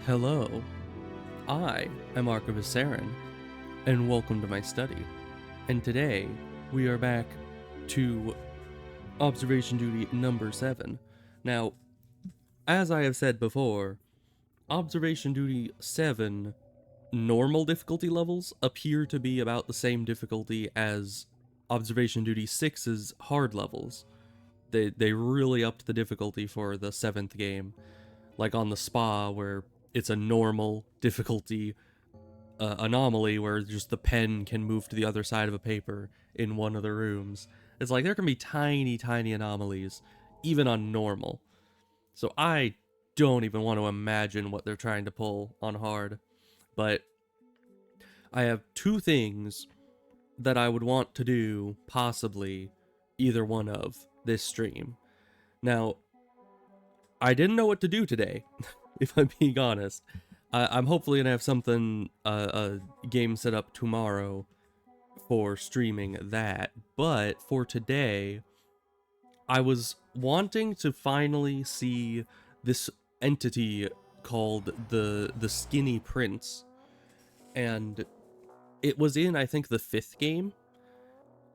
Hello, I am Archivist Saren, and welcome to my study. And today, we are back to Observation Duty number 7. Now, as I have said before, Observation Duty 7 normal difficulty levels appear to be about the same difficulty as Observation Duty 6's hard levels. They really upped the difficulty for the 7th game, like on the spa where it's a normal difficulty anomaly where just the pen can move to the other side of a paper in one of the rooms. It's like there can be tiny, tiny anomalies, even on normal. So I don't even want to imagine what they're trying to pull on hard. But I have two things that I would want to do, possibly either one of, this stream. Now, I didn't know what to do today, if I'm being honest. I'm hopefully gonna have something, a game set up tomorrow for streaming that, but for today, I was wanting to finally see this entity called the Skinny Prince, and it was in, I think, the 5th game,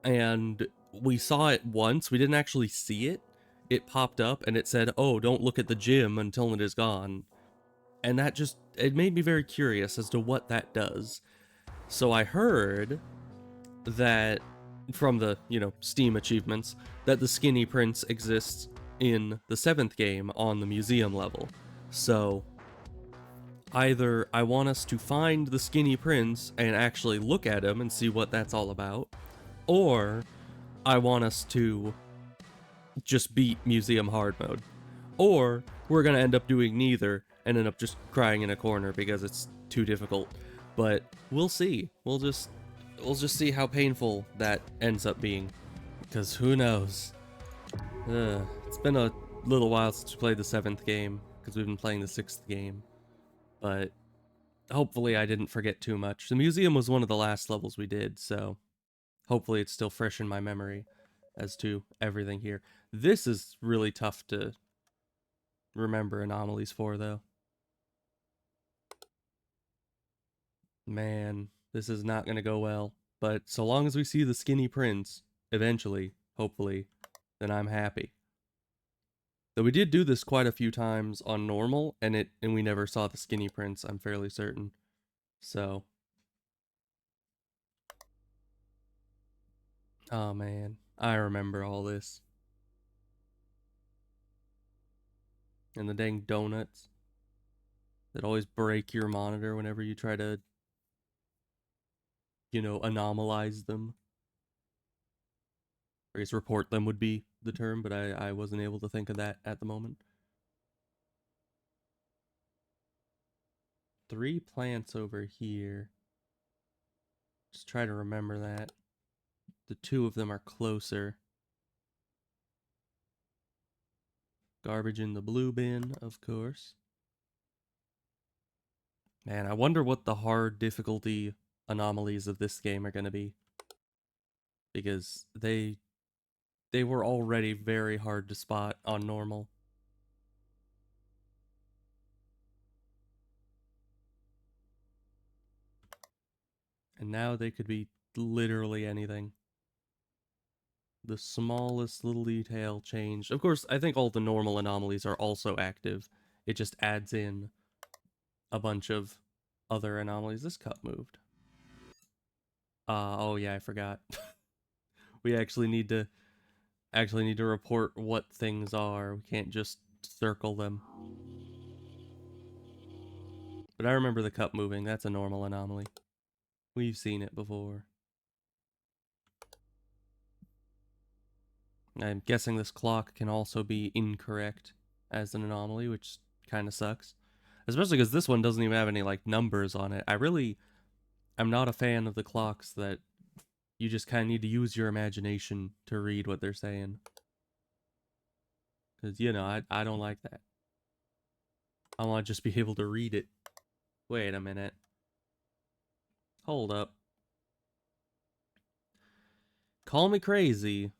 and we saw it once. We didn't actually see it. It popped up and it said, "Oh, don't look at the gym until it is gone." And that just, it made me very curious as to what that does. So I heard that from the, Steam achievements, that the Skinny Prince exists in the 7th game on the museum level. So either I want us to find the Skinny Prince and actually look at him and see what that's all about, or I want us to just beat museum hard mode. Or we're gonna end up doing neither and end up just crying in a corner because it's too difficult. But we'll see. We'll just see how painful that ends up being, because who knows. It's been a little while since we played the 7th game, because we've been playing the 6th game, but hopefully I didn't forget too much. The museum was one of the last levels we did, so hopefully it's still fresh in my memory as to everything here. This is really tough to remember anomalies for, though. Man, this is not going to go well. But so long as we see the Skinny Prince, eventually, hopefully, then I'm happy. Though we did do this quite a few times on normal, and we never saw the Skinny Prince, I'm fairly certain. So. Oh man, I remember all this. And the dang donuts that always break your monitor whenever you try to, anomalize them. I guess report them would be the term, but I wasn't able to think of that at the moment. 3 plants over here. Just try to remember that. The 2 of them are closer. Garbage in the blue bin, of course. Man, I wonder what the hard difficulty anomalies of this game are going to be. Because they were already very hard to spot on normal. And now they could be literally anything. The smallest little detail changed. Of course, I think all the normal anomalies are also active. It just adds in a bunch of other anomalies. This cup moved. Oh yeah, I forgot. We actually need to report what things are. We can't just circle them. But I remember the cup moving. That's a normal anomaly. We've seen it before. I'm guessing this clock can also be incorrect as an anomaly, which kind of sucks. Especially because this one doesn't even have any, numbers on it. I'm not a fan of the clocks that you just kind of need to use your imagination to read what they're saying. Because, I don't like that. I want to just be able to read it. Wait a minute. Hold up. Call me crazy,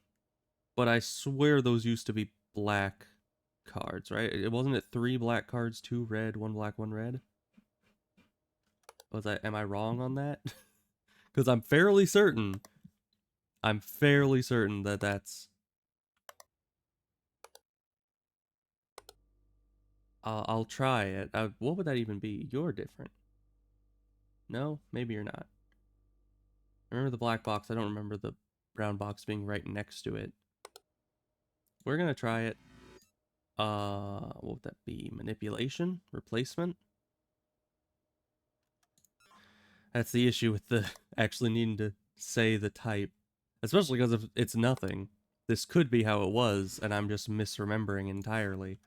but I swear those used to be black cards, right? It wasn't it 3 black cards, 2 red, 1 black, 1 red? Am I wrong on that? Because I'm fairly certain. I'm fairly certain that that's. I'll try it. What would that even be? You're different. No, maybe you're not. I remember the black box. I don't remember the brown box being right next to it. We're gonna try it. What would that be? Manipulation? Replacement? That's the issue with the actually needing to say the type. Especially because if it's nothing. This could be how it was, and I'm just misremembering entirely.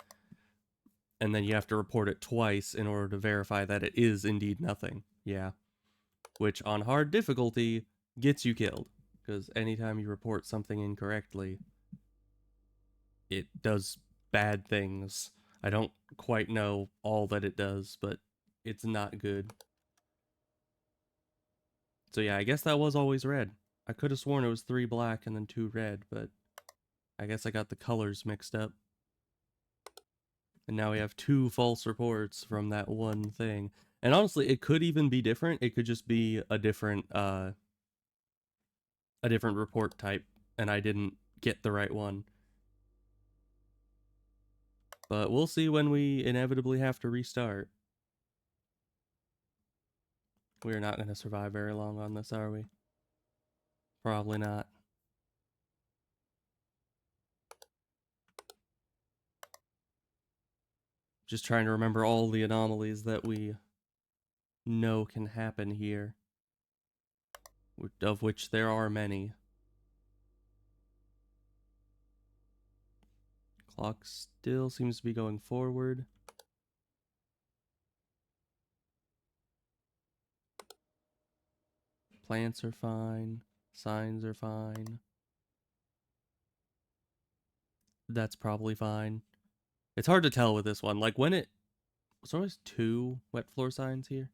And then you have to report it twice in order to verify that it is indeed nothing. Yeah. Which on hard difficulty gets you killed. Because anytime you report something incorrectly, it does bad things. I don't quite know all that it does, but it's not good. So yeah, I guess that was always red. I could have sworn it was 3 black and then 2 red, but I guess I got the colors mixed up. And now we have 2 false reports from that one thing. And honestly, it could even be different. It could just be a different report type, and I didn't get the right one. But we'll see when we inevitably have to restart. We're not going to survive very long on this, are we? Probably not. Just trying to remember all the anomalies that we know can happen here, of which there are many. Clock still seems to be going forward. Plants are fine. Signs are fine. That's probably fine. It's hard to tell with this one. Like when it... There's always 2 wet floor signs here.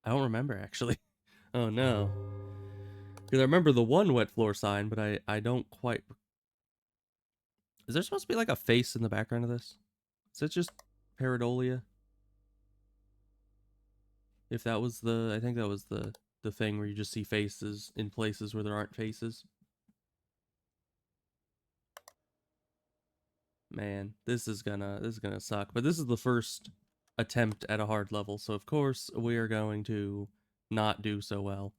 I don't remember actually. Oh no. Because I remember the 1 wet floor sign, but I don't quite... Is there supposed to be like a face in the background of this? Is it just pareidolia? If that was the... I think that was the thing where you just see faces in places where there aren't faces. Man, this is gonna suck. But this is the first attempt at a hard level, so of course we are going to not do so well.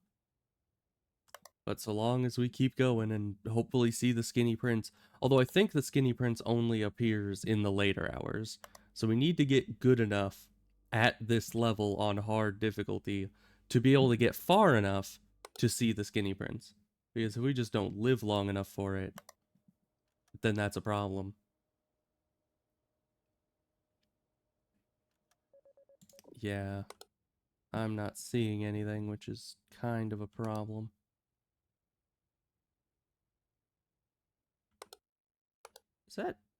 But so long as we keep going and hopefully see the skinny prince, although I think the skinny prince only appears in the later hours, so we need to get good enough at this level on hard difficulty to be able to get far enough to see the skinny prince. Because if we just don't live long enough for it, then that's a problem. Yeah, I'm not seeing anything, which is kind of a problem.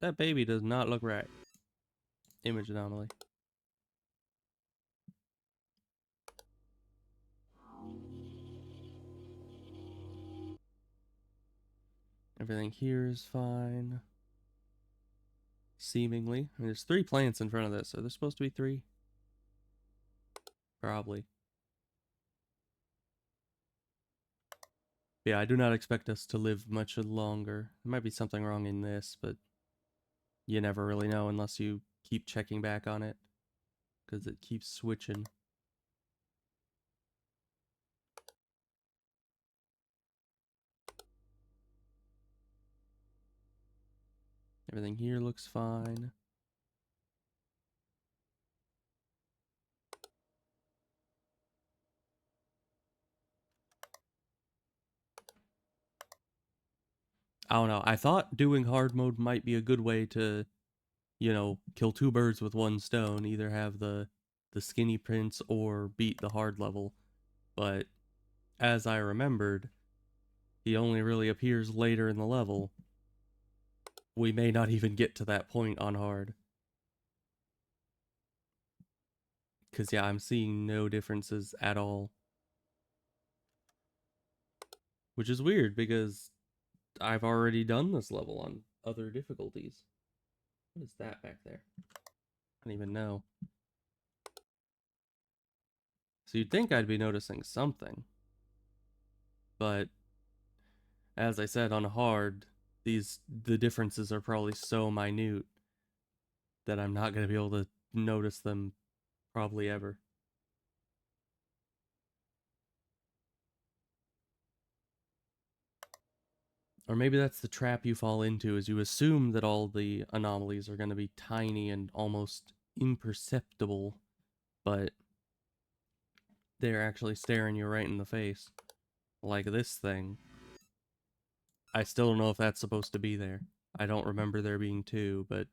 That baby does not look right. Image anomaly. Everything here is fine. Seemingly. I mean, there's 3 plants in front of this. Are there supposed to be 3? Probably. Yeah, I do not expect us to live much longer. There might be something wrong in this, but you never really know unless you keep checking back on it, because it keeps switching. Everything here looks fine. I don't know. I thought doing hard mode might be a good way to, you know, kill 2 birds with 1 stone. Either have the skinny prince or beat the hard level. But as I remembered, he only really appears later in the level. We may not even get to that point on hard. Because, yeah, I'm seeing no differences at all. Which is weird, because I've already done this level on other difficulties. What is that back there? I don't even know. So you'd think I'd be noticing something. But as I said, on hard, the differences are probably so minute that I'm not going to be able to notice them probably ever. Or maybe that's the trap you fall into, is you assume that all the anomalies are going to be tiny and almost imperceptible, but they're actually staring you right in the face. Like this thing. I still don't know if that's supposed to be there. I don't remember there being two, but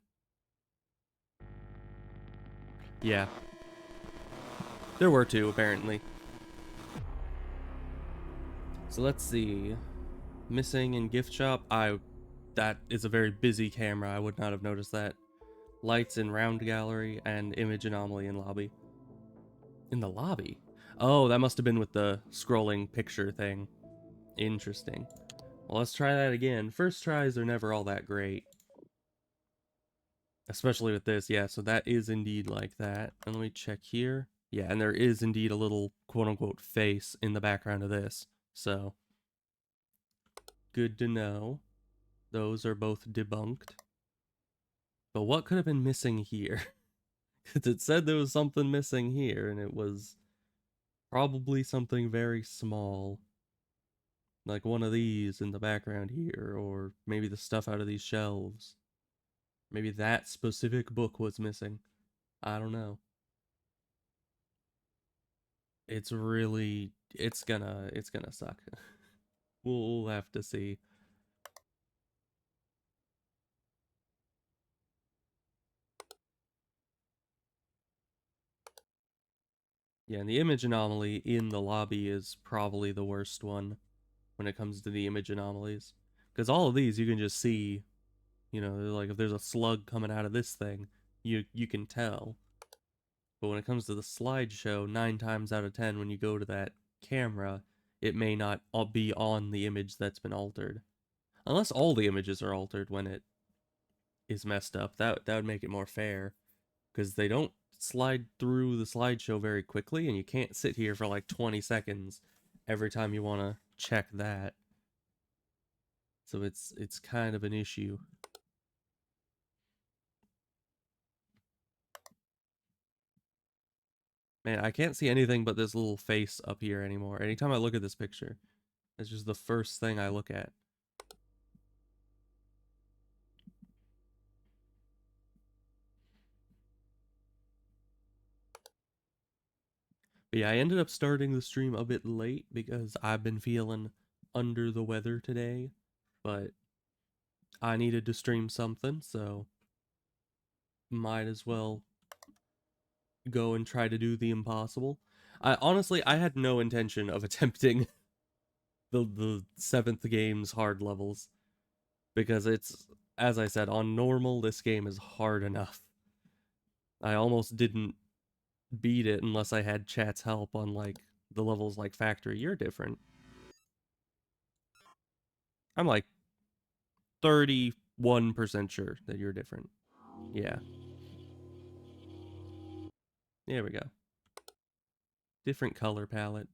yeah. There were two, apparently. So let's see. Missing in gift shop. That is a very busy camera. I would not have noticed that. Lights in round gallery and image anomaly in lobby. In the lobby? Oh, that must have been with the scrolling picture thing. Interesting. Well, let's try that again. First tries are never all that great. Especially with this, yeah, so that is indeed like that. And let me check here. Yeah, and there is indeed a little quote-unquote face in the background of this. So, good to know. Those are both debunked. But what could have been missing here? Because it said there was something missing here, and it was probably something very small. Like one of these in the background here, or maybe the stuff out of these shelves. Maybe that specific book was missing. I don't know. It's really it's gonna suck. We'll have to see. Yeah, and the image anomaly in the lobby is probably the worst one when it comes to the image anomalies. Because all of these you can just see, like if there's a slug coming out of this thing, you can tell. But when it comes to the slideshow, 9 times out of 10, when you go to that camera, it may not be on the image that's been altered. Unless all the images are altered when it is messed up. That would make it more fair. Because they don't slide through the slideshow very quickly, and you can't sit here for like 20 seconds every time you want to check that. So it's kind of an issue. Man, I can't see anything but this little face up here anymore. Anytime I look at this picture, it's just the first thing I look at. But yeah, I ended up starting the stream a bit late because I've been feeling under the weather today, but I needed to stream something, so might as well go and try to do the impossible. I had no intention of attempting the seventh game's hard levels because it's, as I said, on normal this game is hard enough. I almost didn't beat it unless I had chat's help on like the levels like factory. You're different. I'm like 31% sure that you're different. Yeah. There we go. Different color palette.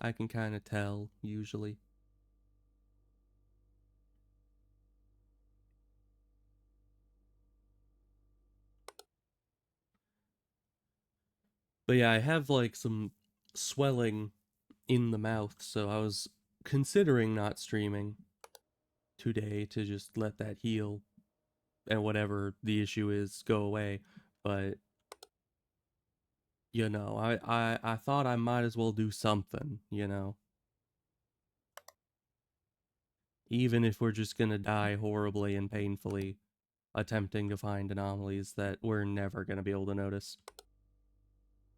I can kind of tell usually. But yeah, I have like some swelling in the mouth, so I was considering not streaming today to just let that heal and whatever the issue is go away. But I thought I might as well do something. Even if we're just gonna die horribly and painfully attempting to find anomalies that we're never gonna be able to notice.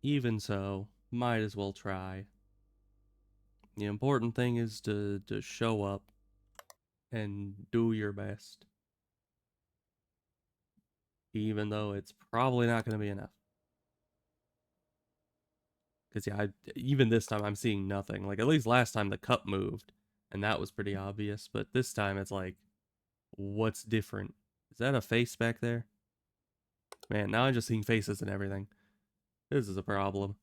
Even so, might as well try. The important thing is to show up and do your best. Even though it's probably not going to be enough. Because, yeah, even this time I'm seeing nothing. Like, at least last time the cup moved, and that was pretty obvious. But this time it's like, what's different? Is that a face back there? Man, now I'm just seeing faces and everything. This is a problem.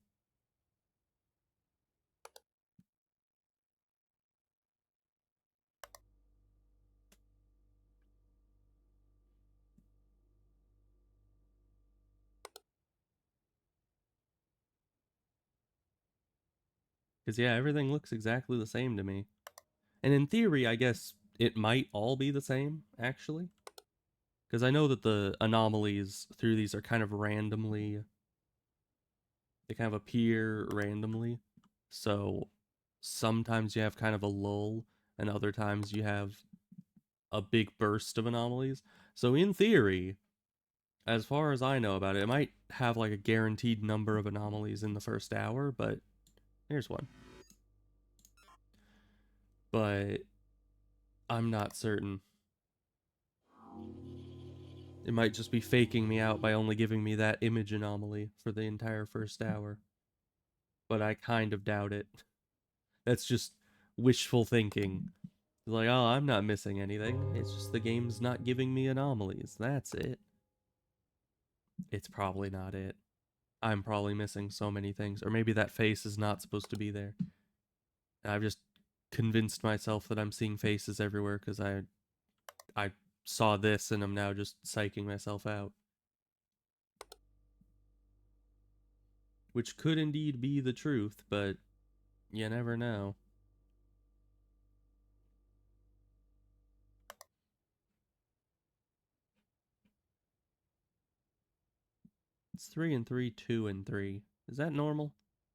Because, yeah, everything looks exactly the same to me. And in theory, I guess it might all be the same, actually. Because I know that the anomalies through these are kind of randomly, they kind of appear randomly. So sometimes you have kind of a lull, and other times you have a big burst of anomalies. So in theory, as far as I know about it, it might have like a guaranteed number of anomalies in the first hour, but here's one. But I'm not certain. It might just be faking me out by only giving me that image anomaly for the entire first hour. But I kind of doubt it. That's just wishful thinking. Like, oh, I'm not missing anything. It's just the game's not giving me anomalies. That's it. It's probably not it. I'm probably missing so many things. Or maybe that face is not supposed to be there. I've just convinced myself that I'm seeing faces everywhere because I saw this and I'm now just psyching myself out. Which could indeed be the truth, but you never know. It's 3 and 3, 2 and 3. Is that normal?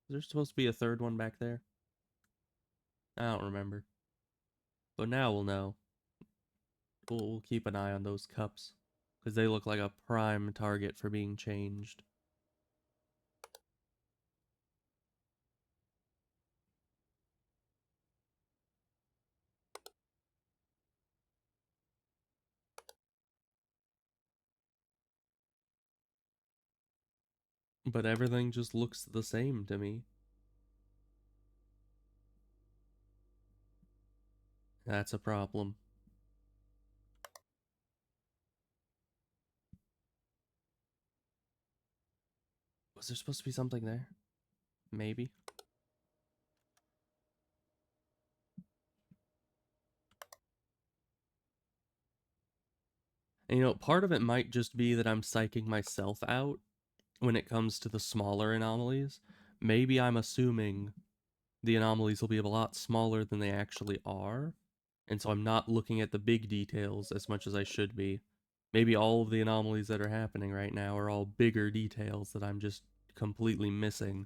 Is there supposed to be a third one back there? I don't remember. But now we'll know. We'll keep an eye on those cups. Because they look like a prime target for being changed. But everything just looks the same to me. That's a problem. Was there supposed to be something there? Maybe. And, you know, part of it might just be that I'm psyching myself out when it comes to the smaller anomalies. Maybe I'm assuming the anomalies will be a lot smaller than they actually are. And so I'm not looking at the big details as much as I should be. Maybe all of the anomalies that are happening right now are all bigger details that I'm just completely missing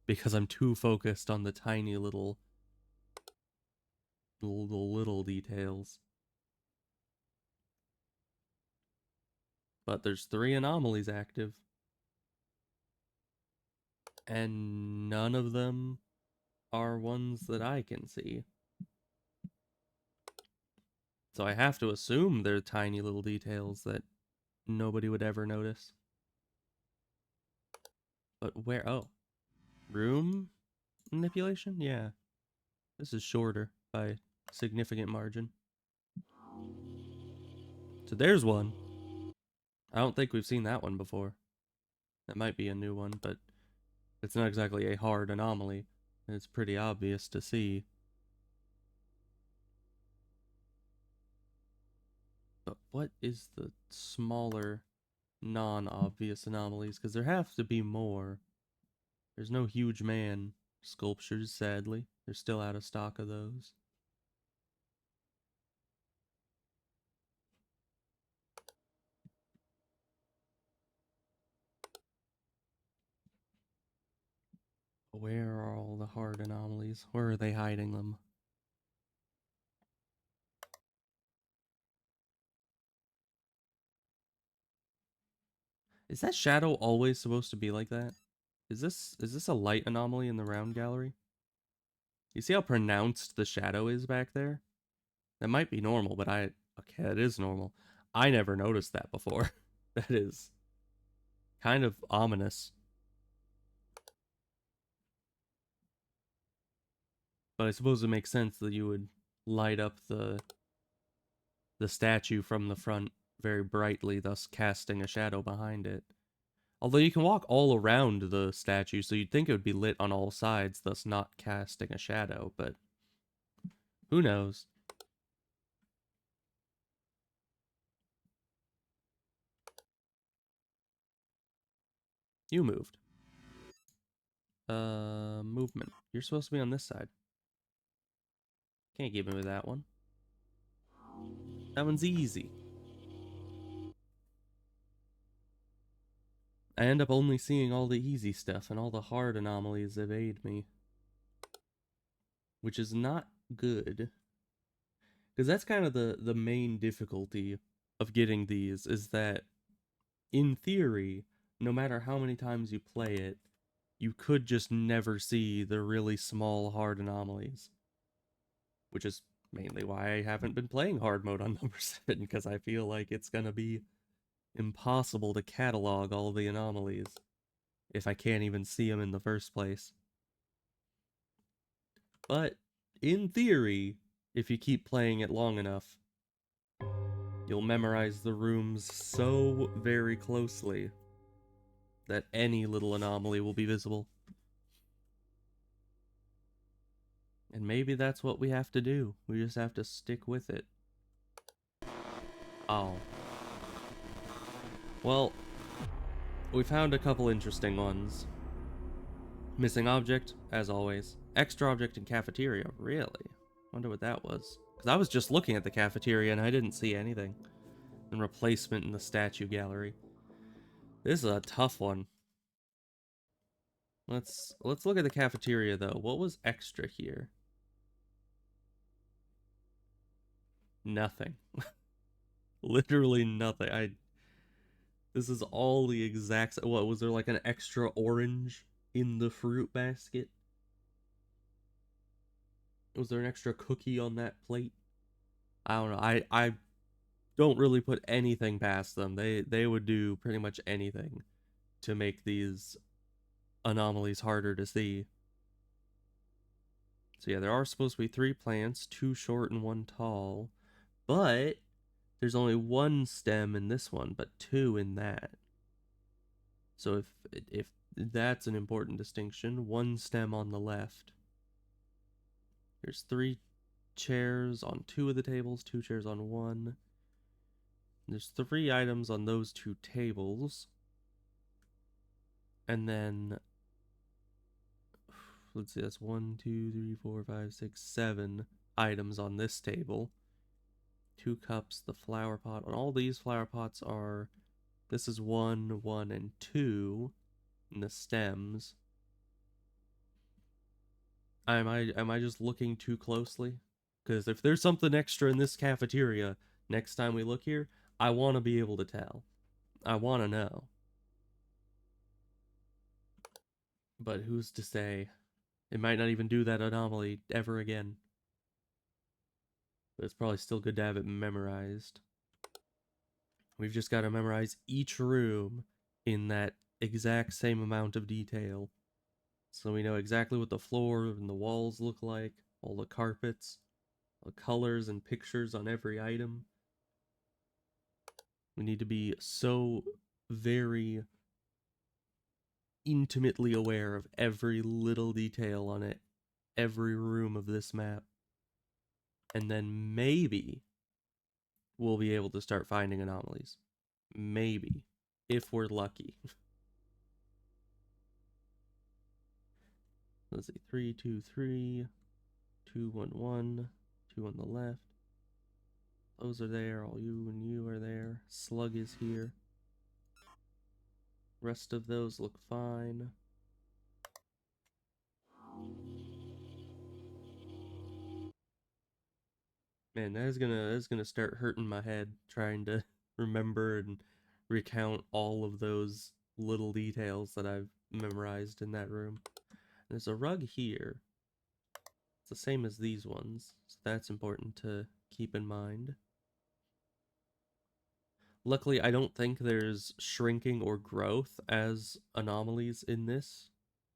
because I'm too focused on the tiny little details. But there's 3 anomalies active. And none of them are ones that I can see. So I have to assume they're tiny little details that nobody would ever notice. But where? Oh. Room manipulation? Yeah. This is shorter by a significant margin. So there's one. I don't think we've seen that one before. That might be a new one, but it's not exactly a hard anomaly. It's pretty obvious to see. But what is the smaller, non-obvious anomalies? Because there have to be more. There's no huge man sculptures, sadly. They're still out of stock of those. Where are all the hard anomalies? Where are they hiding them? Is that shadow always supposed to be like that? Is this a light anomaly in the round gallery? You see how pronounced the shadow is back there? That might be normal, but okay, that is normal. I never noticed that before. That is kind of ominous. But I suppose it makes sense that you would light up the statue from the front very brightly, thus casting a shadow behind it. Although you can walk all around the statue, so you'd think it would be lit on all sides, thus not casting a shadow, but who knows? You moved. Movement. You're supposed to be on this side. Can't get me with that one. That one's easy. I end up only seeing all the easy stuff, and all the hard anomalies evade me. Which is not good. Because that's kind of the main difficulty of getting these, is that, in theory, no matter how many times you play it, you could just never see the really small hard anomalies. Which is mainly why I haven't been playing hard mode on number 7, because I feel like it's gonna be impossible to catalog all the anomalies if I can't even see them in the first place. But, in theory, if you keep playing it long enough, you'll memorize the rooms so very closely that any little anomaly will be visible. And maybe that's what we have to do. We just have to stick with it. Oh. Well, we found a couple interesting ones. Missing object, as always. Extra object in cafeteria, really? Wonder what that was. Because I was just looking at the cafeteria and I didn't see anything. And replacement in the statue gallery. This is a tough one. Let's look at the cafeteria though. What was extra here? Nothing. Literally nothing. This is all the exact. What was there, like an extra orange in the fruit basket? Was there an extra cookie on that plate? I don't know. I don't really put anything past them. They would do pretty much anything to make these anomalies harder to see. So yeah, there are supposed to be 3 plants, 2 short and 1 tall, but there's only 1 stem in this one, but 2 in that. So if that's an important distinction, 1 stem on the left. There's 3 chairs on 2 of the tables, 2 chairs on 1. There's 3 items on those 2 tables. And then, let's see, that's 1, 2, 3, 4, 5, 6, 7 items on this table. 2 cups, the flower pot. And all these flower pots are, this is 1, 1, and 2 in the stems. Am I just looking too closely? Because if there's something extra in this cafeteria next time we look here, I want to be able to tell. I want to know. But who's to say? It might not even do that anomaly ever again. But it's probably still good to have it memorized. We've just got to memorize each room in that exact same amount of detail. So we know exactly what the floor and the walls look like, all the carpets, the colors and pictures on every item. We need to be so very intimately aware of every little detail on it, every room of this map. And then maybe we'll be able to start finding anomalies. Maybe. If we're lucky. Let's see. 3, 2, 3. 2, 1, 1. 2 on the left. Those are there. All you and you are there. Slug is here. Rest of those look fine. Man, that is gonna start hurting my head trying to remember and recount all of those little details that I've memorized in that room. There's a rug here. It's the same as these ones, so that's important to keep in mind. Luckily, I don't think there's shrinking or growth as anomalies in this,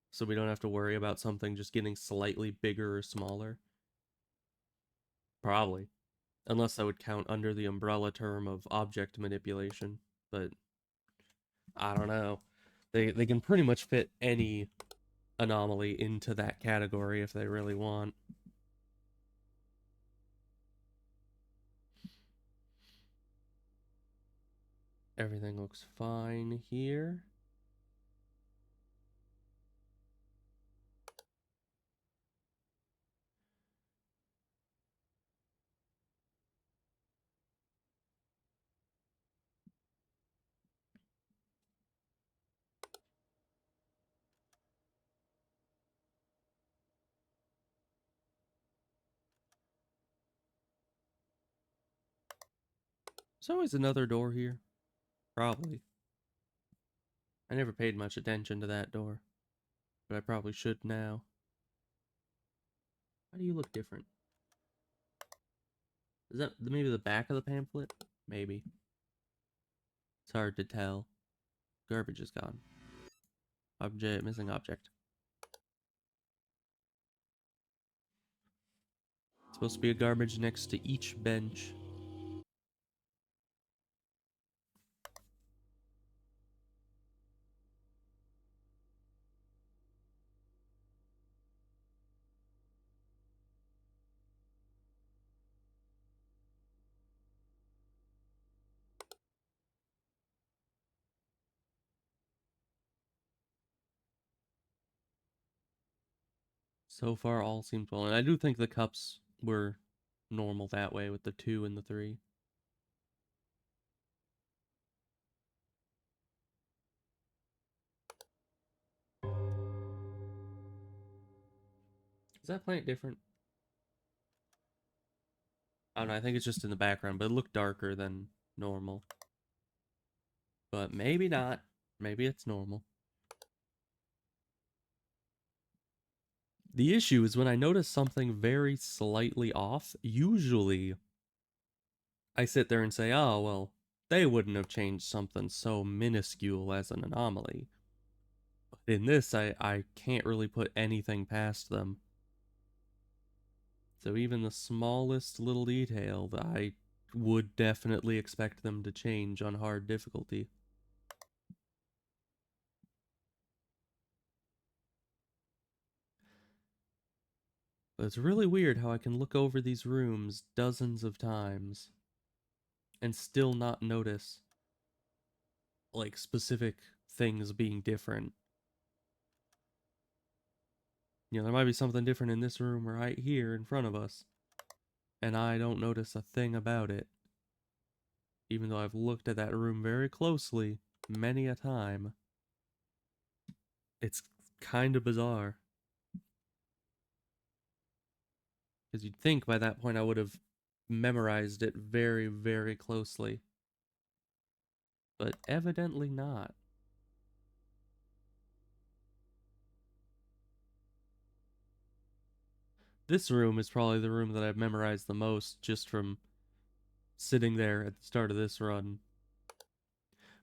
so we don't have to worry about something just getting slightly bigger or smaller. Probably. Unless that would count under the umbrella term of object manipulation, but I don't know. They can pretty much fit any anomaly into that category if they really want. Everything looks fine here. There's always another door here. Probably. I never paid much attention to that door, but I probably should now. Why do you look different? Is that maybe the back of the pamphlet? Maybe. It's hard to tell. Garbage is gone. Object, missing object. It's supposed to be a garbage next to each bench. So far, all seems well. And I do think the cups were normal that way with the 2 and the 3. Is that plant different? I don't know. I think it's just in the background, but it looked darker than normal. But maybe not. Maybe it's normal. The issue is when I notice something very slightly off, usually I sit there and say, oh, well, they wouldn't have changed something so minuscule as an anomaly. But in this, I can't really put anything past them. So even the smallest little detail that I would definitely expect them to change on hard difficulty. But it's really weird how I can look over these rooms dozens of times and still not notice like specific things being different. You know, there might be something different in this room right here in front of us, and I don't notice a thing about it, even though I've looked at that room very closely many a time. It's kind of bizarre. Because you'd think by that point I would have memorized it very, very closely. But evidently not. This room is probably the room that I've memorized the most just from sitting there at the start of this run.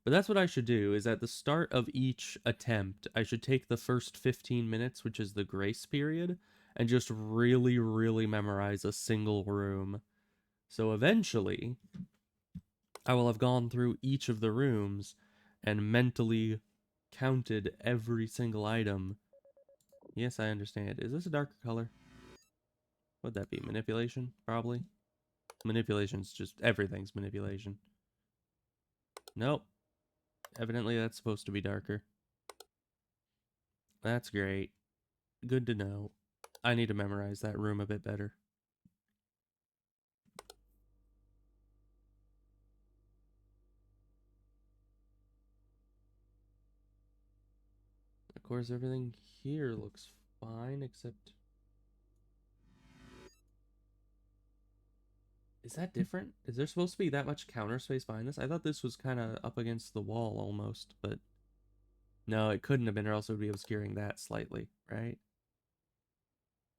But that's what I should do, is at the start of each attempt, I should take the first 15 minutes, which is the grace period, and just really, really memorize a single room. So eventually, I will have gone through each of the rooms and mentally counted every single item. Yes, I understand. Is this a darker color? What'd that be? Manipulation? Probably. Manipulation's just everything's manipulation. Nope. Evidently that's supposed to be darker. That's great. Good to know. I need to memorize that room a bit better. Of course, everything here looks fine, except... Is that different? Is there supposed to be that much counter space behind this? I thought this was kind of up against the wall almost, but... No, it couldn't have been, or else it would be obscuring that slightly, right?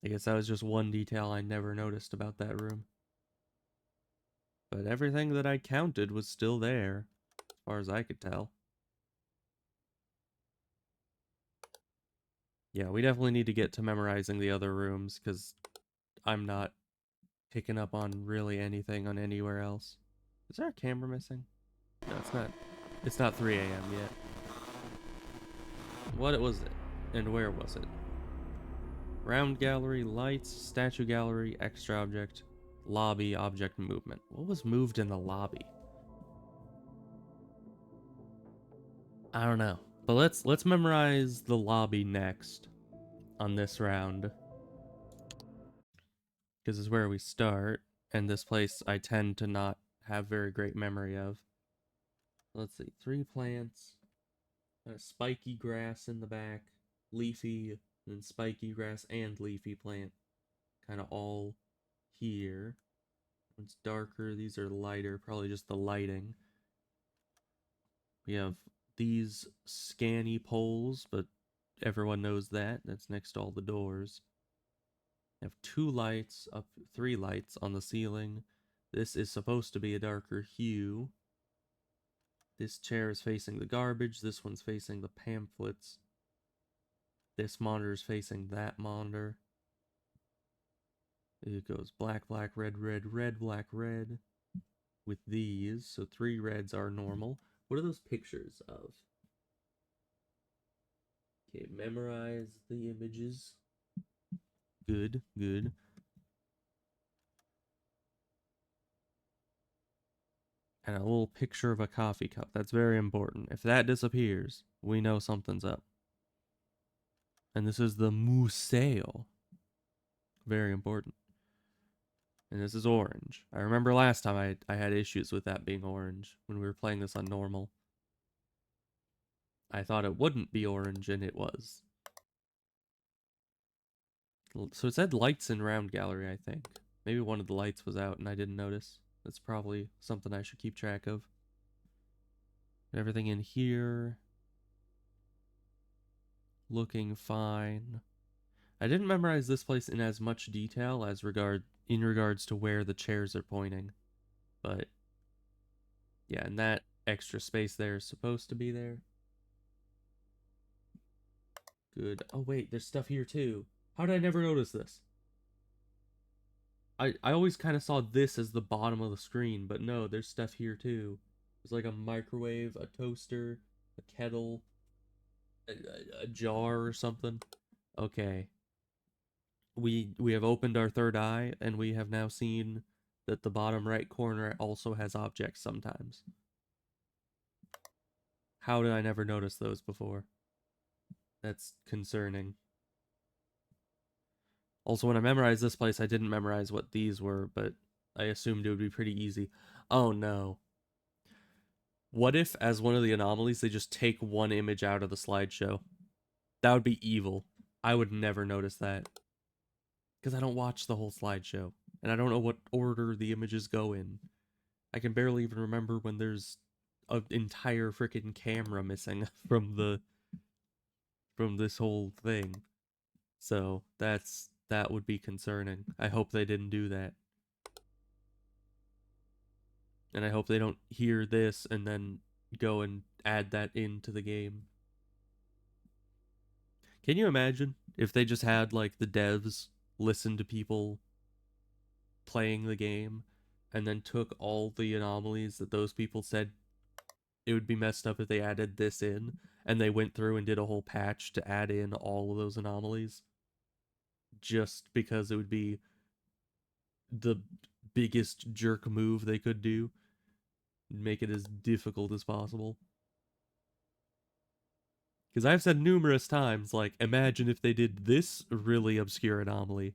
I guess that was just one detail I never noticed about that room. But everything that I counted was still there, as far as I could tell. Yeah, we definitely need to get to memorizing the other rooms, because I'm not picking up on really anything on anywhere else. Is there a camera missing? No, it's not. It's not 3 a.m. yet. What was it? And where was it? Round gallery, lights, statue gallery, extra object, lobby, object movement. What was moved in the lobby? I don't know. But let's memorize the lobby next on this round. Because it's where we start, and this place I tend to not have very great memory of. Let's see, 3 plants, spiky grass in the back, leafy, and spiky grass and leafy plant, kind of all here. One's darker, these are lighter, probably just the lighting. We have these scanny poles, but everyone knows that. That's next to all the doors. We have two lights, up 3 lights on the ceiling. This is supposed to be a darker hue. This chair is facing the garbage. This one's facing the pamphlets. This monitor is facing that monitor. It goes black, black, red, red, red, black, red with these. So 3 reds are normal. What are those pictures of? Okay, memorize the images. Good, good. And a little picture of a coffee cup. That's very important. If that disappears, we know something's up. And this is the museo. Very important. And this is orange. I remember last time I had issues with that being orange when we were playing this on normal. I thought it wouldn't be orange, and it was. So it said lights in round gallery, I think. Maybe one of the lights was out and I didn't notice. That's probably something I should keep track of. Everything in here looking fine. I didn't memorize this place in as much detail as in regards to where the chairs are pointing. But yeah, and that extra space there is supposed to be there. Good. Oh wait, there's stuff here too. How did I never notice this? I always kind of saw this as the bottom of the screen, but no, there's stuff here too. There's like a microwave, a toaster, a kettle, a jar or something. Okay. We have opened our third eye, and we have now seen that the bottom right corner also has objects sometimes. How did I never notice those before? That's concerning. Also, when I memorized this place, I didn't memorize what these were, but I assumed it would be pretty easy. Oh no. What if, as one of the anomalies, they just take one image out of the slideshow? That would be evil. I would never notice that. Because I don't watch the whole slideshow, and I don't know what order the images go in. I can barely even remember when there's an entire freaking camera missing from this whole thing. So that would be concerning. I hope they didn't do that. And I hope they don't hear this and then go and add that into the game. Can you imagine if they just had like the devs listen to people playing the game and then took all the anomalies that those people said it would be messed up if they added this in, and they went through and did a whole patch to add in all of those anomalies just because it would be the biggest jerk move they could do, make it as difficult as possible. Because I've said numerous times, like, imagine if they did this really obscure anomaly,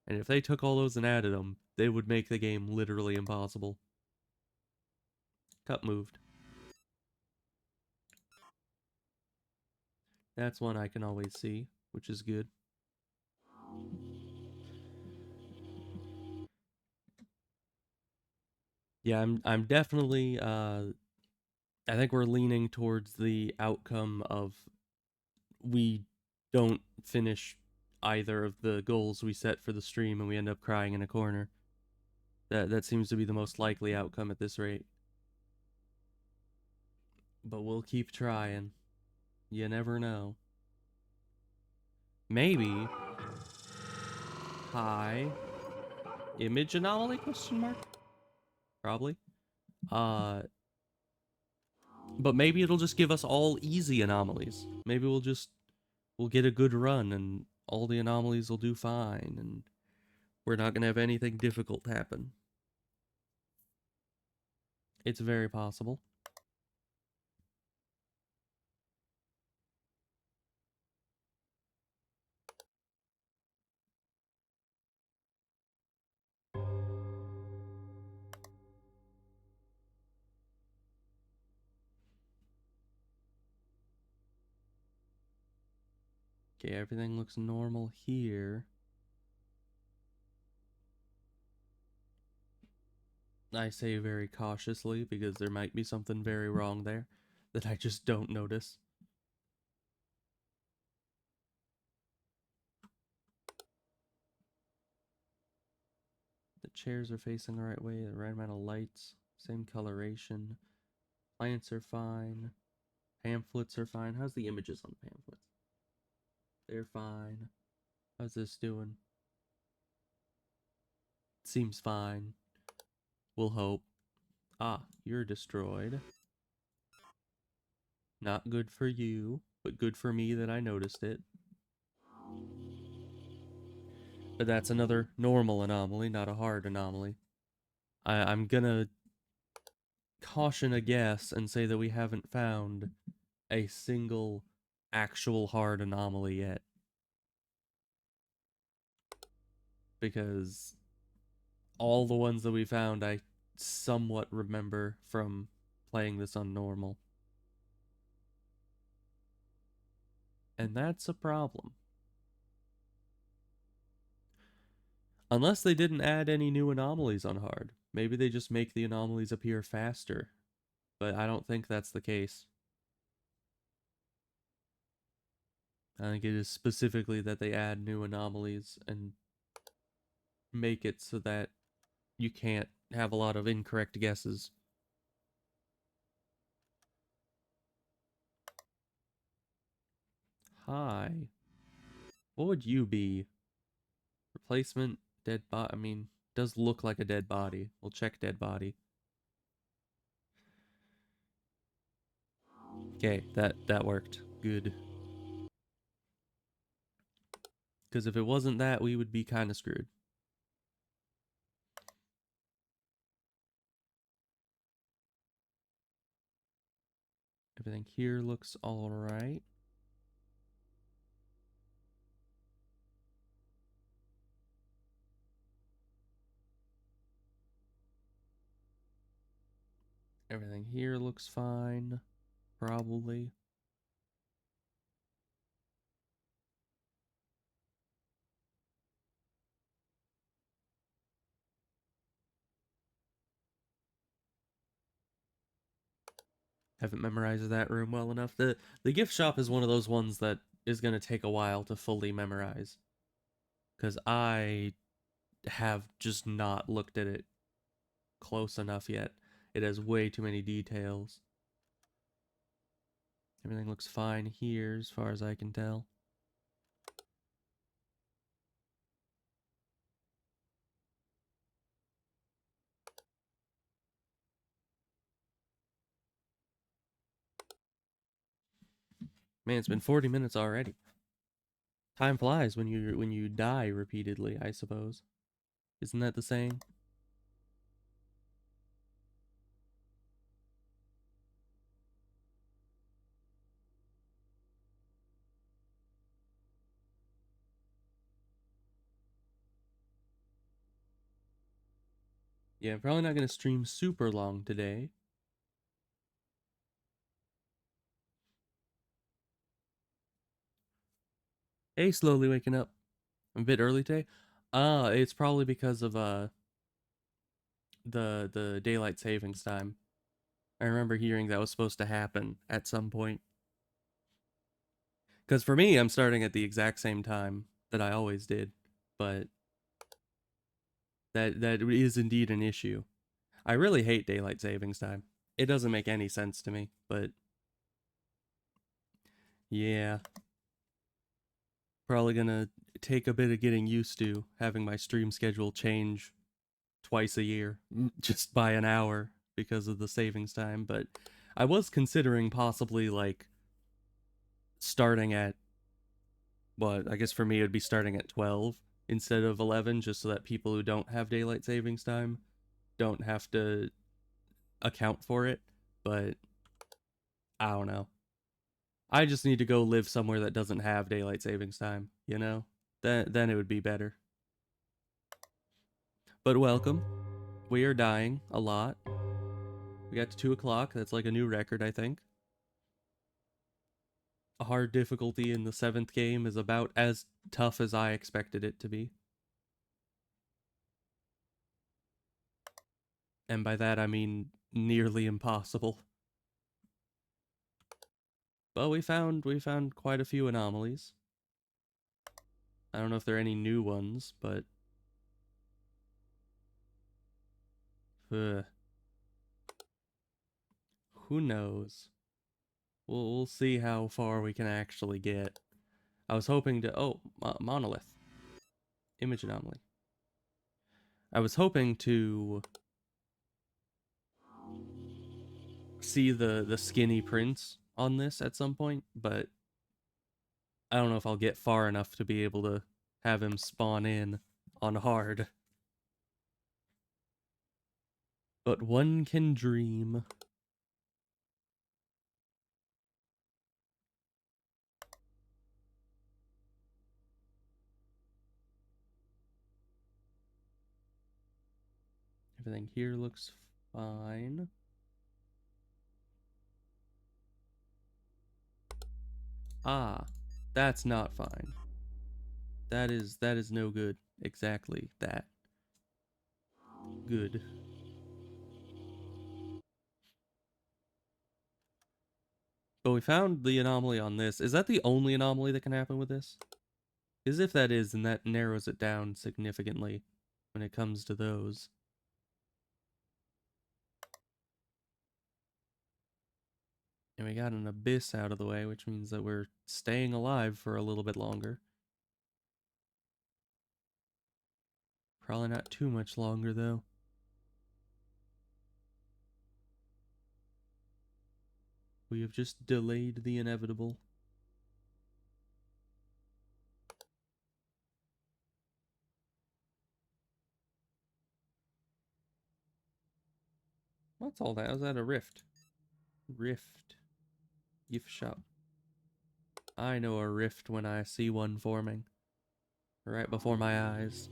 and if they took all those and added them, they would make the game literally impossible. Cup moved. That's one I can always see, which is good. Yeah, I'm definitely I think we're leaning towards the outcome of we don't finish either of the goals we set for the stream and we end up crying in a corner. That seems to be the most likely outcome at this rate. But we'll keep trying. You never know. Maybe. Hi. Image anomaly question mark? Probably. Uh but maybe it'll just give us all easy anomalies. Maybe we'll get a good run and all the anomalies will do fine and we're not gonna have anything difficult happen. It's very possible. Okay, everything looks normal here. I say very cautiously because there might be something very wrong there that I just don't notice. The chairs are facing the right way, the right amount of lights, same coloration. Plants are fine. Pamphlets are fine. How's the images on the pamphlets? They're fine. How's this doing? Seems fine. We'll hope. Ah, you're destroyed. Not good for you, but good for me that I noticed it. But that's another normal anomaly, not a hard anomaly. I'm gonna caution a guess and say that we haven't found a single actual hard anomaly yet. Because all the ones that we found I somewhat remember from playing this on normal. And that's a problem. Unless they didn't add any new anomalies on hard. Maybe they just make the anomalies appear faster. But I don't think that's the case. I think it is specifically that they add new anomalies and make it so that you can't have a lot of incorrect guesses. Hi. What would you be? Replacement, dead body. I mean, does look like a dead body. We'll check dead body. Okay, that worked. Good. Because if it wasn't that, we would be kind of screwed. Everything here looks alright. Everything here looks fine. Probably. Haven't memorized that room well enough. The gift shop is one of those ones that is going to take a while to fully memorize. Because I have just not looked at it close enough yet. It has way too many details. Everything looks fine here as far as I can tell. Man, it's been 40 minutes already. Time flies when you die repeatedly, I suppose. Isn't that the saying? Yeah, I'm probably not going to stream super long today. Hey, slowly waking up. I'm a bit early today. It's probably because of the daylight savings time. I remember hearing that was supposed to happen at some point. Because for me, I'm starting at the exact same time that I always did, but that is indeed an issue. I really hate daylight savings time. It doesn't make any sense to me, but yeah, probably gonna take a bit of getting used to having my stream schedule change twice a year, just by an hour because of the savings time. But I was considering possibly like starting at what I guess for me it would be starting at 12 instead of 11, just so that people who don't have daylight savings time don't have to account for it. But I don't know. I just need to go live somewhere that doesn't have daylight savings time, you know? Then it would be better. But welcome. We are dying a lot. We got to 2 o'clock. That's like a new record, I think. A hard difficulty in the 7th game is about as tough as I expected it to be. And by that I mean nearly impossible. But we found quite a few anomalies. I don't know if there are any new ones, but uh, who knows? We'll see how far we can actually get. I was hoping to monolith image anomaly. I was hoping to see the skinny prince on this at some point, but I don't know if I'll get far enough to be able to have him spawn in on hard. But one can dream. Everything here looks fine. Ah, that's not fine. That is no good. Exactly that. Good. But we found the anomaly on this. Is that the only anomaly that can happen with this? Because if that is, then that narrows it down significantly when it comes to those. And we got an abyss out of the way, which means that we're staying alive for a little bit longer. Probably not too much longer, though. We have just delayed the inevitable. What's all that? Was that a rift? Rift. Gift shop. I know a rift when I see one forming. Right before my eyes.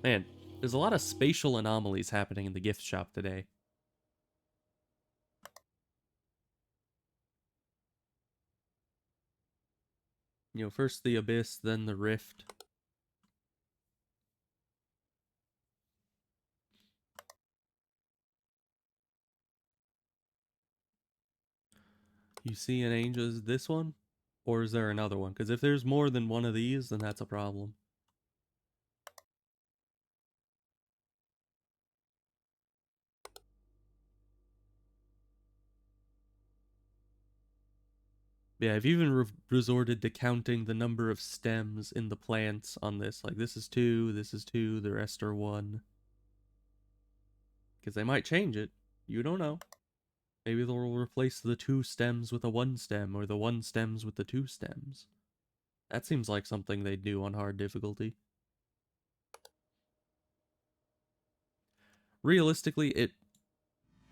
Man, there's a lot of spatial anomalies happening in the gift shop today. You know, first the abyss, then the rift. You see an angel, is this one? Or is there another one? Because if there's more than one of these, then that's a problem. Yeah, I've even resorted to counting the number of stems in the plants on this. Like, this is two, the rest are one. Because they might change it. You don't know. Maybe they'll replace the two stems with a one stem, or the one stems with the two stems. That seems like something they'd do on hard difficulty. Realistically,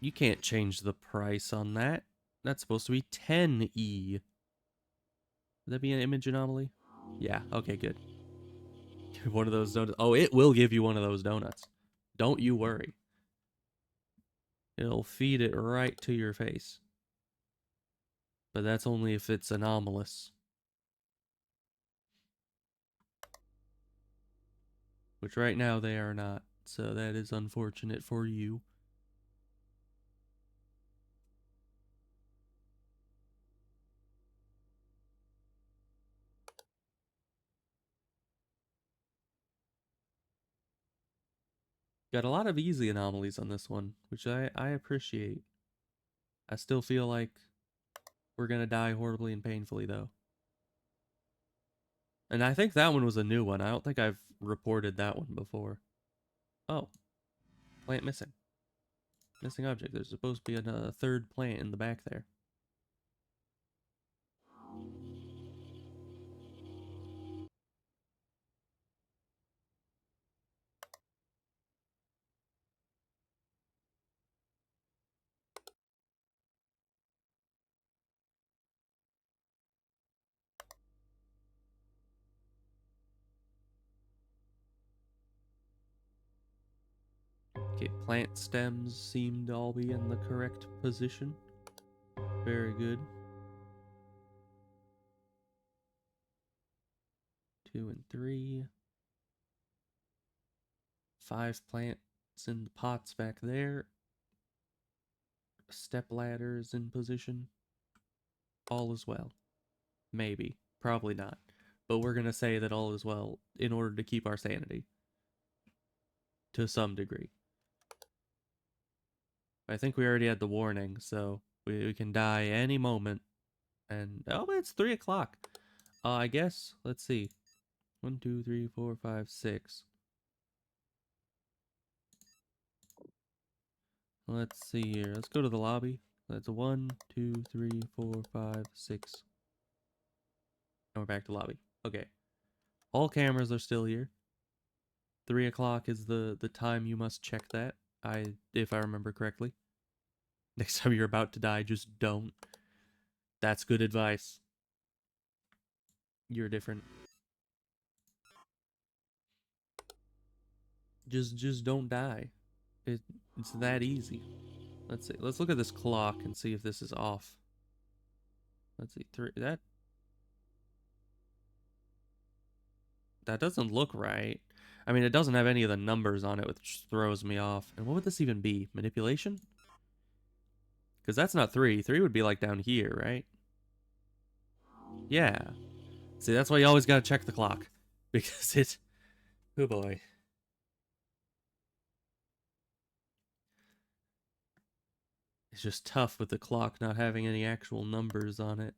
you can't change the price on that. That's supposed to be 10E. Would that be an image anomaly? Yeah, okay, good. One of those donuts. Oh, it will give you one of those donuts. Don't you worry. It'll feed it right to your face. But that's only if it's anomalous. Which right now they are not. So that is unfortunate for you. Got a lot of easy anomalies on this one, which I appreciate. I still feel like we're gonna die horribly and painfully, though. And I think that one was a new one. I don't think I've reported that one before. Oh, plant missing. Missing object. There's supposed to be a third plant in the back there. Okay, plant stems seem to all be in the correct position. Very good. 2 and 3. 5 plants in the pots back there. Step ladders in position. All is well. Maybe. Probably not. But we're going to say that all is well in order to keep our sanity. To some degree. I think we already had the warning, so we can die any moment. And, oh, it's 3 o'clock. I guess, let's see. 1, 2, 3, 4, 5, 6. Let's see here. Let's go to the lobby. That's 1, 2, 3, 4, 5, 6. And we're back to lobby. Okay. All cameras are still here. 3 o'clock is the time you must check that. If I remember correctly. Next time you're about to die, just don't. That's good advice. You're different. Just don't die. It's that easy. Let's see. Let's look at this clock and see if this is off. Let's see. That doesn't look right. I mean, it doesn't have any of the numbers on it, which throws me off. And what would this even be? Manipulation? Because that's not 3. 3 would be like down here, right? Yeah. See, that's why you always gotta check the clock. Because it... Oh boy. It's just tough with the clock not having any actual numbers on it.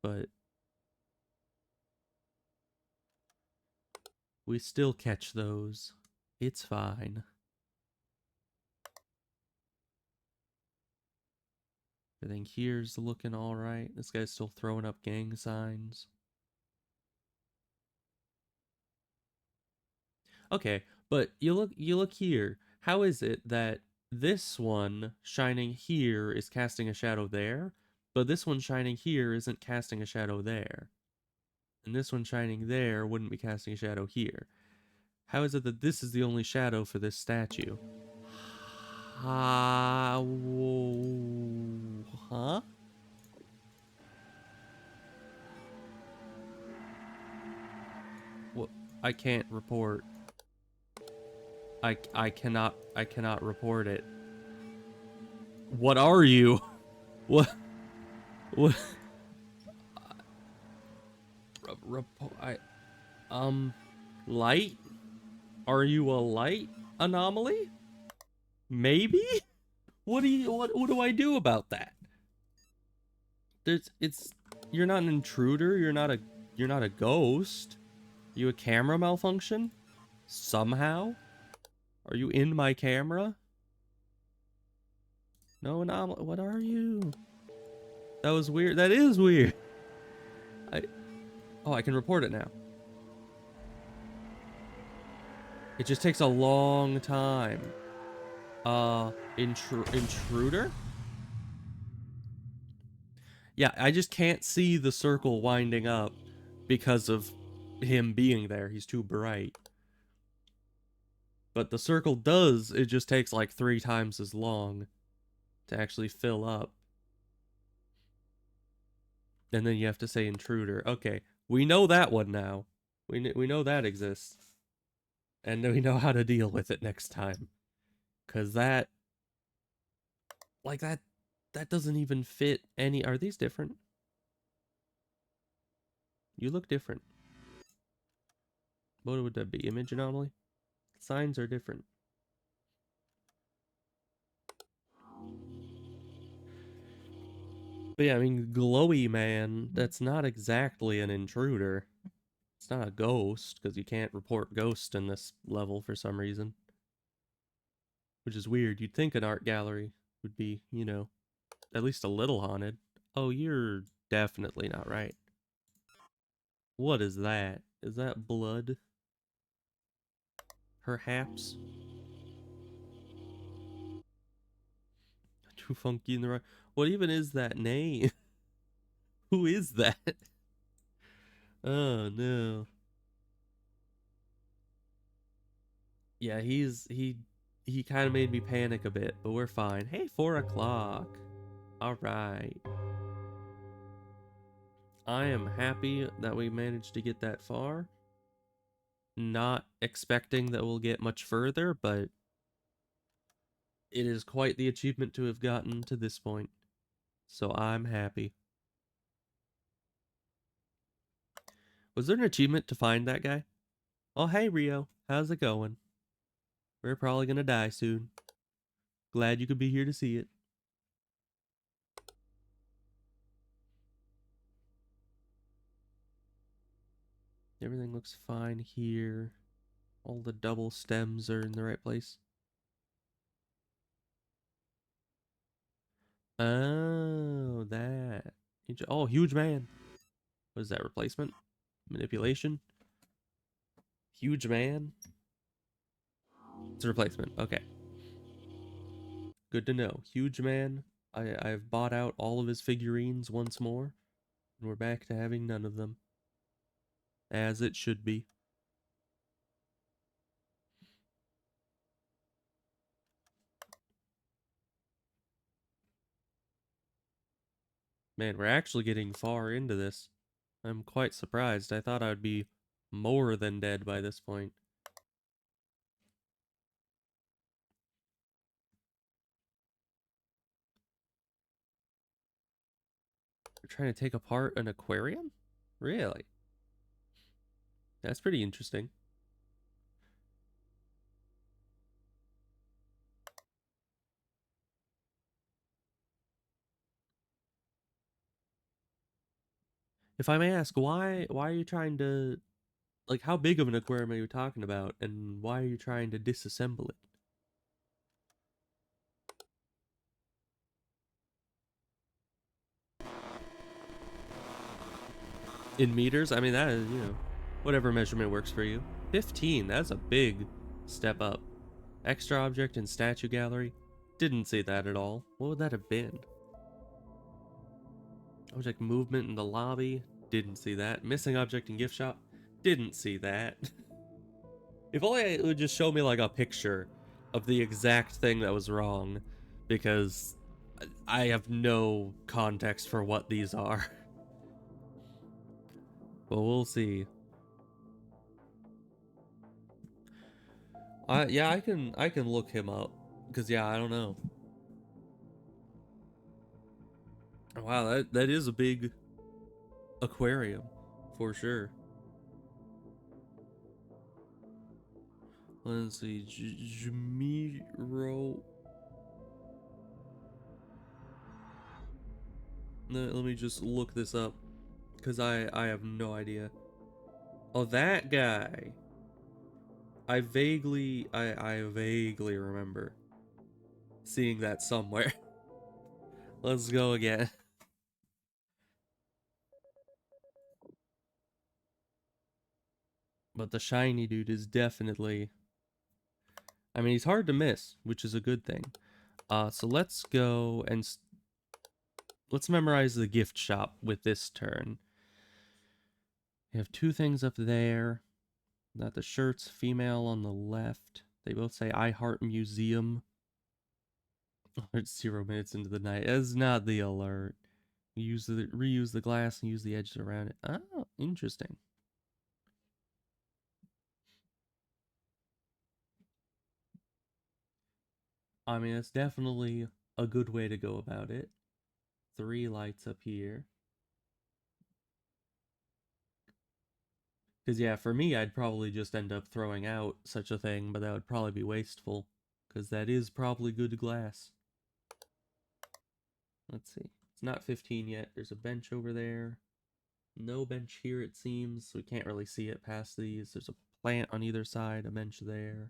But... we still catch those. It's fine. Everything here's looking alright. This guy's still throwing up gang signs. Okay, but you look here. How is it that this one shining here is casting a shadow there, but this one shining here isn't casting a shadow there? And this one shining there wouldn't be casting a shadow here. How is it that this is the only shadow for this statue? Huh? What? I can't report. I cannot report it. What are you? What? What? Light? Are you a light anomaly? Maybe? What do I do about that? You're not an intruder, you're not a ghost. Are you a camera malfunction? Somehow? Are you in my camera? No anomaly. What are you? That was weird. That is weird. I can report it now. It just takes a long time. Intruder? Yeah, I just can't see the circle winding up because of him being there. He's too bright. But the circle does, it just takes like 3 times as long to actually fill up. And then you have to say intruder. Okay, we know that one now. We know that exists. And we know how to deal with it next time. Because that... like, that doesn't even fit any... Are these different? You look different. What would that be? Image anomaly? Signs are different. But yeah, I mean, glowy man, that's not exactly an intruder. It's not a ghost, because you can't report ghost in this level for some reason. Which is weird. You'd think an art gallery would be, you know, at least a little haunted. Oh, you're definitely not right. What is that? Is that blood? Perhaps? Too funky in the right. What even is that name? Who is that? Oh no. Yeah, he kind of made me panic a bit, but we're fine. Hey, 4 o'clock. All right. I am happy that we managed to get that far. Not expecting that we'll get much further, but It is quite the achievement to have gotten to this point, so I'm happy. Was there an achievement to find that guy? Oh, hey, Rio. How's it going? We're probably gonna die soon. Glad you could be here to see it. Everything looks fine here. All the double stems are in the right place. Oh, that. Oh, huge man. What is that, replacement? Manipulation? Huge man? It's a replacement. Okay. Good to know. Huge man. I've bought out all of his figurines once more, and we're back to having none of them. As it should be. Man, we're actually getting far into this. I'm quite surprised. I thought I would be more than dead by this point. We're trying to take apart an aquarium? Really? That's pretty interesting. If I may ask, why are you trying to, like, how big of an aquarium are you talking about, and why are you trying to disassemble it? In meters? I mean, that is, whatever measurement works for you. 15, that's a big step up. Extra object in statue gallery? Didn't see that at all. What would that have been? Object movement in the lobby? Didn't see that. Missing object in gift shop? Didn't see that. If only it would just show me like a picture of the exact thing that was wrong, because I have no context for what these are. But we'll see. Yeah, I can look him up, because yeah, I don't know. Wow, that is a big aquarium for sure. Let's see, Jmiro. Let me just look this up, because I have no idea. Oh, that guy. I vaguely remember seeing that somewhere. Let's go again. But the shiny dude is definitely, I mean, he's hard to miss, which is a good thing. So let's go and let's memorize the gift shop with this turn. We have two things up there. Got the shirts, female on the left. They both say I Heart Museum. It's 0 minutes into the night. That's not the alert. Reuse the glass and use the edges around it. Oh, interesting. I mean, it's definitely a good way to go about it. 3 lights up here. Because, yeah, for me, I'd probably just end up throwing out such a thing, but that would probably be wasteful. Because that is probably good glass. Let's see. It's not 15 yet. There's a bench over there. No bench here, it seems. So we can't really see it past these. There's a plant on either side, a bench there.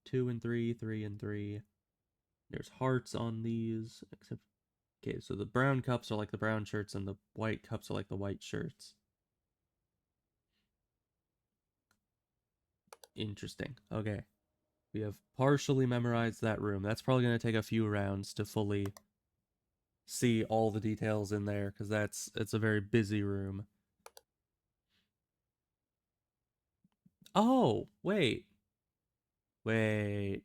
2 and 3, 3 and 3. There's hearts on these. Except, okay, so the brown cups are like the brown shirts, and the white cups are like the white shirts. Interesting. Okay. We have partially memorized that room. That's probably going to take a few rounds to fully see all the details in there, because it's a very busy room. Oh, wait. Wait.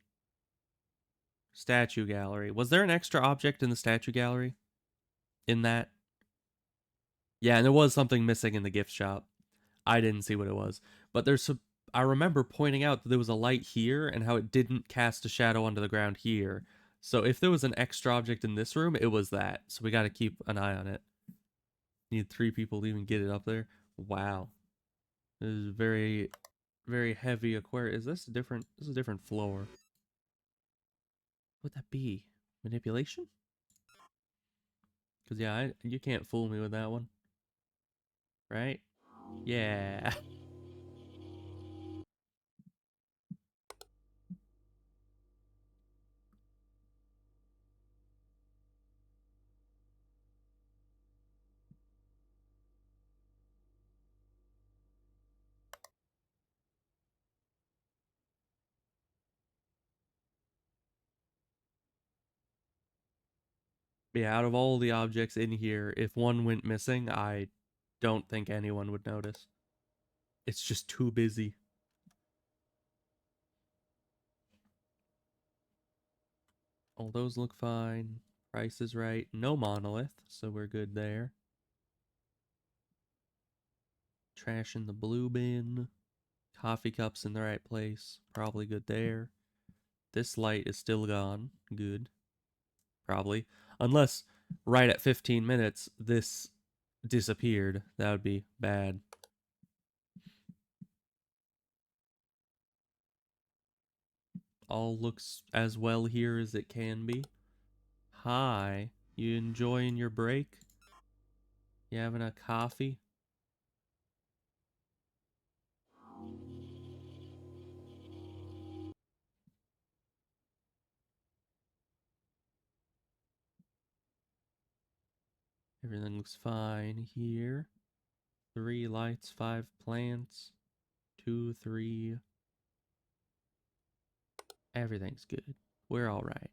Statue gallery. Was there an extra object in the statue gallery? In that? Yeah, and there was something missing in the gift shop. I didn't see what it was. But I remember pointing out that there was a light here and how it didn't cast a shadow onto the ground here. So if there was an extra object in this room, it was that. So we got to keep an eye on it. Need 3 people to even get it up there. Wow. This is very, very heavy aquarium. Is this a different? This is a different floor. What would that be? Manipulation? Because yeah, you can't fool me with that one, right? Yeah. Yeah, out of all the objects in here, if one went missing, I don't think anyone would notice. It's just too busy. All those look fine. Price is right. No monolith, so we're good there. Trash in the blue bin. Coffee cups in the right place. Probably good there. This light is still gone. Good. Probably. Unless right at 15 minutes this disappeared. That would be bad. All looks as well here as it can be. Hi. You enjoying your break? You having a coffee? Everything looks fine here. 3 lights, 5 plants. 2, 3. Everything's good. We're alright.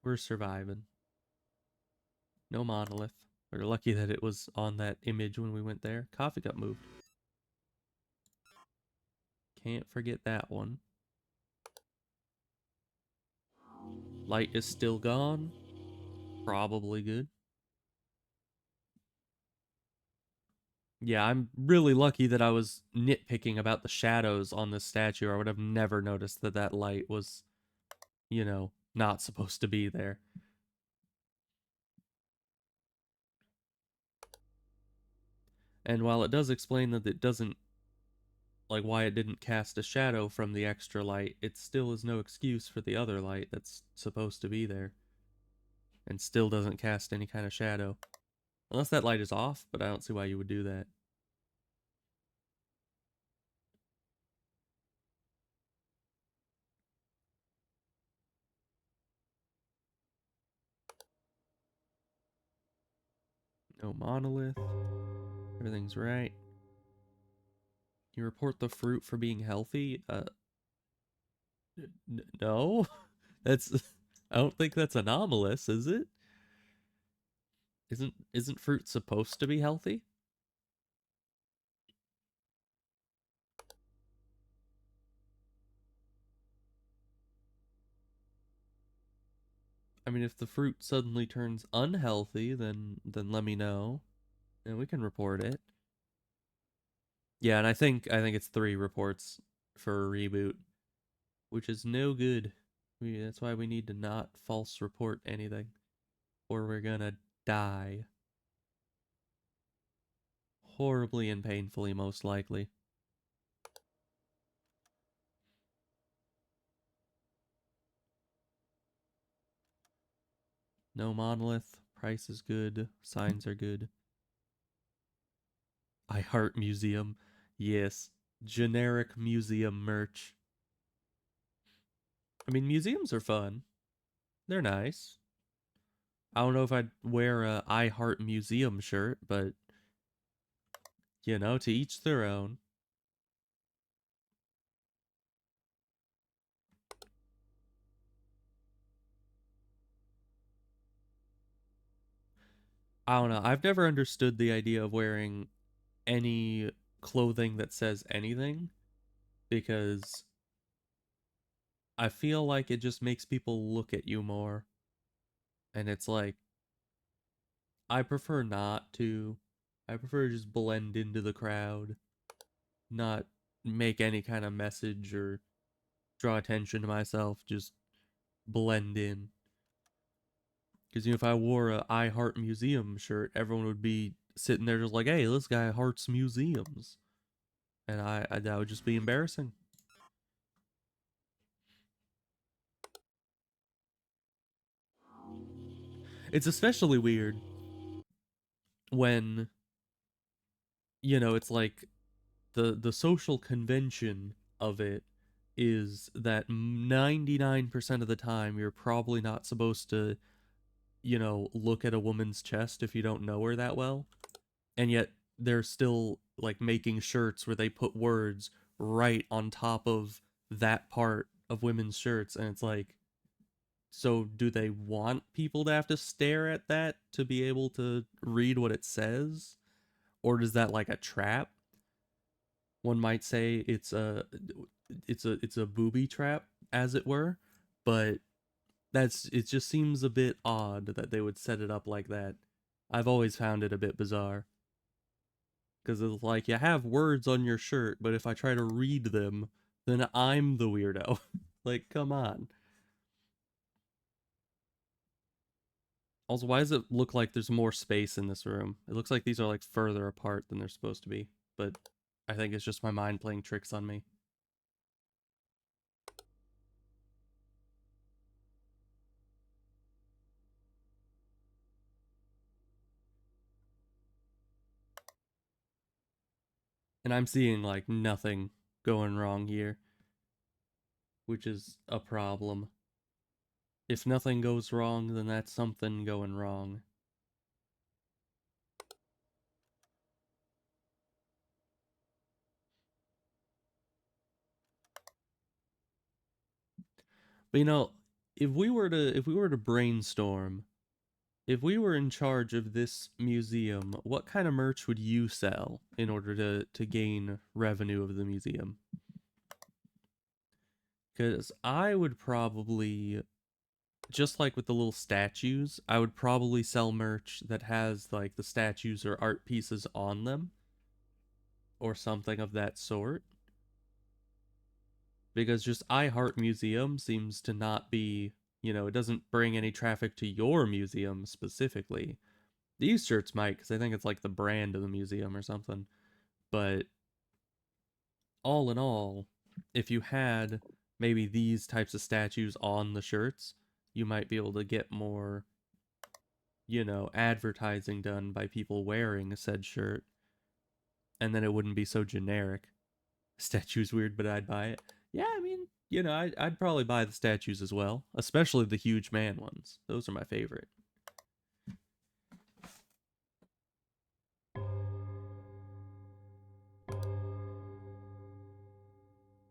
We're surviving. No monolith. We're lucky that it was on that image when we went there. Coffee cup moved. Can't forget that one. Light is still gone. Probably good. Yeah, I'm really lucky that I was nitpicking about the shadows on this statue. I would have never noticed that that light was, you know, not supposed to be there. And while it does explain that it doesn't, like, why it didn't cast a shadow from the extra light, it still is no excuse for the other light that's supposed to be there. And still doesn't cast any kind of shadow. Unless that light is off, but I don't see why you would do that. No monolith. Everything's right. You report the fruit for being healthy? No. That's I don't think that's anomalous, is it? Isn't fruit supposed to be healthy? I mean, if the fruit suddenly turns unhealthy, then let me know and we can report it. Yeah, and I think it's 3 reports for a reboot, which is no good. That's why we need to not false report anything, or we're gonna die horribly and painfully, most likely. No monolith. Price is good. Signs are good. I heart museum. Yes. Generic museum merch. I mean, museums are fun. They're nice. I don't know if I'd wear a I Heart Museum shirt, but you know, to each their own. I don't know. I've never understood the idea of wearing any clothing that says anything because I feel like it just makes people look at you more. And it's like, I prefer not to. I prefer to just blend into the crowd, not make any kind of message or draw attention to myself, just blend in. Because, you know, if I wore a I Heart Museum shirt, everyone would be sitting there just like, hey, this guy hearts museums. And that would just be embarrassing. It's especially weird when, you know, it's like the social convention of it is that 99% of the time you're probably not supposed to, you know, look at a woman's chest if you don't know her that well. And yet they're still like making shirts where they put words right on top of that part of women's shirts, and it's like, so do they want people to have to stare at that to be able to read what it says, or is that like a trap? One might say it's a booby trap, as it were, but it just seems a bit odd that they would set it up like that. I've always found it a bit bizarre. Because it's like you have words on your shirt, but if I try to read them, then I'm the weirdo. Like, come on. Also, why does it look like there's more space in this room? It looks like these are like further apart than they're supposed to be, but I think it's just my mind playing tricks on me. And I'm seeing like nothing going wrong here, which is a problem. If nothing goes wrong, then that's something going wrong. But you know, if we were to brainstorm, if we were in charge of this museum, what kind of merch would you sell in order to gain revenue of the museum? Because I would probably, just like with the little statues, I would probably sell merch that has like the statues or art pieces on them or something of that sort. Because just I Heart Museum seems to not be, you know, it doesn't bring any traffic to your museum specifically. These shirts might, because I think it's like the brand of the museum or something. But all in all, if you had maybe these types of statues on the shirts, you might be able to get more, you know, advertising done by people wearing said shirt, and then it wouldn't be so generic. Statue's weird, but I'd buy it. Yeah, I mean, you know, I'd probably buy the statues as well, especially the huge man ones. Those are my favorite.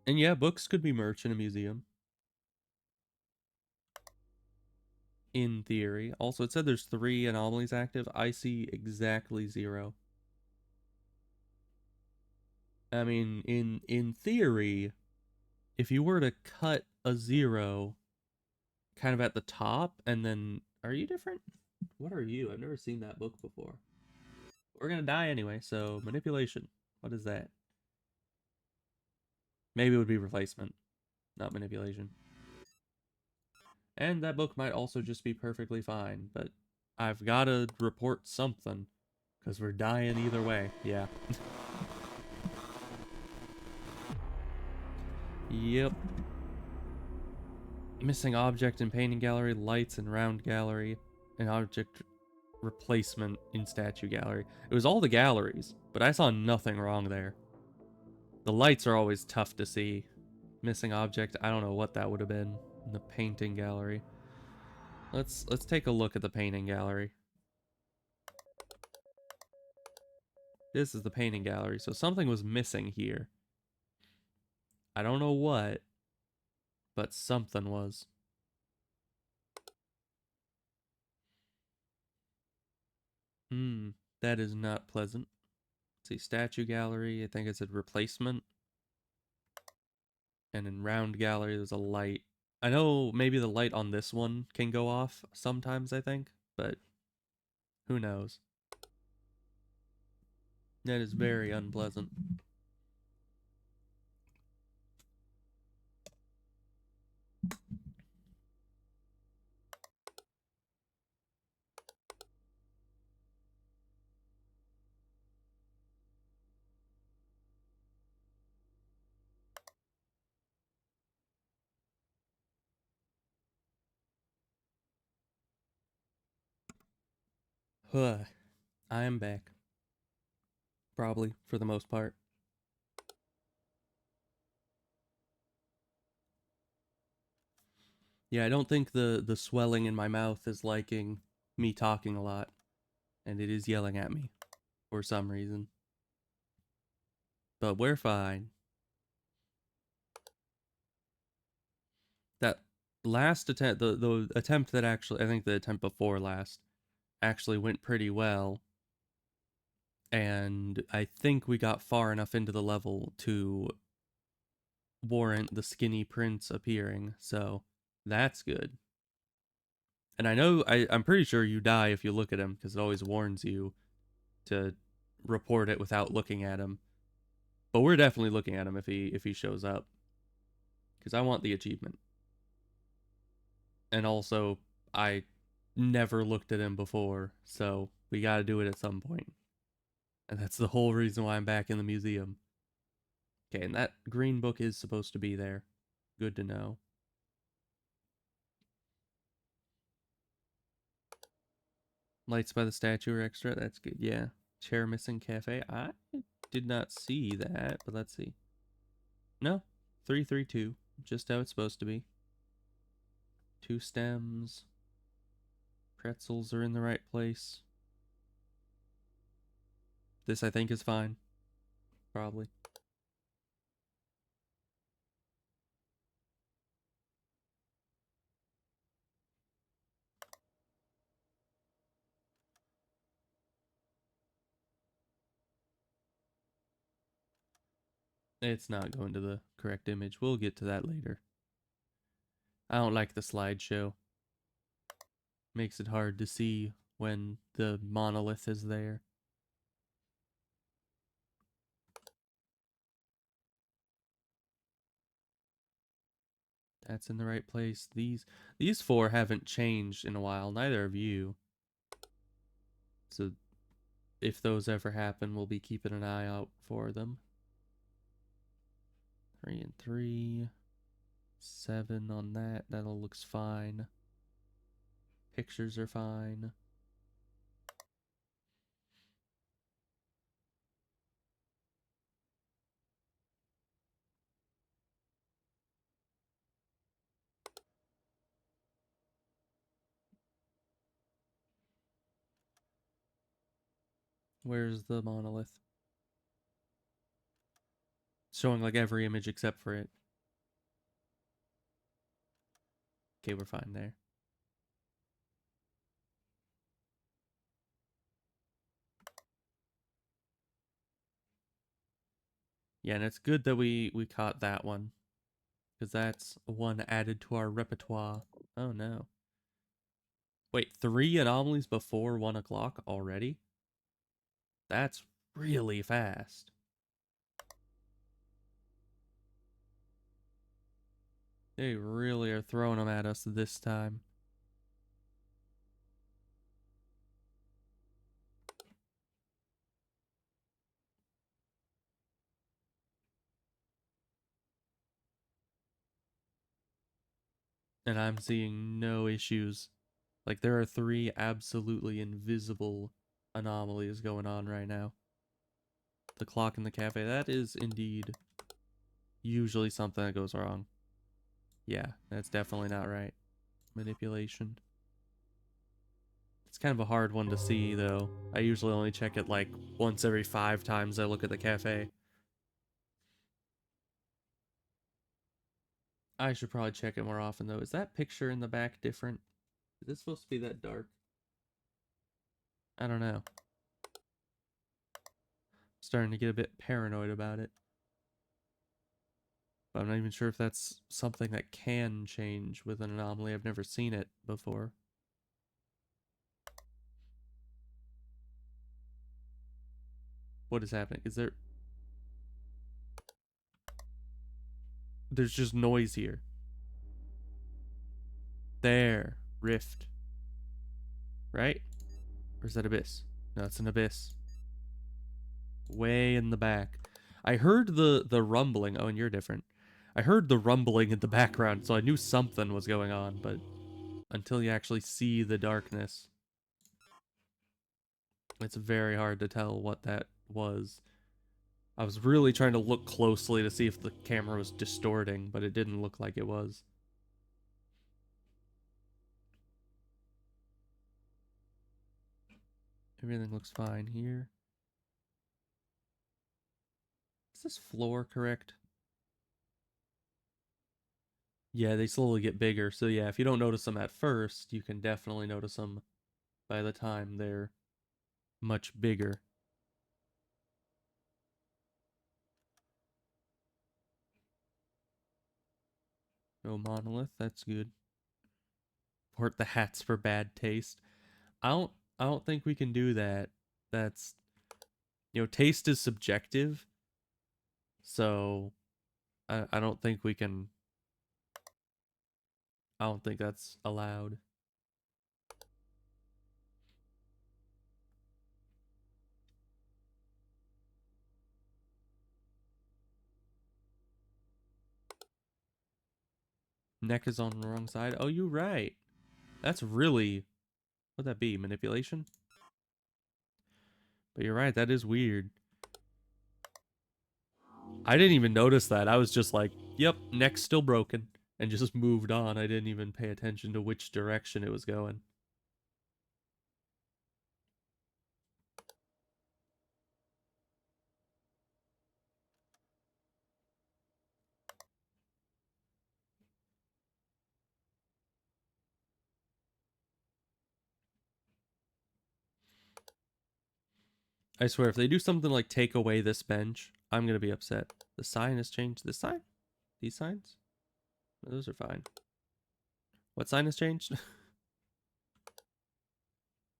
And yeah, books could be merch in a museum. In theory. Also, it said there's 3 anomalies active. I see exactly 0. I mean, in theory, if you were to cut a 0 kind of at the top, and then are you different? What are you? I've never seen that book before. We're gonna die anyway, so manipulation. What is that? Maybe it would be replacement, not manipulation. And that book might also just be perfectly fine, but I've gotta report something, because we're dying either way. Yeah. Yep. Missing object in painting gallery, lights in round gallery, and object replacement in statue gallery. It was all the galleries, but I saw nothing wrong there. The lights are always tough to see. Missing object, I don't know what that would have been in the painting gallery. Let's take a look at the painting gallery. This is the painting gallery, so something was missing here. I don't know what, but something was. Hmm, that is not pleasant. Let's see, statue gallery, I think it's a replacement. And in round gallery, there's a light. I know maybe the light on this one can go off sometimes, I think, but who knows? That is very unpleasant. Huh. I am back. Probably, for the most part. Yeah, I don't think the swelling in my mouth is liking me talking a lot, and it is yelling at me for some reason. But we're fine. That last attempt, the attempt that actually, I think the attempt before last actually went pretty well, and I think we got far enough into the level to warrant the skinny prince appearing, so that's good. And I know I'm pretty sure you die if you look at him because it always warns you to report it without looking at him. But we're definitely looking at him if he shows up because I want the achievement. And also I never looked at him before, so we got to do it at some point. And that's the whole reason why I'm back in the museum. Okay, and that green book is supposed to be there. Good to know. Lights by the statue are extra. That's good. Yeah. Chair missing cafe. I did not see that, but let's see. No. 332. Just how it's supposed to be. 2 stems. Pretzels are in the right place. This I think is fine. Probably. It's not going to the correct image. We'll get to that later. I don't like the slideshow. Makes it hard to see when the monolith is there. That's in the right place. These 4 haven't changed in a while. Neither of you. So if those ever happen, we'll be keeping an eye out for them. 3 and 3. 7 on that. That all looks fine. Pictures are fine. Where's the monolith? It's showing like every image except for it. Okay, we're fine there. Yeah, and it's good that we caught that one. Because that's one added to our repertoire. Oh no. Wait, 3 anomalies before 1 o'clock already? That's really fast. They really are throwing them at us this time. And I'm seeing no issues. Like, there are 3 absolutely invisible anomalies going on right now. The clock in the cafe, that is indeed usually something that goes wrong. Yeah, that's definitely not right. Manipulation. It's kind of a hard one to see, though. I usually only check it like once every 5 times I look at the cafe. I should probably check it more often, though. Is that picture in the back different? Is it supposed to be that dark? I don't know. Starting to get a bit paranoid about it. But I'm not even sure if that's something that can change with an anomaly. I've never seen it before. What is happening? Is there... There's just noise here. There. Rift. Right? Or is that abyss? No, it's an abyss. Way in the back. I heard the rumbling. Oh, and you're different. I heard the rumbling in the background, so I knew something was going on, but until you actually see the darkness. It's very hard to tell what that was. I was really trying to look closely to see if the camera was distorting, but it didn't look like it was. Everything looks fine here. Is this floor correct? Yeah, they slowly get bigger. So yeah, if you don't notice them at first, you can definitely notice them by the time they're much bigger. No monolith, that's good. Port the hats for bad taste. I don't I don't think we can do that. That's taste is subjective, so I don't think we can I don't think that's allowed. Neck is on the wrong side. Oh, you're right. That's really what'd that be? Manipulation? But you're right, that is weird. I didn't even notice that. I was just like, yep, neck's still broken, and just moved on. I didn't even pay attention to which direction it was going. I swear, if they do something like take away this bench, I'm gonna be upset. The sign has changed. This sign? These signs? Those are fine. What sign has changed?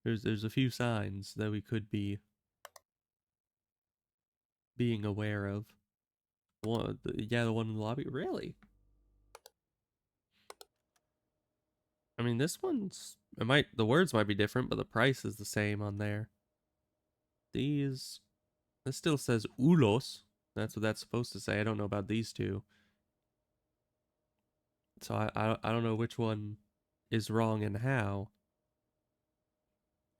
there's a few signs that we could be being aware of. The one in the lobby. Really? I mean, this one's the words might be different, but the price is the same on there. These this still says ulos. That's what that's supposed to say. I don't know about these two. So I don't know which one is wrong and how.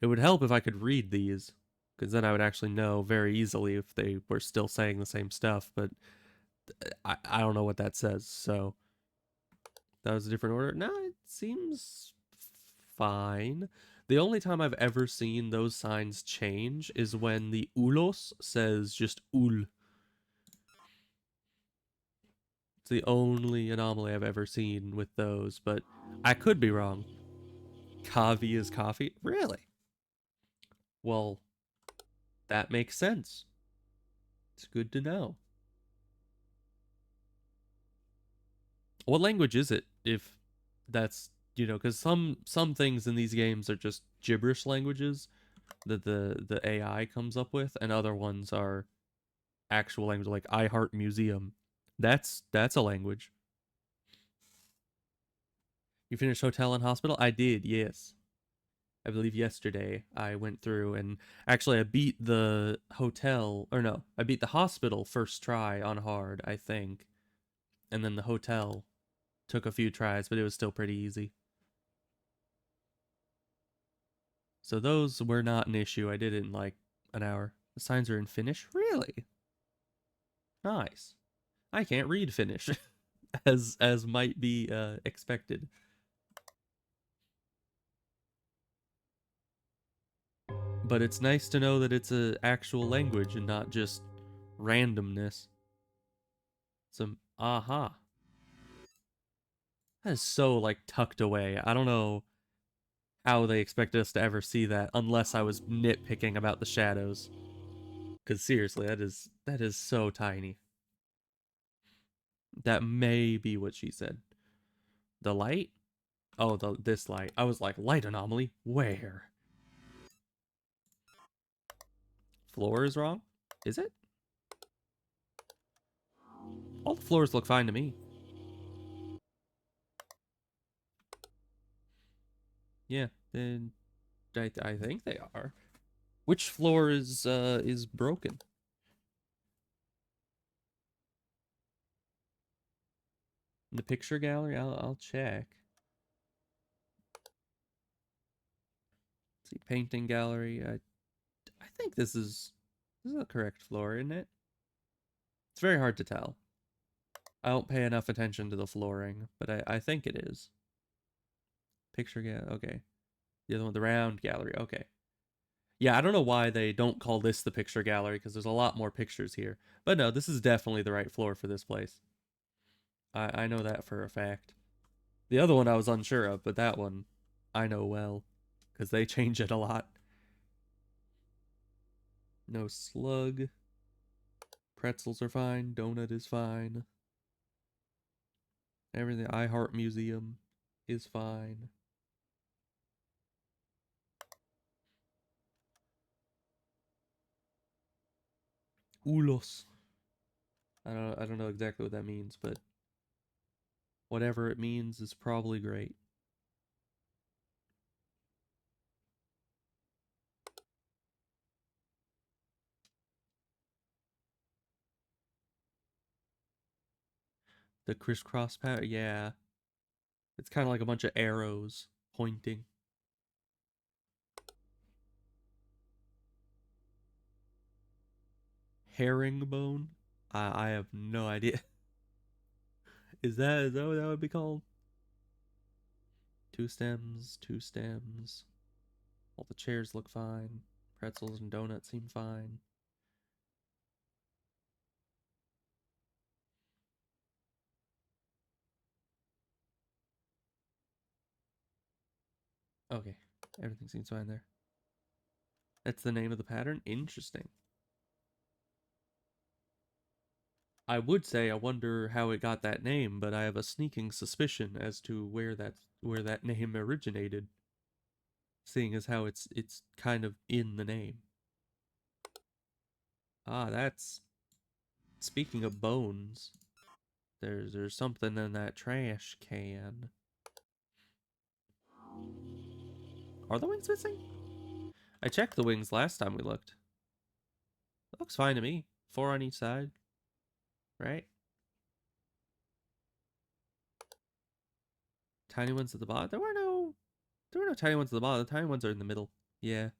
It would help if I could read these, because then I would actually know very easily if they were still saying the same stuff, but I don't know what that says, so that was a different order. No, it seems fine. The only time I've ever seen those signs change is when the ulos says just ul. It's the only anomaly I've ever seen with those, but I could be wrong. Kavi is coffee? Really? Well, that makes sense. It's good to know. What language is it if that's, because some things in these games are just gibberish languages that the AI comes up with, and other ones are actual language like I Heart Museum. That's a language. You finished hotel and hospital? I did, yes. I believe yesterday I went through and actually I beat the hotel, or no, I beat the hospital first try on hard, I think. And then the hotel took a few tries, but it was still pretty easy. So those were not an issue. I did it in like an hour. The signs are in Finnish? Really? Nice. I can't read Finnish, as might be expected. But it's nice to know that it's a actual language and not just randomness. Some aha. That is so like tucked away. I don't know how they expected us to ever see that unless I was nitpicking about the shadows. Cause seriously, that is so tiny. That may be what she said. The light? Oh, this light. I was like, light anomaly? Where? Floor is wrong? Is it? All the floors look fine to me. Yeah, then I think they are. Which floor is broken? The picture gallery? I'll check. Let's see, painting gallery. think this is the correct floor, isn't it? It's very hard to tell. I don't pay enough attention to the flooring, but I think it is. Picture gallery. Okay. The other one, the round gallery. Okay. Yeah, I don't know why they don't call this the picture gallery because there's a lot more pictures here. But no, this is definitely the right floor for this place. I know that for a fact. The other one I was unsure of, but that one I know well because they change it a lot. No slug. Pretzels are fine. Donut is fine. Everything. I Heart Museum is fine. Ulos. I don't know exactly what that means, but whatever it means is probably great. The crisscross pattern, yeah. It's kind of like a bunch of arrows pointing. Herringbone? I have no idea. Is that what that would be called? Two stems, two stems. All the chairs look fine. Pretzels and donuts seem fine. Okay, everything seems fine there. That's the name of the pattern? Interesting. I would say I wonder how it got that name, but I have a sneaking suspicion as to where that name originated, seeing as how it's kind of in the name. Ah, that's speaking of bones. There's something in that trash can. Are the wings missing? I checked the wings last time we looked. It looks fine to me. Four on each side, right? Tiny ones at the bottom. There were no tiny ones at the bottom. The tiny ones are in the middle. Yeah.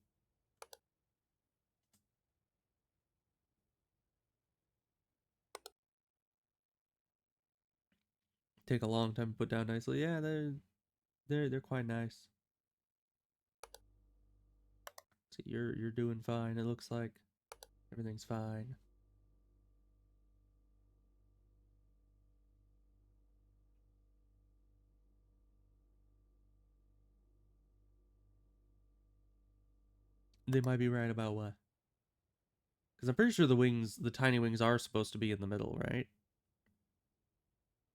Take a long time to put down nicely. Yeah, they're quite nice. So you're doing fine. It looks like everything's fine. They might be right about what? Because I'm pretty sure the tiny wings, are supposed to be in the middle, right?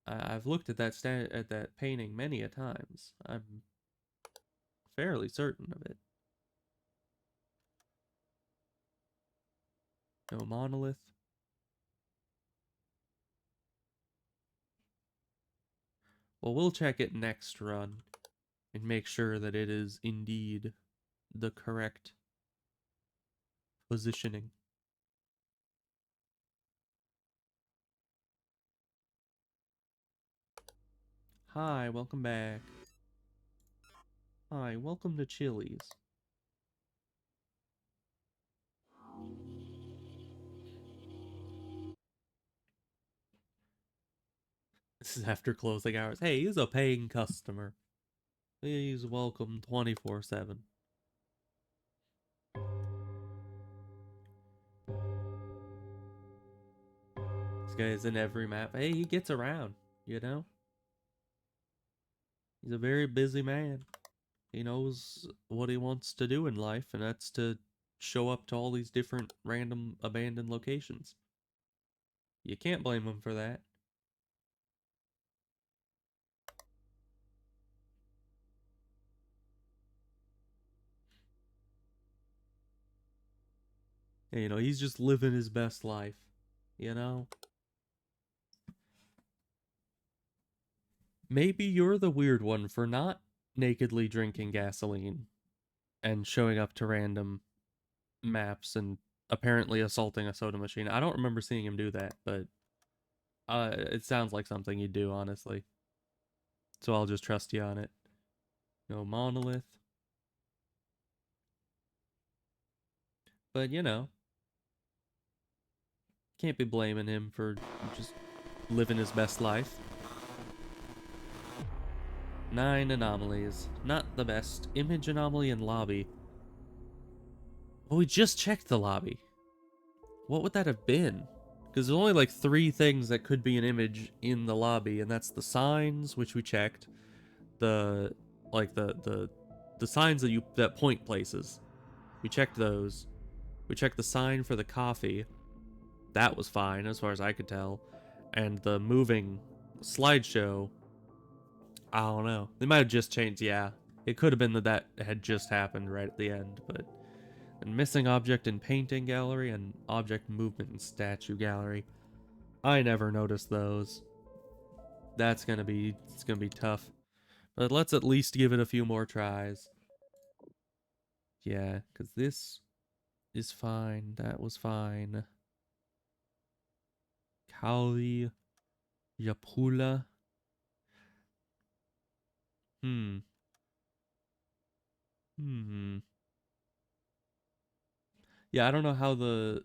I've looked at at that painting many a times. I'm fairly certain of it. No monolith. Well, we'll check it next run and make sure that it is indeed the correct positioning. Hi, welcome back. Hi, welcome to Chili's. This is after closing hours. Hey, he's a paying customer. He's welcome 24/7. This guy is in every map. Hey, he gets around, you know? He's a very busy man. He knows what he wants to do in life, and that's to show up to all these different random abandoned locations. You can't blame him for that. You know, he's just living his best life, you know? Maybe you're the weird one for not nakedly drinking gasoline and showing up to random maps and apparently assaulting a soda machine. I don't remember seeing him do that, but it sounds like something you'd do, honestly. So I'll just trust you on it. No monolith. But can't be blaming him for just living his best life. 9 anomalies. Not the best. Image anomaly in lobby. Well, we just checked the lobby. What would that have been? Because there's only like 3 things that could be an image in the lobby, and that's the signs, which we checked. The like the signs that point places. We checked those. We checked the sign for the coffee. That was fine as far as I could tell. And the moving slideshow, I don't know. They might have just changed. Yeah, it could have been that had just happened right at the end, but and missing object in painting gallery and object movement in statue gallery. I never noticed those. It's gonna be tough. But let's at least give it a few more tries. Yeah, because this is fine. That was fine. Kauli Yapula. Hmm. Hmm. Yeah, I don't know how the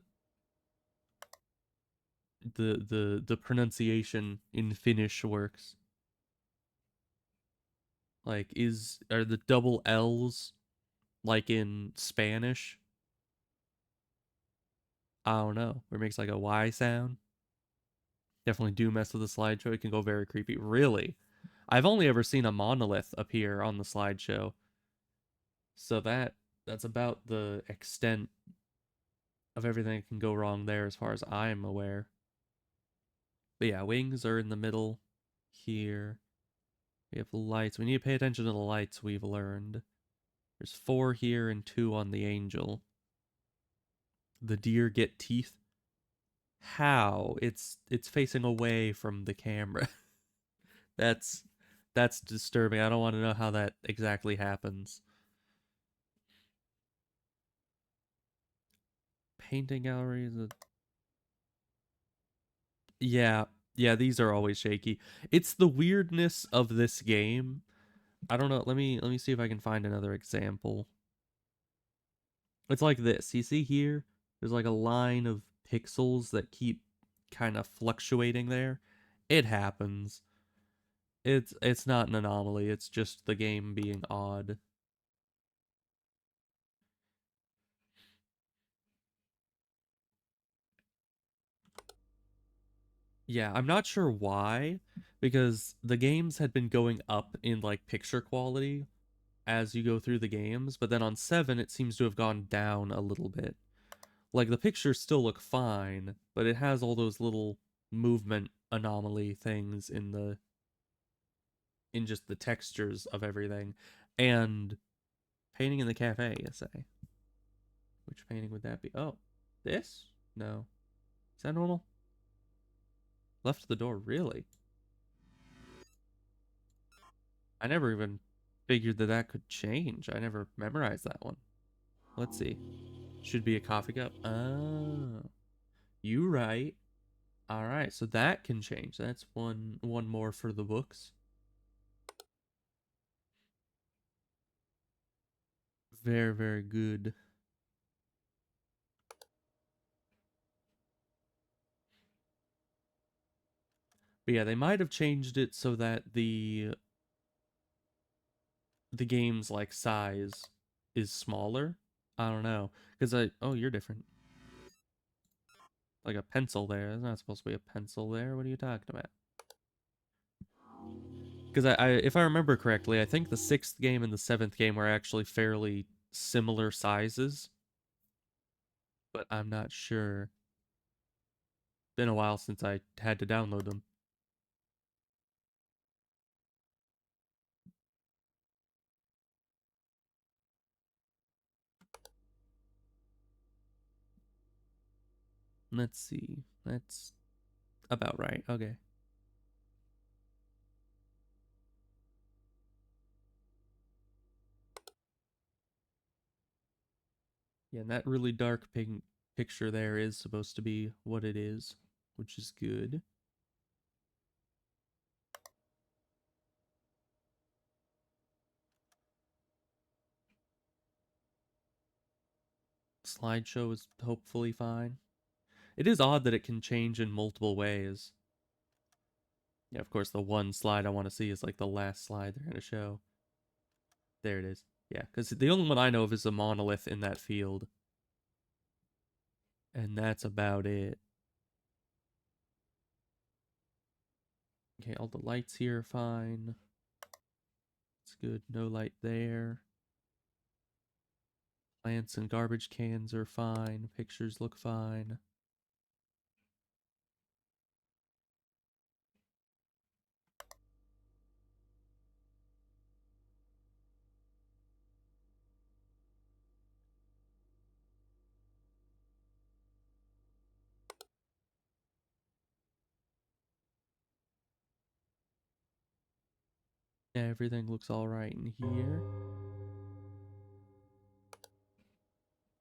pronunciation in Finnish works. Like, are the double L's like in Spanish? I don't know. Where it makes like a Y sound. Definitely do mess with the slideshow. It can go very creepy. Really? I've only ever seen a monolith appear on the slideshow. So that's about the extent of everything that can go wrong there as far as I'm aware. But yeah, wings are in the middle here. We have lights. We need to pay attention to the lights we've learned. There's 4 here and 2 on the angel. The deer get teeth. How? It's facing away from the camera. that's that's disturbing. I don't want to know how that exactly happens. Painting galleries. Yeah, yeah, these are always shaky. It's the weirdness of this game. I don't know. Let me see if I can find another example. It's like this. You see here? There's like a line of pixels that keep kind of fluctuating there. It happens. It's not an anomaly. It's just the game being odd. Yeah, I'm not sure why, because the games had been going up in like picture quality as you go through the games, but then on 7 it seems to have gone down a little bit. Like the pictures still look fine, but it has all those little movement anomaly things in just the textures of everything. And painting in the cafe, you say. Which painting would that be? Oh, this? No. Is that normal? Left the door, really? I never even figured that that could change. I never memorized that one. Let's see. Should be a coffee cup. Oh, you right. All right, so that can change. That's one more for the books. Very, very good. But yeah, they might have changed it so that the game's like size is smaller. I don't know. Because oh, you're different. Like a pencil there. There's not supposed to be a pencil there. What are you talking about? Because if I remember correctly, I think the 6th game and the 7th game were actually fairly similar sizes, but I'm not sure. Been a while since I had to download them. Let's see. That's about right. Okay. Yeah, and that really dark pink picture there is supposed to be what it is, which is good. Slideshow is hopefully fine. It is odd that it can change in multiple ways. Yeah, of course, the one slide I want to see is like the last slide they're going to show. There it is. Yeah, because the only one I know of is a monolith in that field. And that's about it. Okay, all the lights here are fine. It's good. No light there. Plants and garbage cans are fine. Pictures look fine. Everything looks alright in here.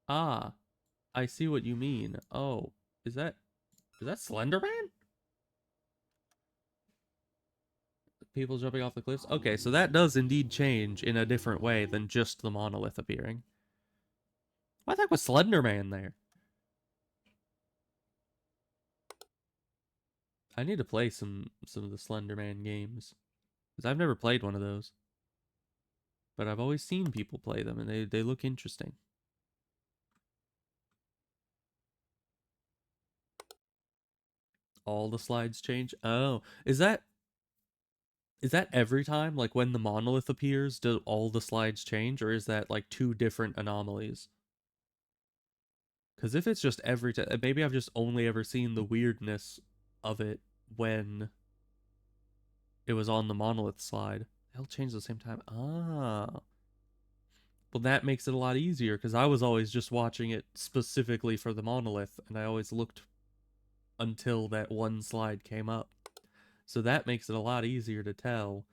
Ah, I see what you mean. Oh, is that Slenderman? People jumping off the cliffs? Okay, so that does indeed change in a different way than just the monolith appearing. Why the heck was Slenderman there? I need to play some of the Slenderman games. Because I've never played one of those. But I've always seen people play them and they look interesting. All the slides change? Oh, is that every time? Like when the monolith appears, do all the slides change? Or is that like two different anomalies? Because if it's just every time, maybe I've just only ever seen the weirdness of it when it was on the monolith slide. They'll change at the same time. Ah. Well, that makes it a lot easier because I was always just watching it specifically for the monolith, and I always looked until that one slide came up. So that makes it a lot easier to tell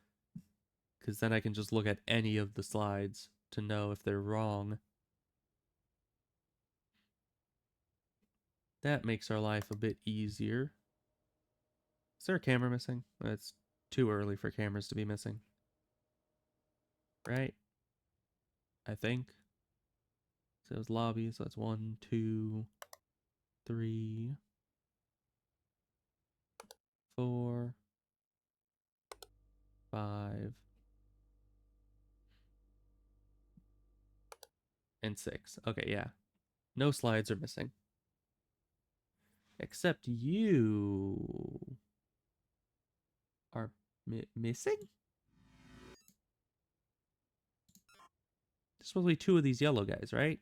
because then I can just look at any of the slides to know if they're wrong. That makes our life a bit easier. Is there a camera missing? It's too early for cameras to be missing. Right? I think. So it's lobby, so that's 1, 2, 3, 4, 5, and 6. Okay, yeah. No slides are missing. Except you are missing? There's supposed to be 2 of these yellow guys, right?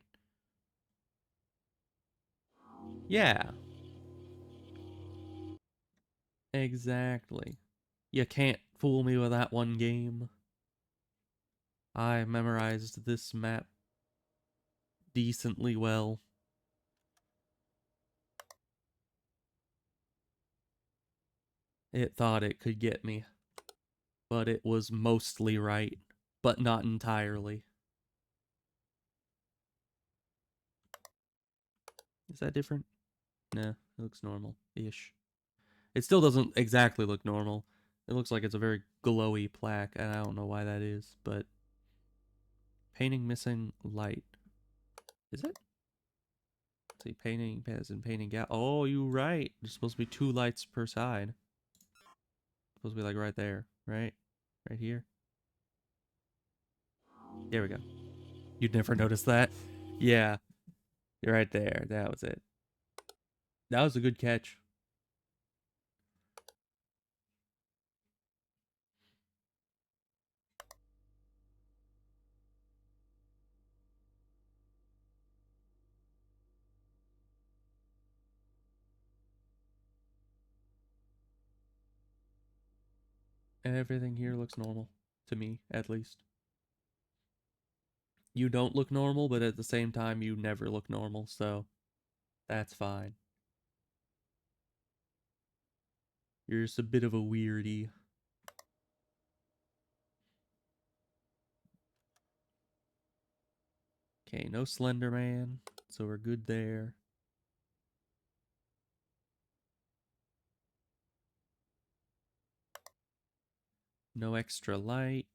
Yeah, exactly. You can't fool me with that one game. I memorized this map decently well. It thought it could get me, but it was mostly right, but not entirely. Is that different? Nah, it looks normal-ish. It still doesn't exactly look normal. It looks like it's a very glowy plaque, and I don't know why that is, but... Painting missing light. Is it? Let's see, painting, as in painting gap. Oh, you're right. There's supposed to be 2 lights per side. Supposed to be like right there, right? Right here. There we go. You'd never notice that? Yeah, you're right there. That was it. That was a good catch. Everything here looks normal. To me, at least. You don't look normal, but at the same time, you never look normal, so that's fine. You're just a bit of a weirdie. Okay, no Slender Man, so we're good there. No extra light.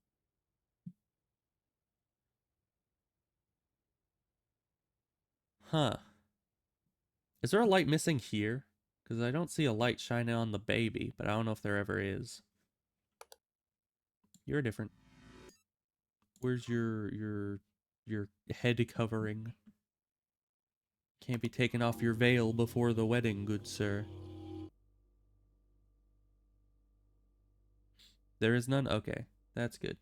Huh. Is there a light missing here? Because I don't see a light shining on the baby, but I don't know if there ever is. You're different. Where's your head covering? Can't be taken off your veil before the wedding, good sir. There is none? Okay, that's good.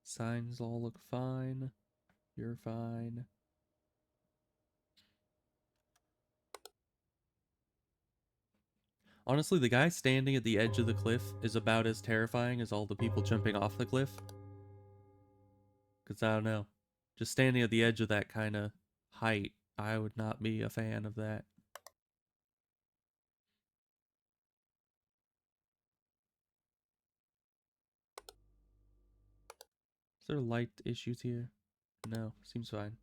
Signs all look fine. You're fine. Honestly, the guy standing at the edge of the cliff is about as terrifying as all the people jumping off the cliff. Because I don't know. Just standing at the edge of that kind of height, I would not be a fan of that. Is there light issues here? No, seems fine.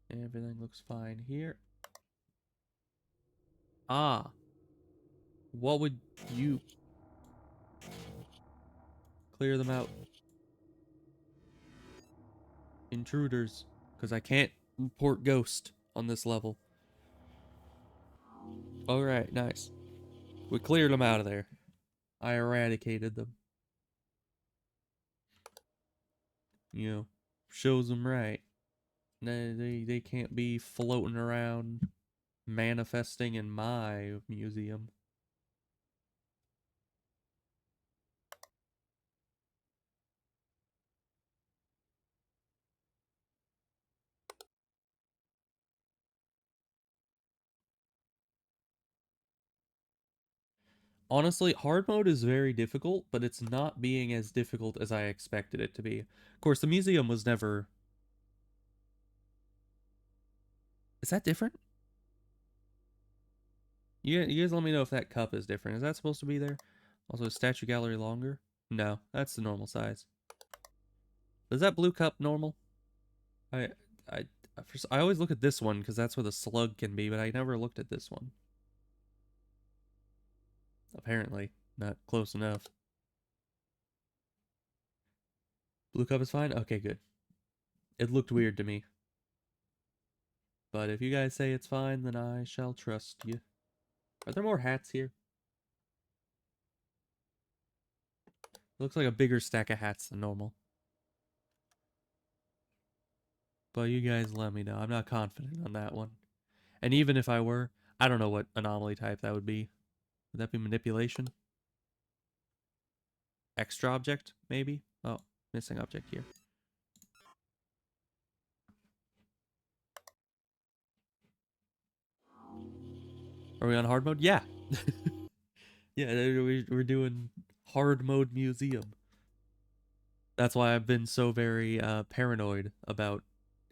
Everything looks fine here. Ah, what would you clear them out? Intruders, because I can't report ghost on this level. Alright, nice. We cleared them out of there. I eradicated them. You know, shows them right. They can't be floating around manifesting in my museum. Honestly, hard mode is very difficult, but it's not being as difficult as I expected it to be. Of course, the museum was never... Is that different? You guys let me know if that cup is different. Is that supposed to be there? Also, is statue gallery longer? No, that's the normal size. Is that blue cup normal? I I I always look at this one because that's where the slug can be, but I never looked at this one. Apparently, not close enough. Blue cup is fine? Okay, good. It looked weird to me. But if you guys say it's fine, then I shall trust you. Are there more hats here? Looks like a bigger stack of hats than normal. But you guys let me know. I'm not confident on that one. And even if I were, I don't know what anomaly type that would be. Would that be manipulation? Extra object, maybe? Oh, missing object here. Are we on hard mode? Yeah. Yeah, we're doing hard mode museum. That's why I've been so very paranoid about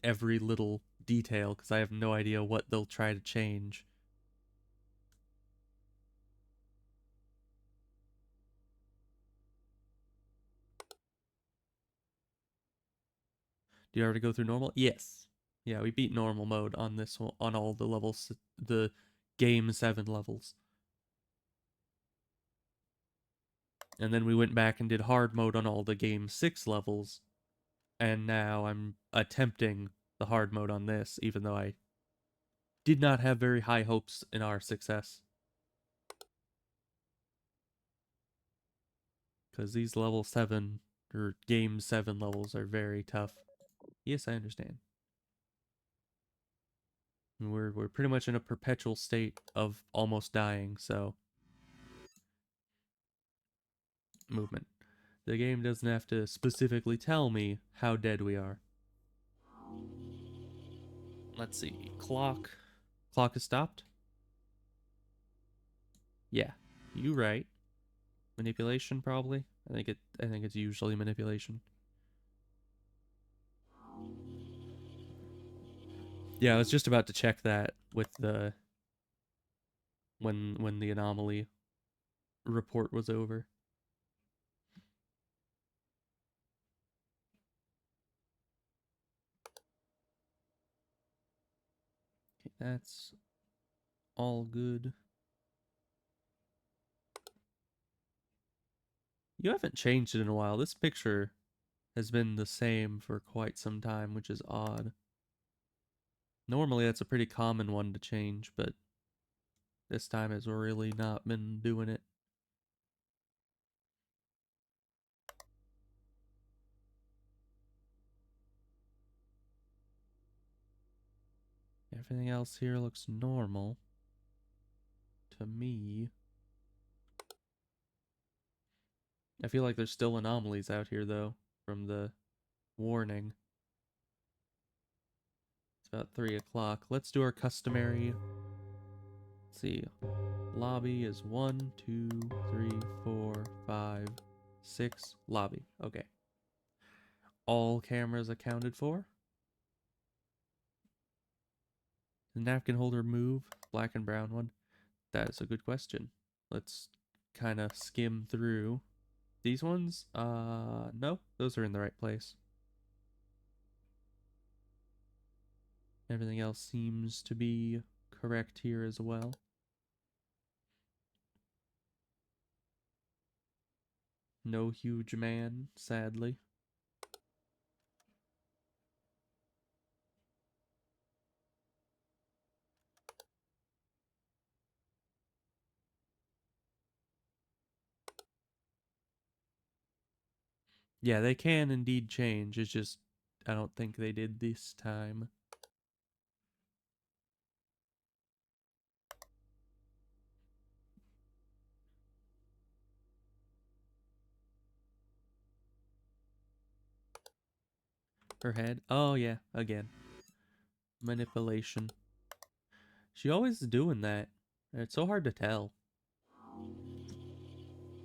every little detail, because I have no idea what they'll try to change. Do you already go through normal? Yes. Yeah, we beat normal mode on this one, on all the levels, the game 7 levels. And then we went back and did hard mode on all the game 6 levels. And now I'm attempting the hard mode on this, even though I did not have very high hopes in our success. Because these level 7, or game 7 levels are very tough. Yes, I understand. We're pretty much in a perpetual state of almost dying, so... Movement. The game doesn't have to specifically tell me how dead we are. Let's see. Clock. Clock is stopped? Yeah. You right. Manipulation, probably? I think it's usually manipulation. Yeah, I was just about to check that with the... when the anomaly report was over. Okay, that's all good. You haven't changed it in a while. This picture has been the same for quite some time, which is odd. Normally that's a pretty common one to change, but this time it's really not been doing it. Everything else here looks normal to me. I feel like there's still anomalies out here though from the warning. It's about 3 o'clock. Let's do our customary. Let's see. Lobby is 1, 2, 3, 4, 5, 6. Lobby. Okay. All cameras accounted for. The napkin holder move, black and brown one. That is a good question. Let's kind of skim through. These ones, no, those are in the right place. Everything else seems to be correct here as well. No huge man, sadly. Yeah, they can indeed change. It's just, I don't think they did this time. Her head. Oh, yeah, again. Manipulation. She always is doing that. It's so hard to tell.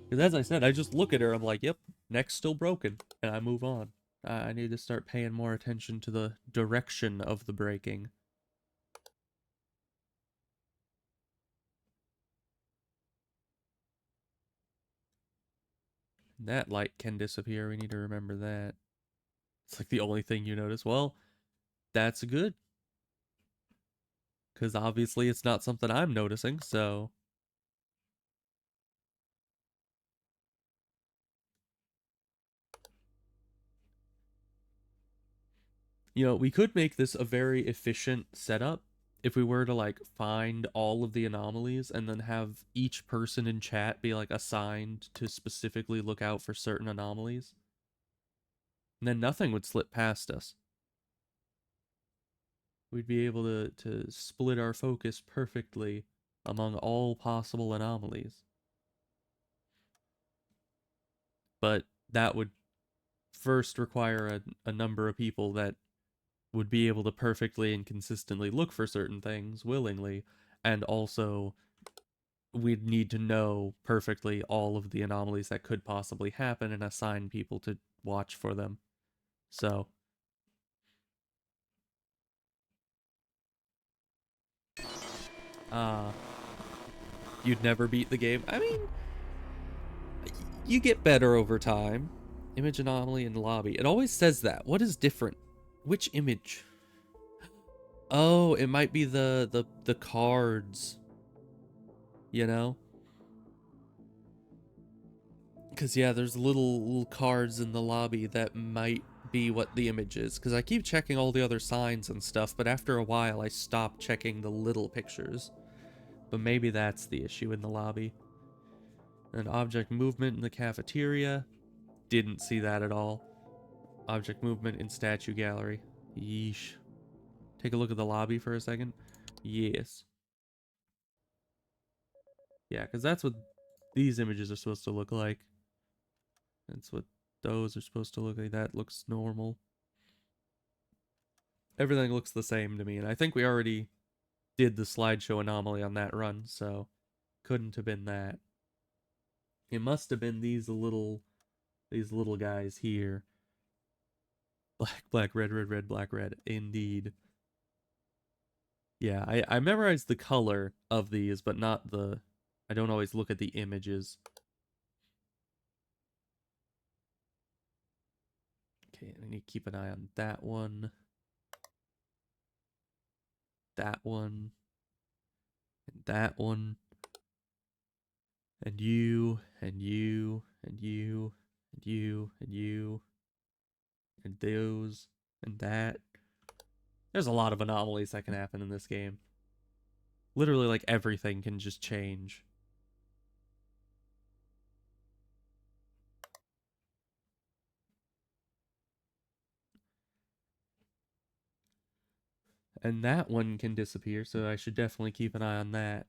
Because as I said, I just look at her, I'm like, yep, neck's still broken, and I move on. I need to start paying more attention to the direction of the breaking. That light can disappear. We need to remember that. It's like the only thing you notice. Well, that's good. Because obviously it's not something I'm noticing, so... You know, we could make this a very efficient setup if we were to, like, find all of the anomalies and then have each person in chat be, like, assigned to specifically look out for certain anomalies. And then nothing would slip past us. We'd be able to split our focus perfectly among all possible anomalies. But that would first require a number of people that would be able to perfectly and consistently look for certain things willingly, and also we'd need to know perfectly all of the anomalies that could possibly happen and assign people to watch for them. So, uh, you'd never beat the game. I mean, you get better over time. Image anomaly in lobby. It always says that. What is different? Which image? Oh, it might be the cards. You know? Because, yeah, there's little cards in the lobby that might be what the image is. Because I keep checking all the other signs and stuff, but after a while I stop checking the little pictures. But maybe that's the issue in the lobby. And object movement in the cafeteria. Didn't see that at all. Object movement in statue gallery. Yeesh. Take a look at the lobby for a second. Yes. Yeah, because that's what these images are supposed to look like. That's what those are supposed to look like. That looks normal. Everything looks the same to me, and I think we already did the slideshow anomaly on that run, so couldn't have been that. It must have been these little guys here. Black, black, red, red, red, black, red. Indeed. Yeah, I memorized the color of these, but not the I don't always look at the images. Okay, I need to keep an eye on that one. That one. And that one. And you. And you. And you. And you. And you. And those. And that. There's a lot of anomalies that can happen in this game. Literally, like, everything can just change. And that one can disappear, so I should definitely keep an eye on that.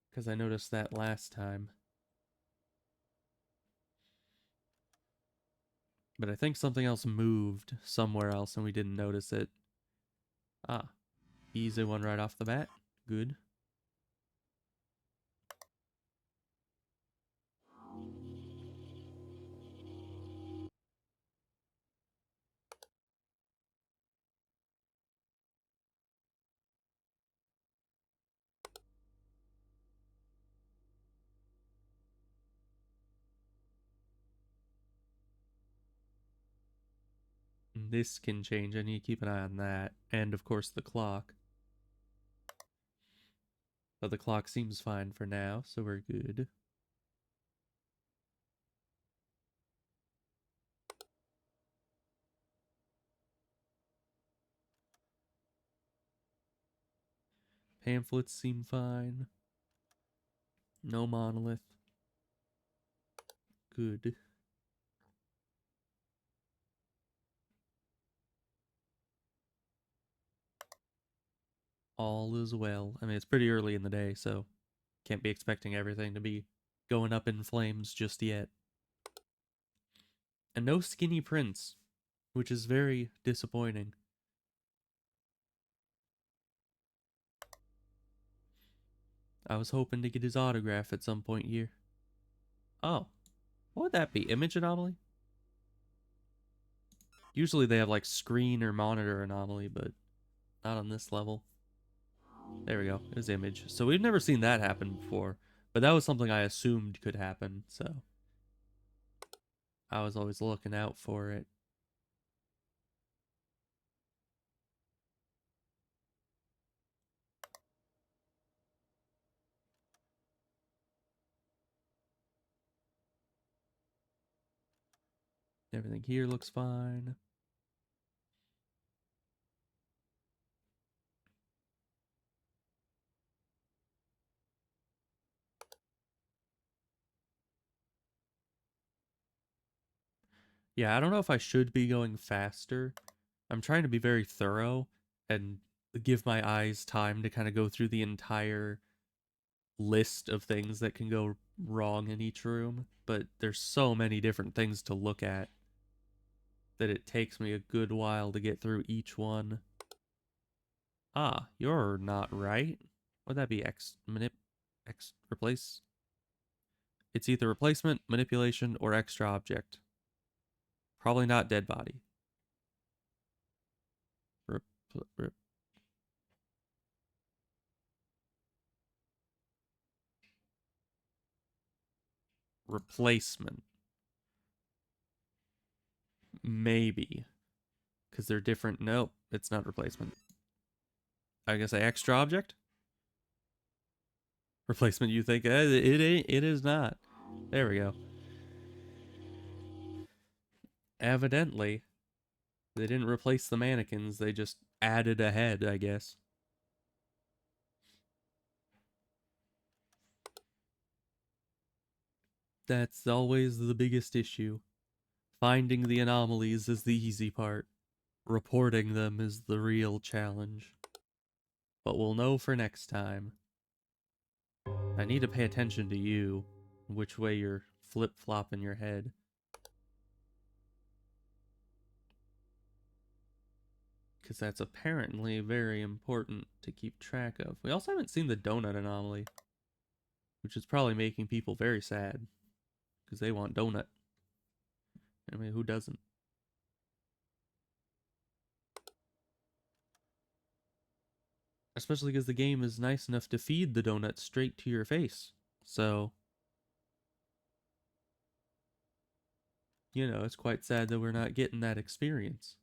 Because I noticed that last time. But I think something else moved somewhere else and we didn't notice it. Ah, easy one right off the bat. Good. This can change. I need to keep an eye on that. And, of course, the clock. But the clock seems fine for now, so we're good. Pamphlets seem fine. No monolith. Good. All is well. I mean, it's pretty early in the day, so can't be expecting everything to be going up in flames just yet. And no skinny prince, which is very disappointing. I was hoping to get his autograph at some point here. Oh, what would that be? Image anomaly? Usually they have like screen or monitor anomaly, but not on this level. There we go. It was image. So we've never seen that happen before, but that was something I assumed could happen, so I was always looking out for it. Everything here looks fine. Yeah, I don't know if I should be going faster. I'm trying to be very thorough and give my eyes time to kind of go through the entire list of things that can go wrong in each room, but there's so many different things to look at that it takes me a good while to get through each one. Ah, you're not right. Would that be X replace? It's either replacement, manipulation, or extra object. Probably not dead body. Rep, rep, replacement. Maybe. Because they're different. Nope, it's not replacement. I guess an extra object? Replacement, you think? It is not. There we go. Evidently, they didn't replace the mannequins, they just added a head, I guess. That's always the biggest issue. Finding the anomalies is the easy part. Reporting them is the real challenge. But we'll know for next time. I need to pay attention to you, which way you're flip-flopping your head. Because that's apparently very important to keep track of. We also haven't seen the donut anomaly, which is probably making people very sad. Because they want donut. I mean, who doesn't? Especially because the game is nice enough to feed the donut straight to your face. So, it's quite sad that we're not getting that experience.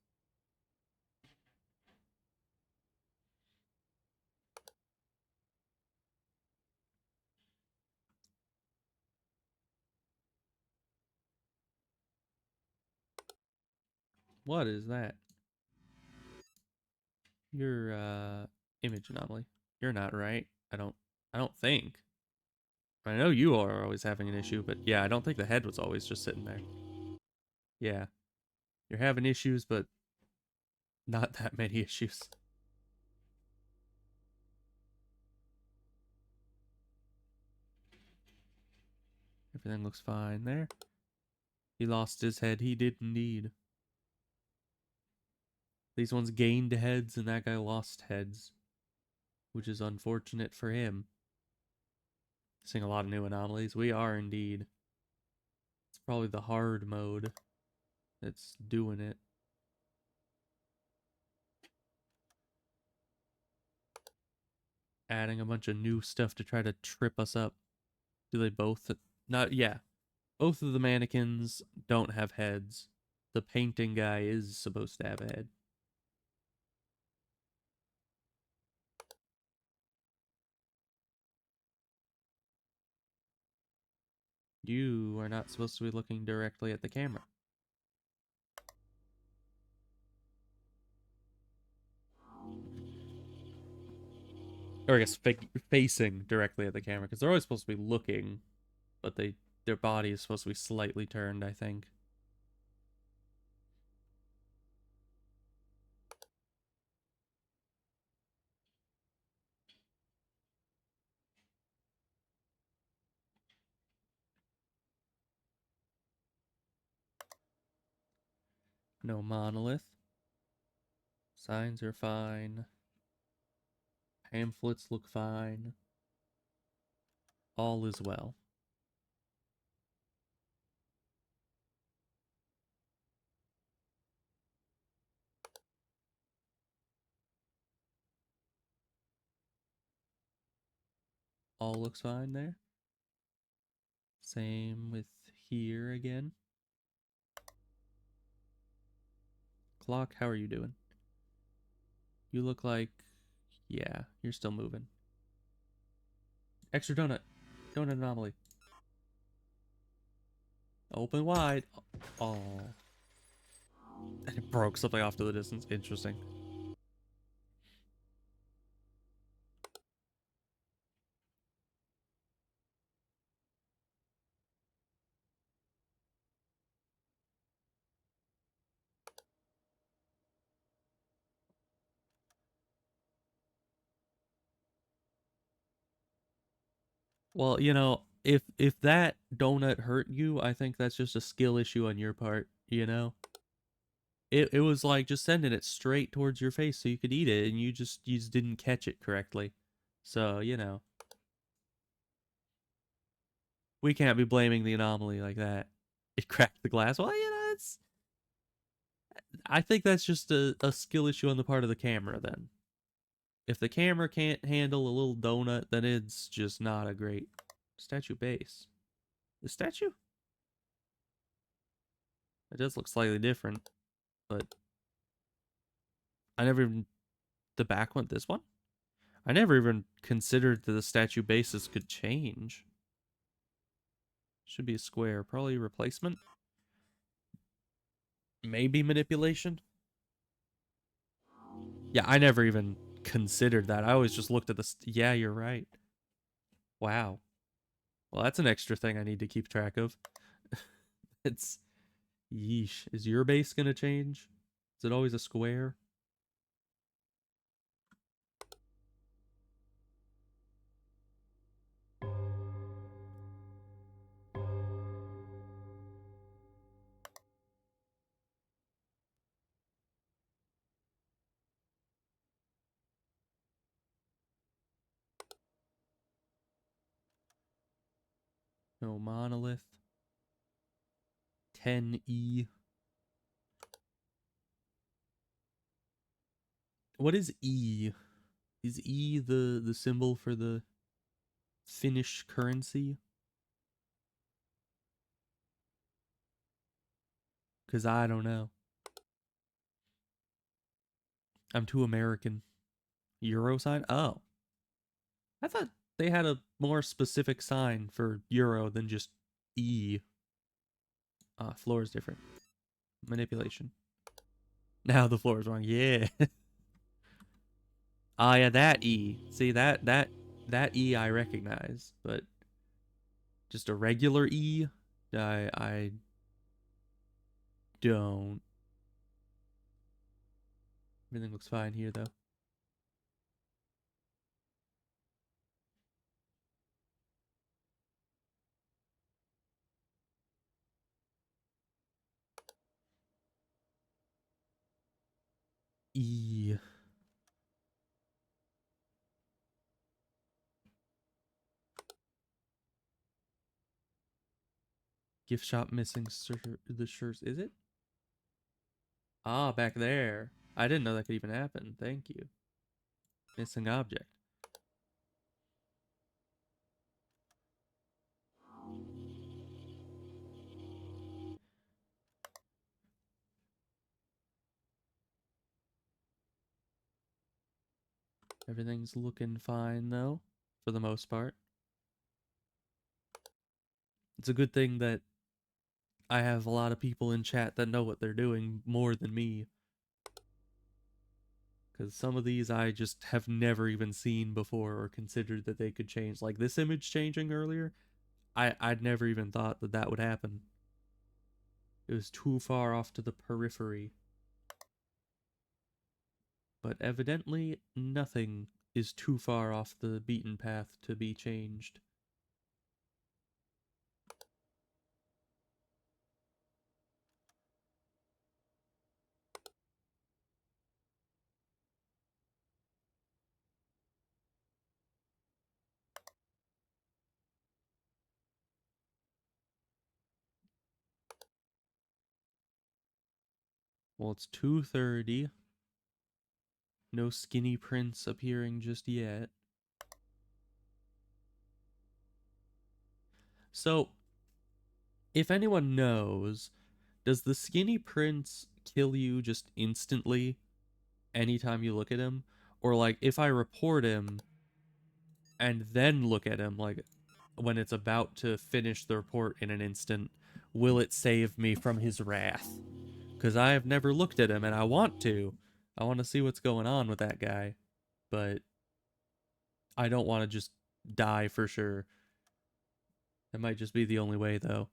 What is that? You're image anomaly. You're not right. I don't think. I know you are always having an issue, but yeah, I don't think the head was always just sitting there. Yeah. You're having issues, but not that many issues. Everything looks fine there. He lost his head. He did indeed. These ones gained heads, and that guy lost heads, which is unfortunate for him. Seeing a lot of new anomalies. We are indeed. It's probably the hard mode that's doing it. Adding a bunch of new stuff to try to trip us up. Do they both? Not, yeah. Both of the mannequins don't have heads. The painting guy is supposed to have a head. You are not supposed to be looking directly at the camera. Or I guess facing directly at the camera, because they're always supposed to be looking, but their body is supposed to be slightly turned, I think. No monolith. Signs are fine. Pamphlets look fine. All is well. All looks fine there. Same with here again. Clock, how are you doing? You look like, yeah, you're still moving. Extra donut. Donut anomaly. Open wide. Oh. And it broke something off to the distance. Interesting. Well, if that donut hurt you, I think that's just a skill issue on your part. It was like just sending it straight towards your face so you could eat it, and you just didn't catch it correctly. So, we can't be blaming the anomaly like that. It cracked the glass. Well, it's I think that's just a skill issue on the part of the camera then. If the camera can't handle a little donut, then it's just not a great statue base. The statue? It does look slightly different, but I never even the back one, this one? I never even considered that the statue bases could change. Should be a square, probably replacement. Maybe manipulation. Yeah, I never even considered that. I always just looked at the. Yeah, you're right. Wow. Well, that's an extra thing I need to keep track of. It's yeesh. Is your base gonna change? Is it always a square? No monolith. 10E. What is E? Is E the symbol for the Finnish currency? Because I don't know. I'm too American. Euro sign? Oh. I thought they had a more specific sign for euro than just E. Ah, floor is different. Manipulation. Now the floor is wrong. Yeah. Ah, yeah, that E. See, that E I recognize, but just a regular E, I don't. Everything looks fine here, though. E. Gift shop missing the shirts. Is it? Ah, back there. I didn't know that could even happen. Thank you. Missing object. Everything's looking fine, though, for the most part. It's a good thing that I have a lot of people in chat that know what they're doing more than me. Because some of these I just have never even seen before or considered that they could change. Like this image changing earlier, I'd never even thought that that would happen. It was too far off to the periphery. But evidently, nothing is too far off the beaten path to be changed. Well, it's 2:30. No skinny prince appearing just yet. So, if anyone knows, does the skinny prince kill you just instantly anytime you look at him? Or like if I report him and then look at him like when it's about to finish the report in an instant, will it save me from his wrath? Because I have never looked at him and I want to. I want to see what's going on with that guy. But I don't want to just die for sure. That might just be the only way though.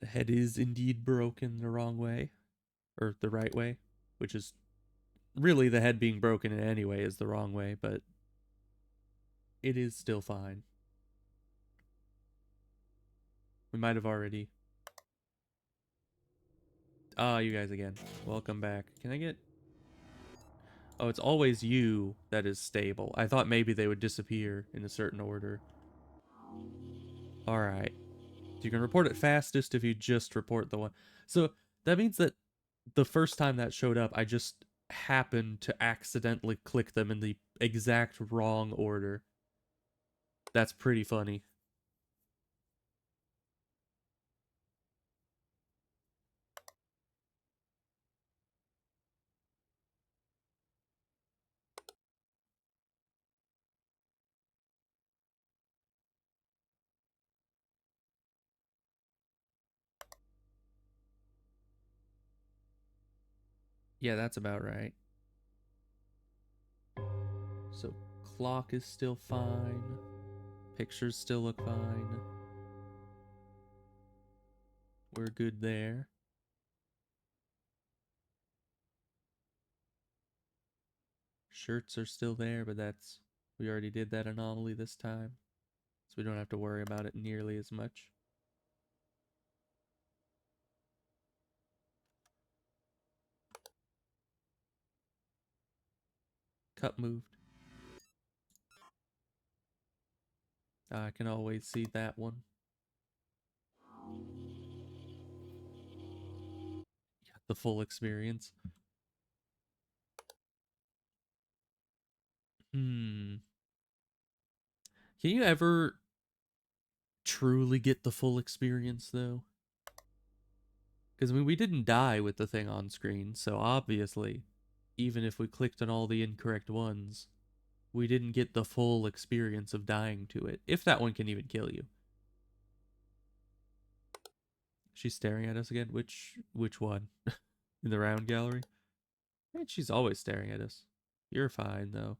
The head is indeed broken the wrong way. Or the right way. Which is really the head being broken in any way is the wrong way, but it is still fine. We might have already. Ah, you guys again. Welcome back. Can I get... Oh, it's always you that is stable. I thought maybe they would disappear in a certain order. Alright. You can report it fastest if you just report the one. So that means that the first time that showed up, I just happened to accidentally click them in the exact wrong order. That's pretty funny. Yeah, that's about right. So clock is still fine. Pictures still look fine. We're good there. Shirts are still there, but that's... We already did that anomaly this time. So we don't have to worry about it nearly as much. cup moved. I can always see that one. Got the full experience. Hmm. Can you ever truly get the full experience, though? Because, I mean, we didn't die with the thing on screen, so obviously, even if we clicked on all the incorrect ones, we didn't get the full experience of dying to it, if that one can even kill you. She's staring at us again? Which one? In the round gallery? And she's always staring at us. You're fine, though.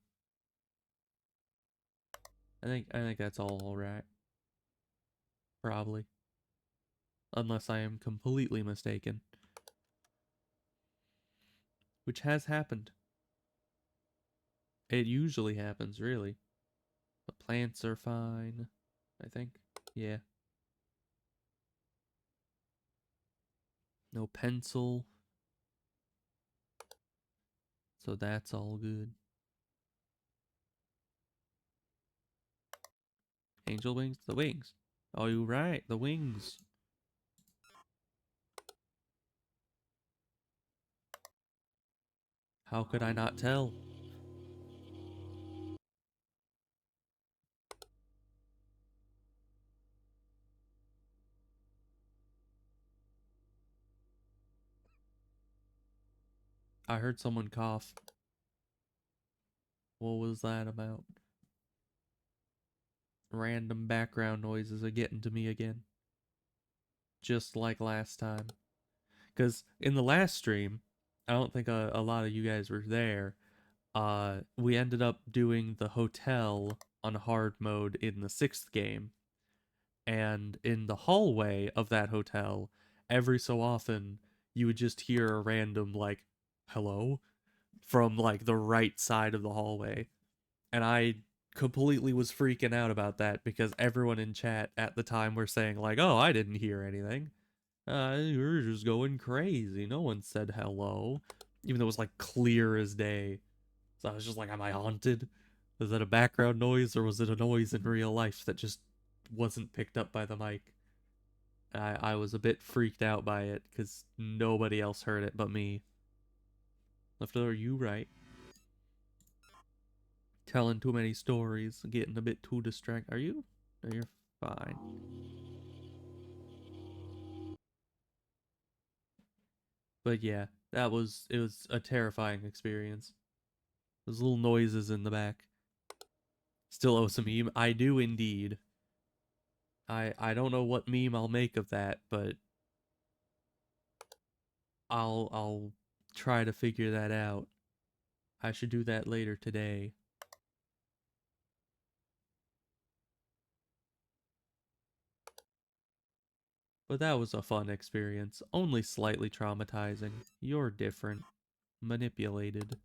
I think that's all right. Probably. Unless I am completely mistaken. Which has happened. It usually happens, really. The plants are fine, I think. Yeah. No pencil. So that's all good. Angel wings? The wings. Oh, you're right. The wings. How could I not tell? I heard someone cough. What was that about? Random background noises are getting to me again. Just like last time. Because in the last stream, I don't think a lot of you guys were there. We ended up doing the hotel on hard mode in the 6th game. And in the hallway of that hotel, every so often, you would just hear a random, like, hello? From, like, the right side of the hallway. And I completely was freaking out about that because everyone in chat at the time were saying, like, oh, I didn't hear anything. You're just going crazy. No one said hello. Even though it was, like, clear as day. So I was just like, am I haunted? Was that a background noise or was it a noise in real life that just wasn't picked up by the mic? I was a bit freaked out by it because nobody else heard it but me. Left, are you right? Telling too many stories, getting a bit too distracted. Are you? No, you're fine. But yeah, it was a terrifying experience. Those little noises in the back. Still owe some meme. I do indeed. I don't know what meme I'll make of that, but I'll try to figure that out. I should do that later today. But that was a fun experience, only slightly traumatizing. You're different. Manipulated.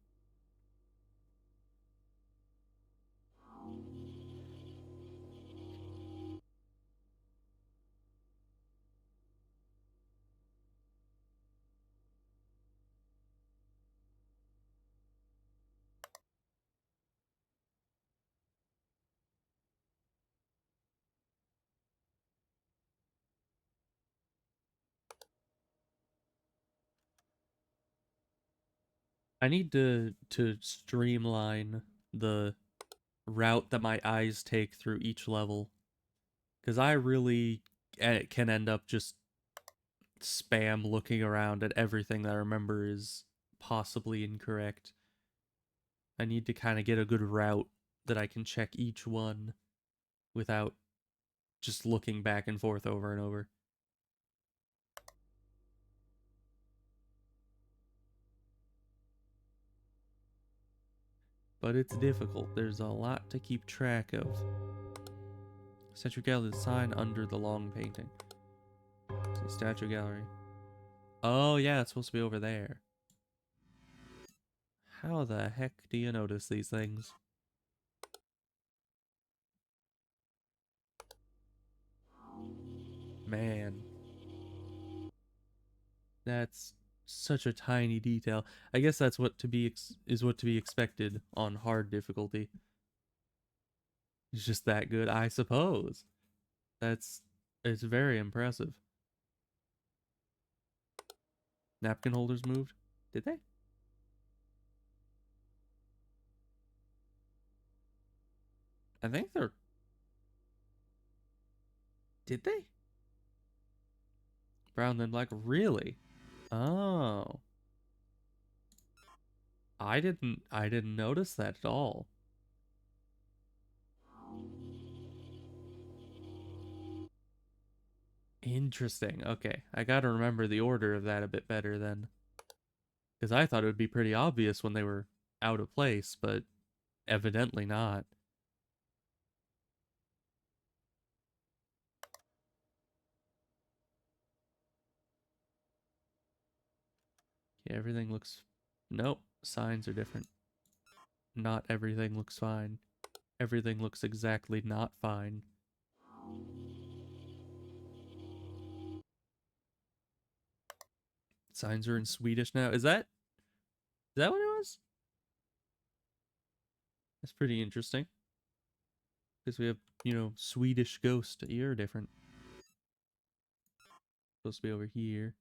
I need to streamline the route that my eyes take through each level, because I really can end up just spam looking around at everything that I remember is possibly incorrect. I need to kind of get a good route that I can check each one without just looking back and forth over and over. But it's difficult. There's a lot to keep track of. Statue gallery, the sign under the long painting. See, statue gallery. Oh yeah, it's supposed to be over there. How the heck do you notice these things? Man. That's such a tiny detail. I guess that's what to be is what to be expected on hard difficulty. It's just that good, I suppose. That's it's very impressive. Napkin holders moved. Did they? I think they're. Did they? Brown then black. Really? Oh. I didn't notice that at all. Interesting. Okay. I gotta remember the order of that a bit better then. Because I thought it would be pretty obvious when they were out of place, but evidently not. Okay, everything looks. Nope. Signs are different. Not everything looks fine. Everything looks exactly not fine. Signs are in Swedish now. Is that what it was? That's pretty interesting. Because we have, Swedish ghost. You're different. Supposed to be over here.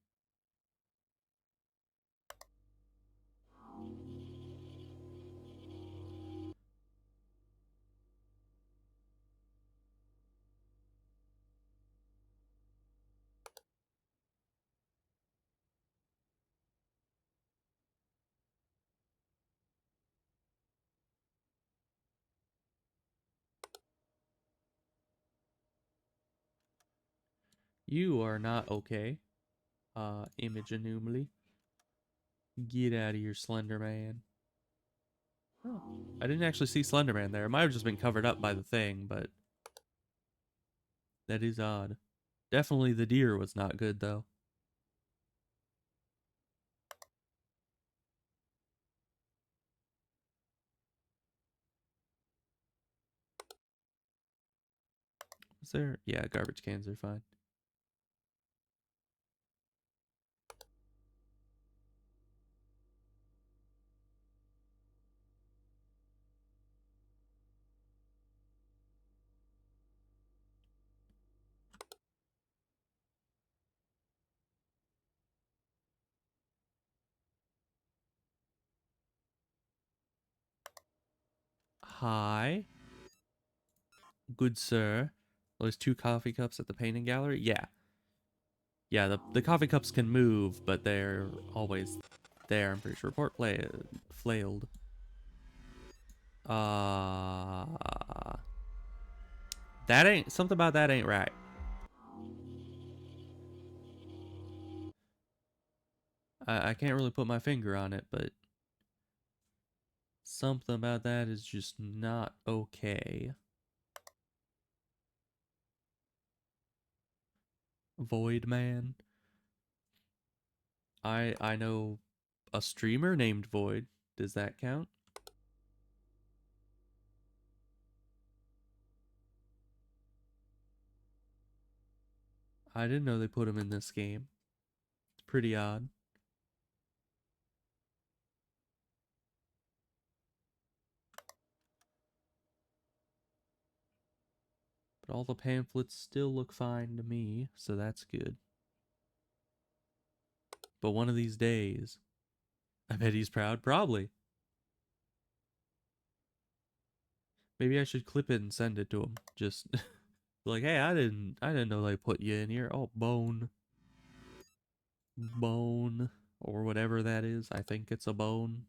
You are not okay. Image anomaly. Get out of here, Slender Man. Oh, I didn't actually see Slender Man there. It might have just been covered up by the thing, but that is odd. Definitely the deer was not good, though. Is there? Yeah, garbage cans are fine. Hi, good sir. Well, there's two coffee cups at the painting gallery? Yeah. Yeah, the coffee cups can move, but they're always there. I'm pretty sure. Report flailed. Uh, that ain't something about that ain't right. I can't really put my finger on it, but something about that is just not okay. Void Man. I know a streamer named Void. Does that count? I didn't know they put him in this game. It's pretty odd. But all the pamphlets still look fine to me, so that's good. But one of these days, I bet he's proud. Probably. Maybe I should clip it and send it to him. Just like, hey, I didn't know they put you in here. Oh, bone, or whatever that is. I think it's a bone.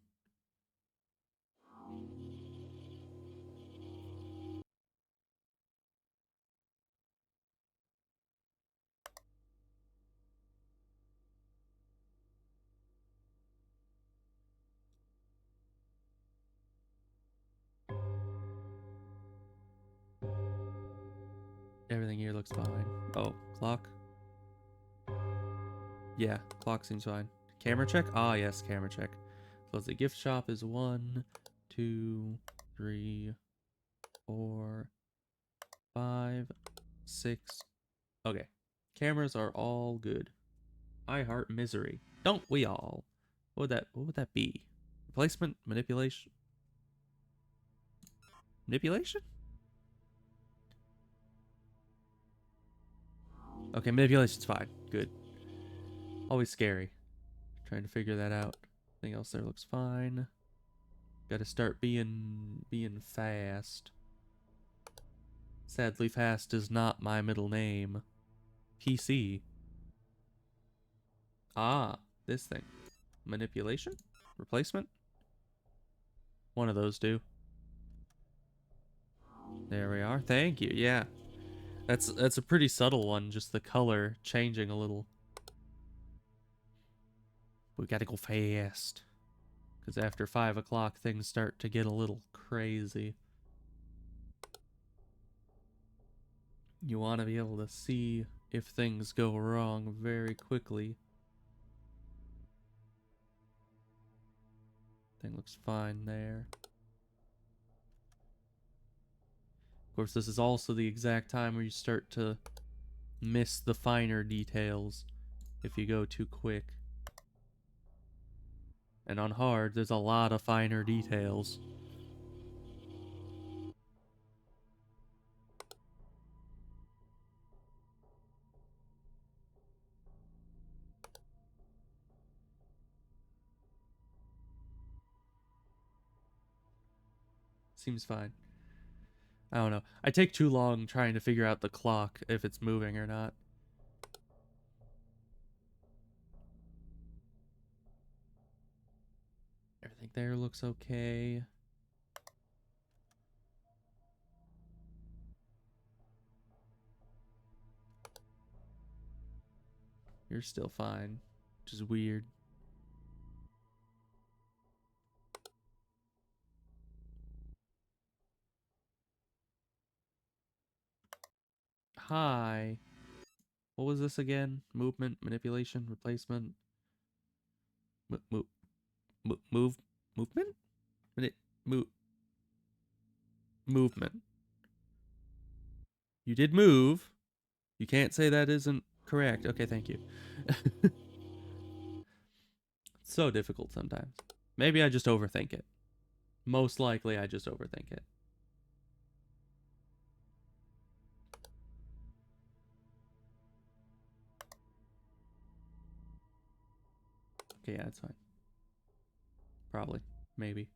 Everything here looks fine. Oh, clock. Yeah, clock seems fine. Camera check? Ah, yes, camera check. So the gift shop is 1, 2, 3, 4, 5, 6. Okay. Cameras are all good. I heart misery. Don't we all? What would that be? Replacement? Manipulation? Manipulation? Okay, manipulation's fine. Good. Always scary. Trying to figure that out. Everything else there looks fine. Gotta start being fast. Sadly, fast is not my middle name. PC. Ah, this thing. Manipulation? Replacement? One of those do. There we are. Thank you. Yeah. That's a pretty subtle one, just the color changing a little. We gotta go fast. Because after 5 o'clock, things start to get a little crazy. You want to be able to see if things go wrong very quickly. Thing looks fine there. Of course, this is also the exact time where you start to miss the finer details if you go too quick. And on hard, there's a lot of finer details. Seems fine. I don't know. I take too long trying to figure out the clock, if it's moving or not. Everything there looks okay. You're still fine, which is weird. Hi. What was this again? Movement, manipulation, replacement. Movement? Move, movement. You did move. You can't say that isn't correct. Okay, thank you. It's so difficult sometimes. Maybe I just overthink it. Most likely I just overthink it. Okay, yeah, that's fine. Probably. Maybe.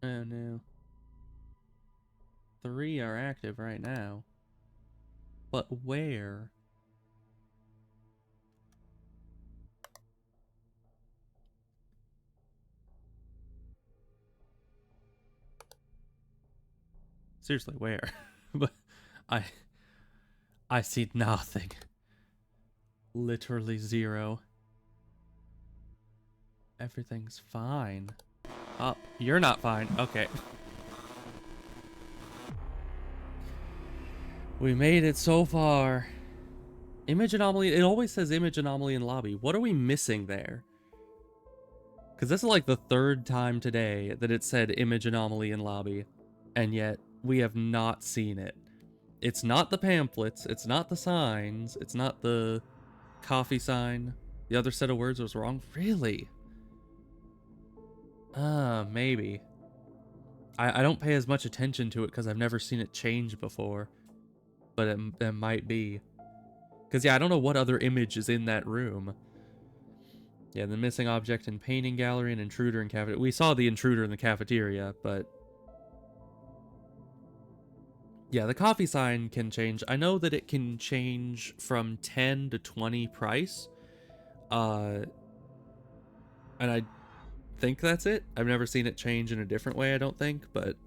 Oh no. 3 are active right now. But where? Seriously, where? But I see nothing. Literally 0. Everything's fine. Oh, you're not fine. Okay. We made it so far. Image anomaly. It always says image anomaly in lobby. What are we missing there? Because this is like the 3rd time today that it said image anomaly in lobby. And yet, we have not seen it. It's not the pamphlets. It's not the signs. It's not the coffee sign. The other set of words was wrong. Really? Maybe. I don't pay as much attention to it because I've never seen it change before. But it might be. Because, yeah, I don't know what other image is in that room. Yeah, the missing object in painting gallery and intruder in cafeteria. We saw the intruder in the cafeteria, but... yeah, the coffee sign can change. I know that it can change from 10 to 20 price. And I think that's it. I've never seen it change in a different way, I don't think, but...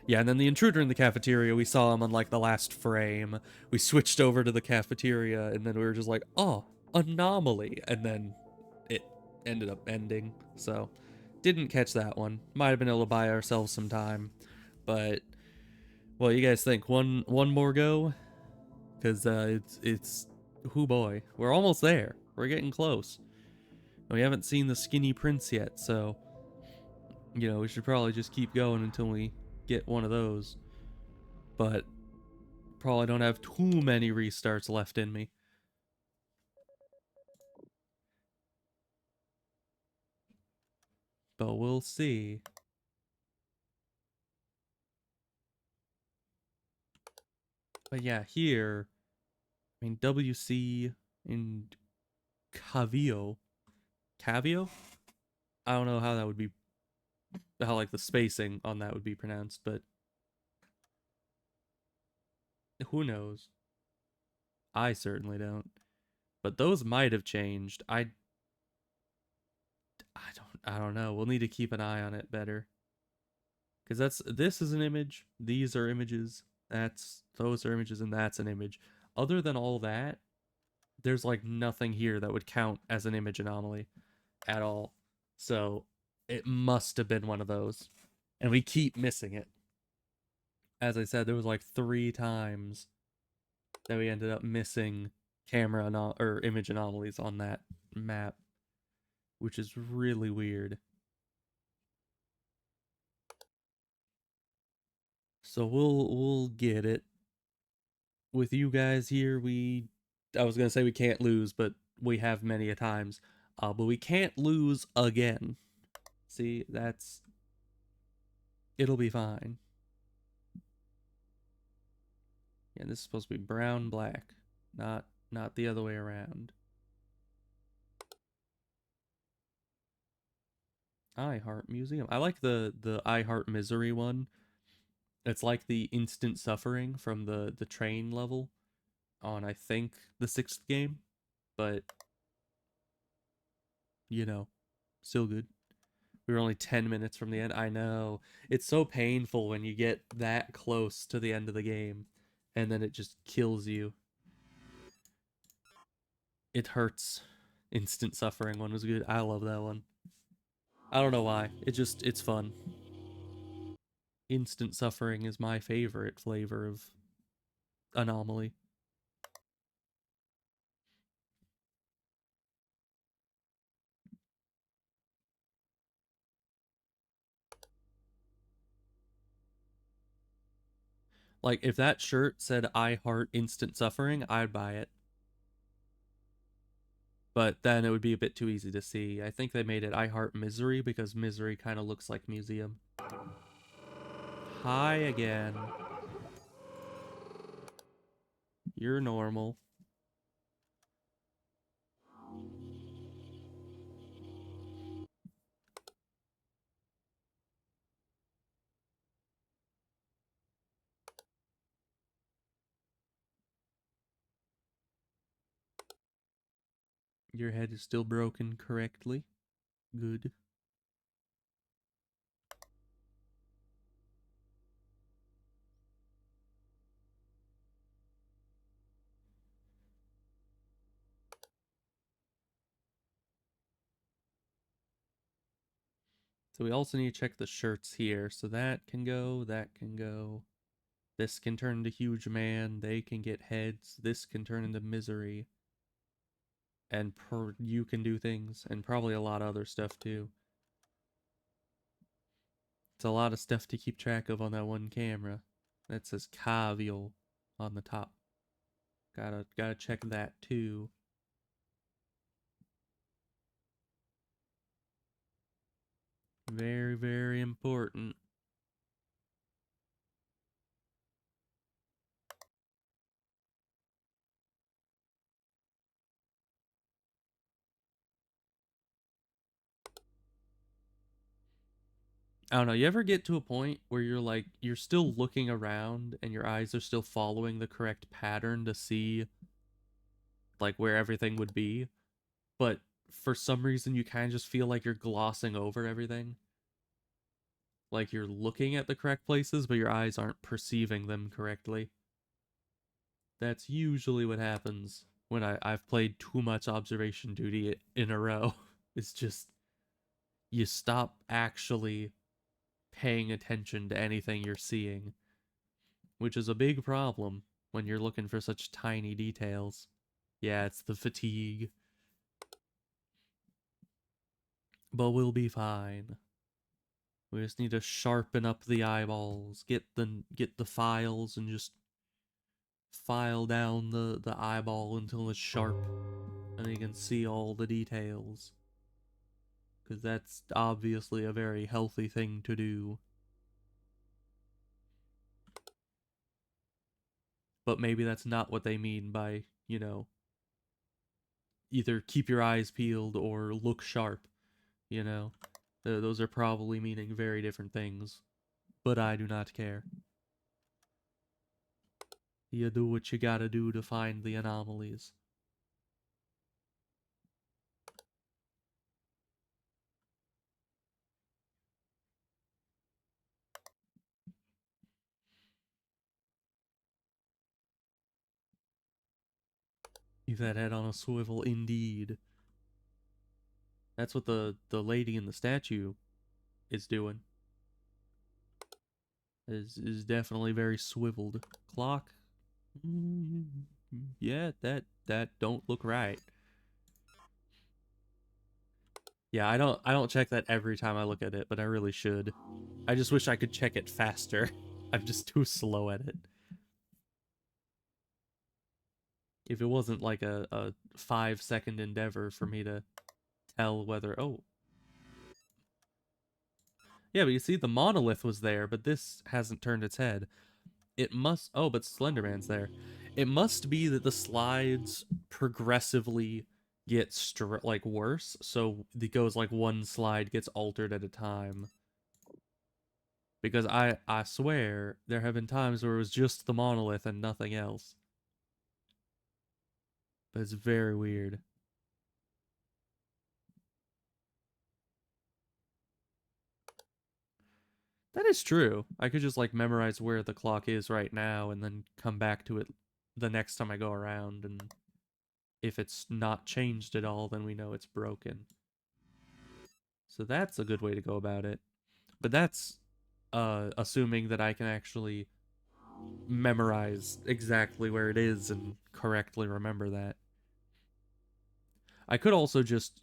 Yeah, and then the intruder in the cafeteria, we saw him on like the last frame. We switched over to the cafeteria, and then we were just like, oh, anomaly. And then it ended up ending. So, didn't catch that one. Might have been able to buy ourselves some time. But, well, you guys think? One more go? Because it's, whoo boy. We're almost there. We're getting close. We haven't seen the skinny prince yet, so, we should probably just keep going until we get one of those. But probably don't have too many restarts left in me. But we'll see. But yeah, here, I mean, WC and Cavio. Cavio? I don't know how that would be, how like the spacing on that would be pronounced, but who knows? I certainly don't. But those might have changed. I don't know. We'll need to keep an eye on it better. Because this is an image, these are images, those are images, and that's an image. Other than all that, there's like nothing here that would count as an image anomaly at all. So it must have been one of those. And we keep missing it. As I said, there was like 3 times that we ended up missing or image anomalies on that map, which is really weird. So we'll get it. With you guys here, I was gonna say we can't lose, but we have many a times. But we can't lose again. See, it'll be fine. Yeah, this is supposed to be brown black, not the other way around. I Heart Museum. I like the I Heart Misery one. It's like the instant suffering from the train level on, I think, the 6th game, but you know, still good. We were only 10 minutes from the end. I know. It's so painful when you get that close to the end of the game and then it just kills you. It hurts. Instant suffering one was good. I love that one. I don't know why. It's fun. Instant suffering is my favorite flavor of anomaly. Like if that shirt said I heart instant suffering, I'd buy it. But then it would be a bit too easy to see. I think they made it I heart misery because misery kind of looks like museum. Hi again. You're normal. Your head is still broken correctly. Good. So we also need to check the shirts here. So that can go, that can go. This can turn into huge man. They can get heads. This can turn into misery. And you can do things. And probably a lot of other stuff too. It's a lot of stuff to keep track of on that one camera. That says Cavial on the top. Gotta check that too. Very, very important. I don't know. You ever get to a point where you're still looking around and your eyes are still following the correct pattern to see like where everything would be, but for some reason you kind of just feel like you're glossing over everything? Like you're looking at the correct places, but your eyes aren't perceiving them correctly. That's usually what happens when I've played too much observation duty in a row. It's just you stop actually paying attention to anything you're seeing, which is a big problem when you're looking for such tiny details. Yeah, it's the fatigue. But we'll be fine. We just need to sharpen up the eyeballs, get the files and just file down the eyeball until it's sharp and you can see all the details. Because that's obviously a very healthy thing to do. But maybe that's not what they mean by, either keep your eyes peeled or look sharp, you know? Those are probably meaning very different things. But I do not care. You do what you gotta do to find the anomalies. Keep that head on a swivel, indeed. That's what the lady in the statue is doing. Is definitely very swiveled. Clock. Yeah, that don't look right. Yeah, I don't check that every time I look at it, but I really should. I just wish I could check it faster. I'm just too slow at it. If it wasn't like a 5-second endeavor for me to tell whether yeah, but you see the monolith was there, but this hasn't turned its head. It must but Slenderman's there. It must be that the slides progressively get like worse, so it goes like one slide gets altered at a time. Because I swear there have been times where it was just the monolith and nothing else. But it's very weird. That is true. I could just like memorize where the clock is right now and then come back to it the next time I go around, and if it's not changed at all, then we know it's broken. So that's a good way to go about it. But that's assuming that I can actually memorize exactly where it is and correctly remember that. I could also just,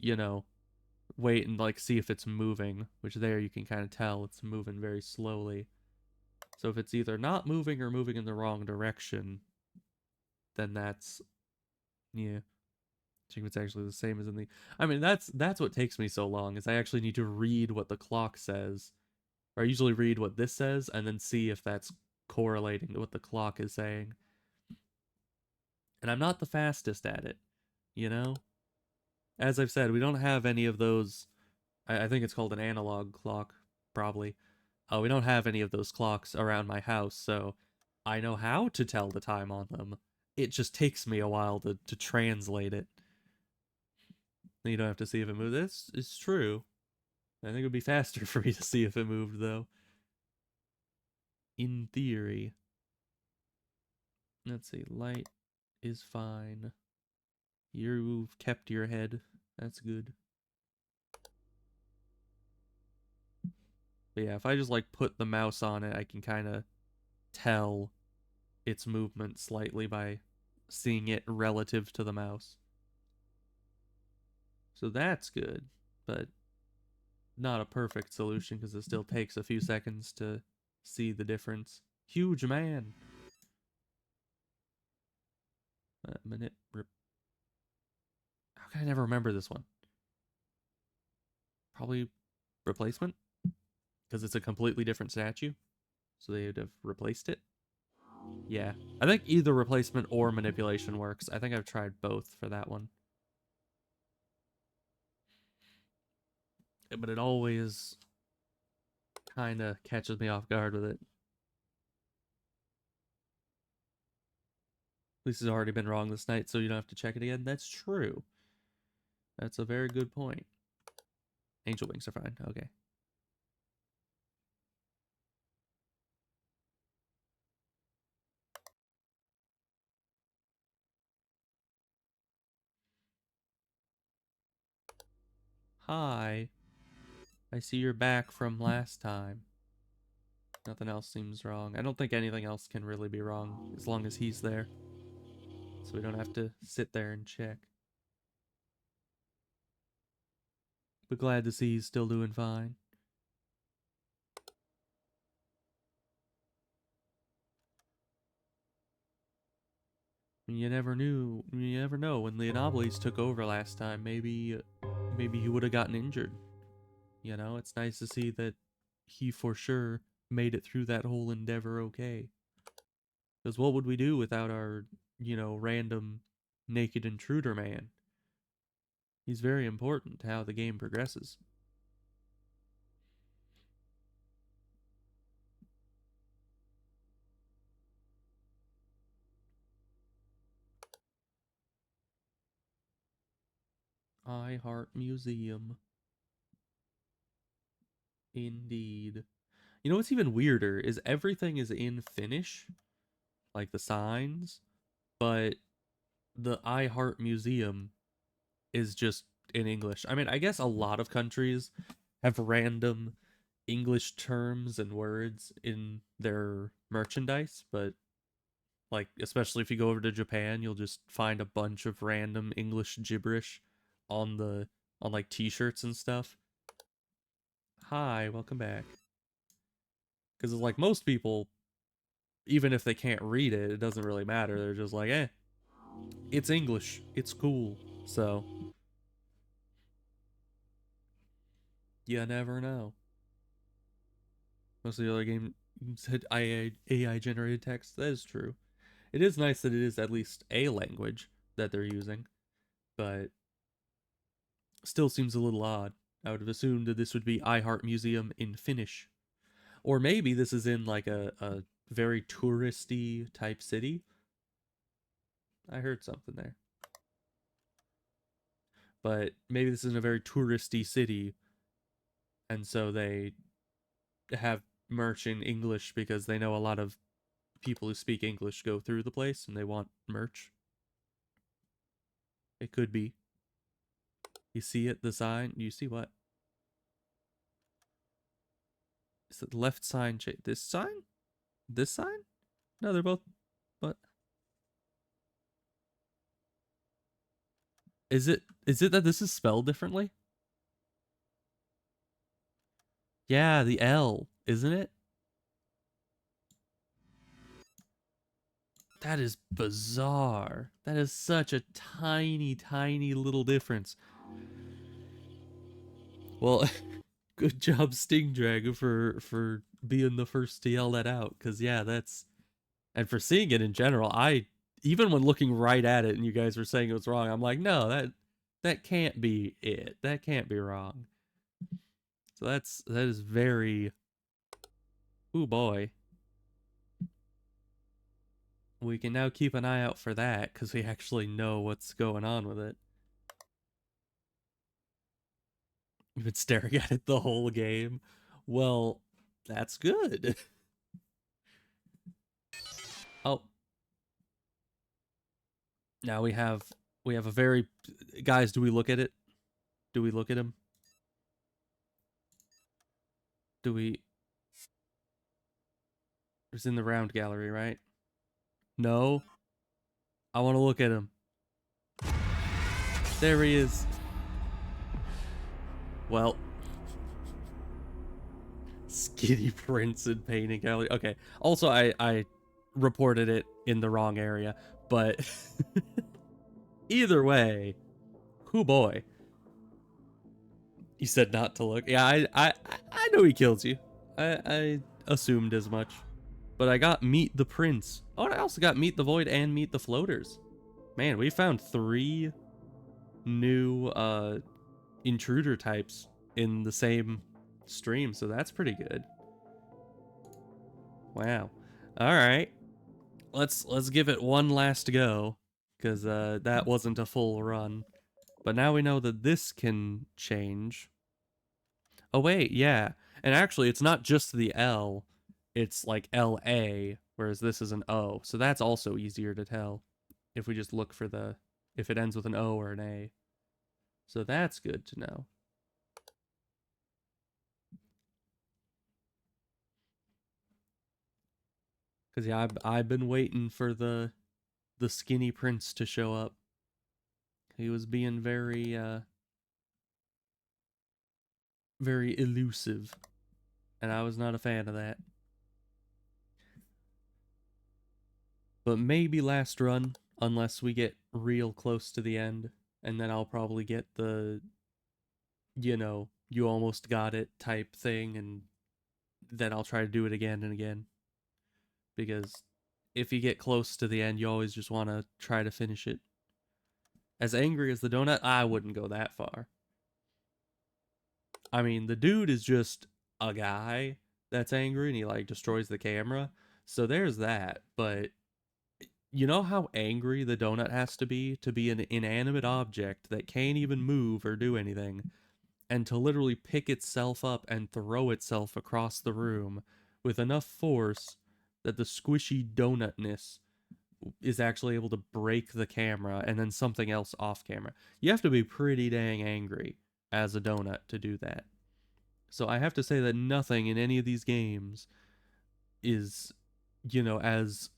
wait and like see if it's moving, which there you can kind of tell it's moving very slowly. So if it's either not moving or moving in the wrong direction, then that's yeah. I think it's actually the same as in the. I mean, that's what takes me so long is I actually need to read what the clock says, or I usually read what this says and then see if that's correlating to what the clock is saying. And I'm not the fastest at it, you know. As I've said, we don't have any of those. I think it's called an analog clock, probably. We don't have any of those clocks around my house, so I know how to tell the time on them. It just takes me a while to translate it. You don't have to see if it moves. This is true. I think it would be faster for me to see if it moved, though. In theory. Let's see. Light is fine. You've kept your head. That's good. But yeah, if I just like put the mouse on it, I can kind of tell its movement slightly by seeing it relative to the mouse. So that's good, but not a perfect solution because it still takes a few seconds to see the difference. Huge man. Minute. How can I never remember this one? Probably replacement because it's a completely different statue. So they'd have replaced it. Yeah. I think either replacement or manipulation works. I think I've tried both for that one. But it always kind of catches me off guard with it. At least it's already been wrong this night, so you don't have to check it again. That's true. That's a very good point. Angel wings are fine. Okay. Hi. I see you're back from last time. Nothing else seems wrong. I don't think anything else can really be wrong as long as he's there. So we don't have to sit there and check. But glad to see he's still doing fine. You never know. When the Anomalies took over last time, maybe he would have gotten injured. You know, it's nice to see that he for sure made it through that whole endeavor okay. Because what would we do without our, random naked intruder man? He's very important to how the game progresses. I Heart Museum. Indeed. You know what's even weirder is everything is in Finnish, like the signs, but the I Heart Museum is just in English. I mean, I guess a lot of countries have random English terms and words in their merchandise, but like especially if you go over to Japan, you'll just find a bunch of random English gibberish on the on like t-shirts and stuff. Hi, welcome back. Cuz like most people, even if they can't read it, it doesn't really matter. They're just like, "Eh, it's English. It's cool." So, you never know. Most of the other games had AI generated text. That is true. It is nice that it is at least a language that they're using, but still seems a little odd. I would have assumed that this would be I Heart Museum in Finnish. Or maybe this is in like a very touristy type city. I heard something there. But maybe this is in a very touristy city, and so they have merch in English because they know a lot of people who speak English go through the place and they want merch. It could be. You see it, the sign? You see what? Is it left sign? This sign? This sign? No, they're both. But is it? Is it that this is spelled differently? Yeah, the L, isn't it? That is bizarre. That is such a tiny, tiny little difference. Well, good job, Sting Dragon, for being the first to yell that out. Cause yeah, that's and for seeing it in general. I even when looking right at it and you guys were saying it was wrong, I'm like, no, that can't be it. That can't be wrong. So that is very. Ooh boy. We can now keep an eye out for that because we actually know what's going on with it. You've been staring at it the whole game. Well, that's good. Oh, now we have a very guys. Do we look at it? Do we look at him? Do we? It's in the round gallery, right? No, I want to look at him. There he is. Well, Skinny Prince and painting gallery. Okay. Also, I reported it in the wrong area, but either way, who boy. You said not to look. Yeah, I know he kills you. I assumed as much. But I got Meet the Prince. Oh, and I also got Meet the Void and Meet the Floaters. Man, we found 3 new intruder types in the same stream, so that's pretty good. Wow. All right. Let's give it one last go cuz that wasn't a full run. But now we know that this can change. Oh wait, yeah. And actually it's not just the L. It's like LA, whereas this is an O. So that's also easier to tell if we just look for the if it ends with an O or an A. So that's good to know. Cause yeah, I've been waiting for the skinny prince to show up. He was being very elusive, and I was not a fan of that. But maybe last run, unless we get real close to the end, and then I'll probably get the, you almost got it type thing, and then I'll try to do it again and again. Because if you get close to the end, you always just want to try to finish it. As angry as the donut, I wouldn't go that far. I mean, the dude is just a guy that's angry and he like destroys the camera. So there's that, but you know how angry the donut has to be an inanimate object that can't even move or do anything, and to literally pick itself up and throw itself across the room with enough force that the squishy donutness is actually able to break the camera and then something else off camera. You have to be pretty dang angry as a donut to do that. So I have to say that nothing in any of these games is, as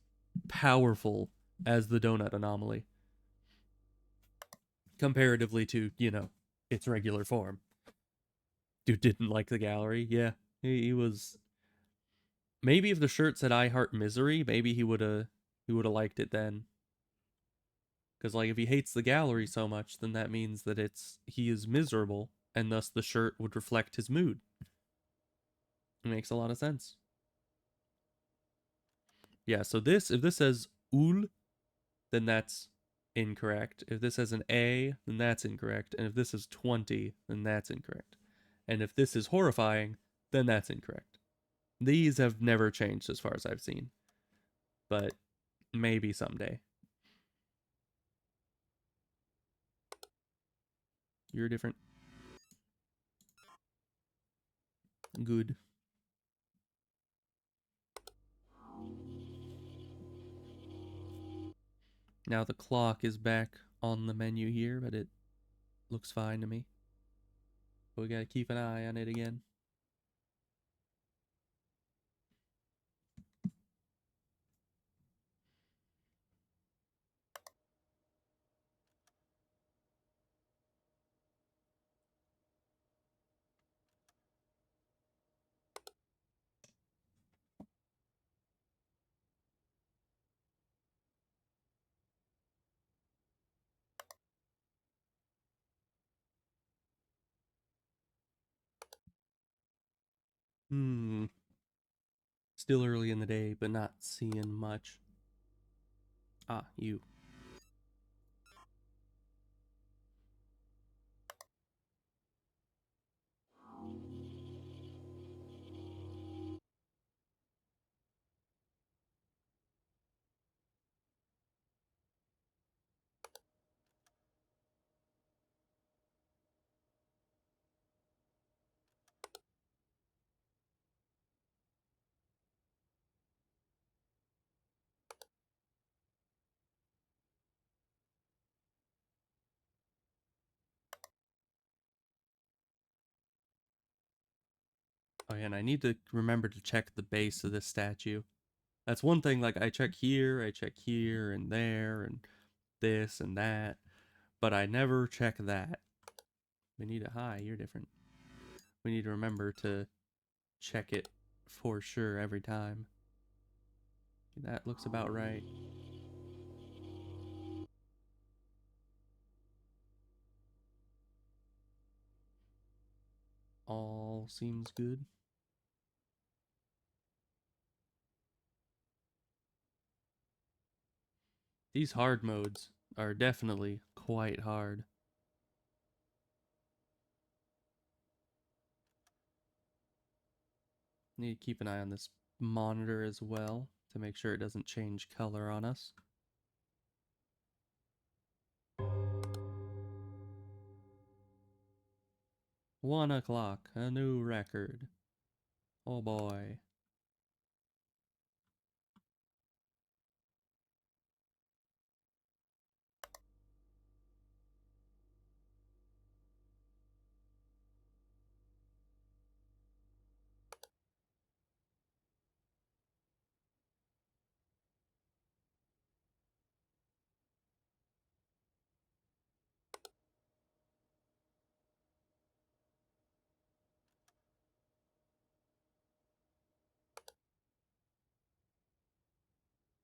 powerful as the donut anomaly comparatively to, its regular form. Dude didn't like the gallery. Yeah, he was. Maybe if the shirt said "I heart misery," maybe he would have liked it then. Because like if he hates the gallery so much, then that means that he is miserable, and thus the shirt would reflect his mood. It makes a lot of sense. Yeah. So if this says "ul," then that's incorrect. If this has an A, then that's incorrect. And if this is 20, then that's incorrect. And if this is horrifying, then that's incorrect. These have never changed as far as I've seen, but maybe someday. You're different. Good. Now the clock is back on the menu here, but it looks fine to me. But we gotta keep an eye on it again. Hmm. Still early in the day, but not seeing much. Ah, you. Oh yeah, and I need to remember to check the base of this statue. That's one thing, like I check here, and there, and this and that, but I never check that. We need a high, you're different. We need to remember to check it for sure every time. That looks about right. All seems good. These hard modes are definitely quite hard. Need to keep an eye on this monitor as well to make sure it doesn't change color on us. 1 o'clock, a new record. Oh boy.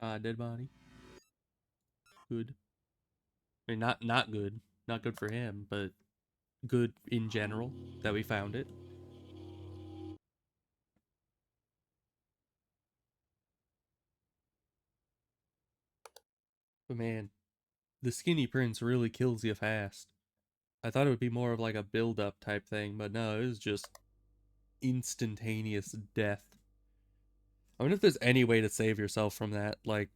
Dead body. Good. I mean, not good. Not good for him, but good in general that we found it. But man, the skinny prince really kills you fast. I thought it would be more of like a build up type thing, but no, it was just instantaneous death. I wonder if there's any way to save yourself from that. Like,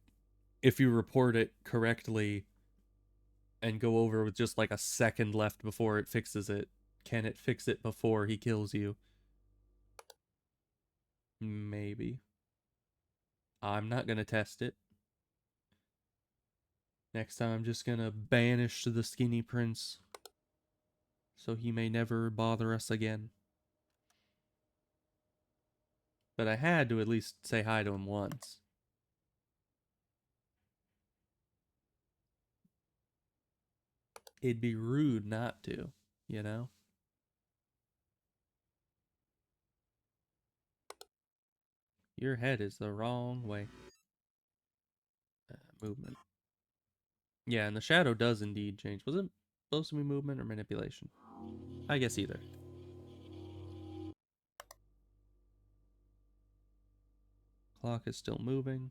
if you report it correctly and go over with just like a second left before it fixes it, can it fix it before he kills you? Maybe. I'm not gonna test it. Next time I'm just gonna banish the skinny prince so he may never bother us again. But I had to at least say hi to him once. It'd be rude not to, you know? Your head is the wrong way. Movement. Yeah, and the shadow does indeed change. Was it supposed to be movement or manipulation? I guess either. Clock is still moving.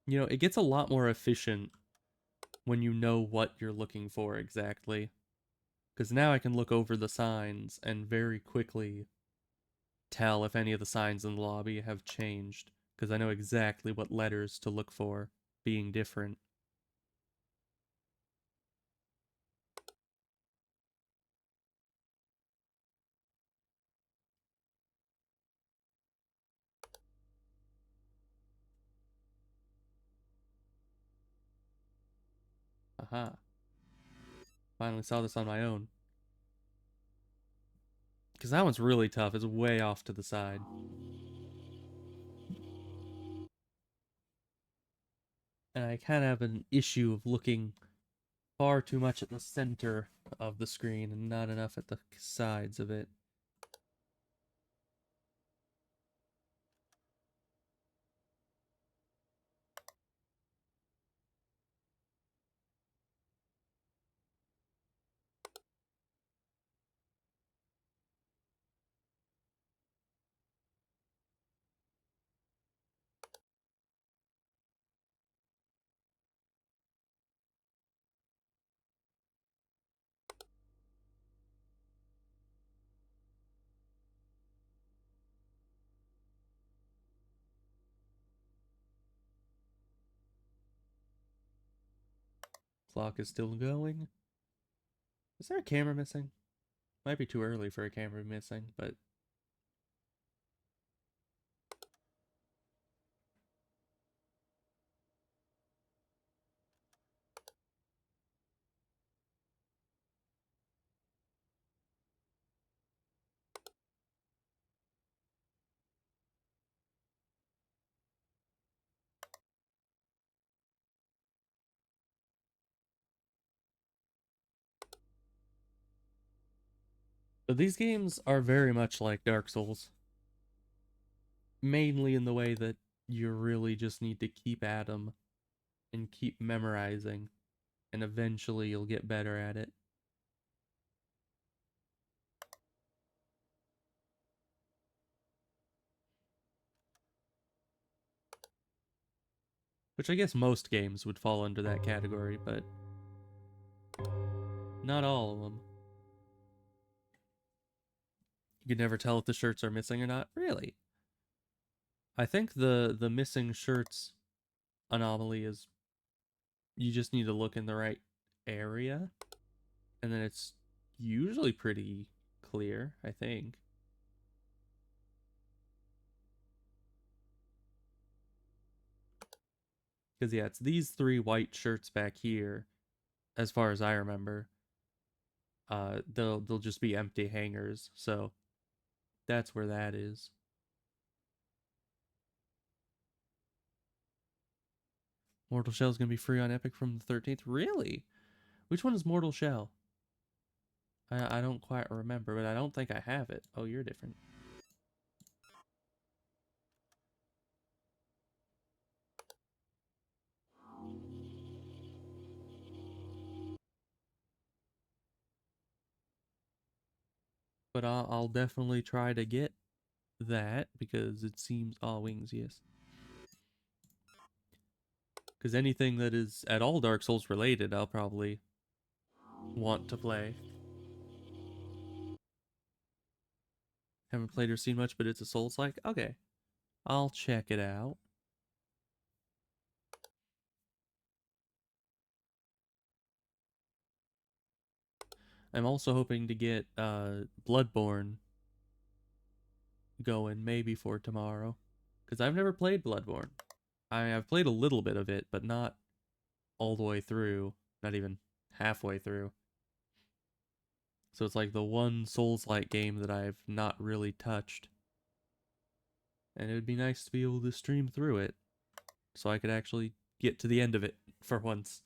You know, it gets a lot more efficient when you know what you're looking for exactly. Because now I can look over the signs and very quickly tell if any of the signs in the lobby have changed. Because I know exactly what letters to look for being different. Aha. Finally saw this on my own. Because that one's really tough. It's way off to the side. And I kind of have an issue of looking far too much at the center of the screen and not enough at the sides of it. Clock is still going. Is there a camera missing? Might be too early for a camera missing, but these games are very much like Dark Souls. Mainly in the way that you really just need to keep at them and keep memorizing, and eventually you'll get better at it. Which I guess most games would fall under that category, but not all of them. You can never tell if the shirts are missing or not. Really? I think the missing shirts anomaly is you just need to look in the right area, and then it's usually pretty clear, I think. Because yeah, it's these three white shirts back here, as far as I remember. They'll just be empty hangers, so that's where that is. Mortal Shell's gonna be free on Epic from the 13th. Really? Which one is Mortal Shell? I don't quite remember, but I don't think I have it. Oh, you're different. But I'll definitely try to get that because it seems all wings, yes. Because anything that is at all Dark Souls related, I'll probably want to play. Haven't played or seen much, but it's a Souls-like. Okay, I'll check it out. I'm also hoping to get Bloodborne going maybe for tomorrow. Because I've never played Bloodborne. I've played a little bit of it, but not all the way through. Not even halfway through. So it's like the one Souls-like game that I've not really touched. And it would be nice to be able to stream through it. So I could actually get to the end of it for once.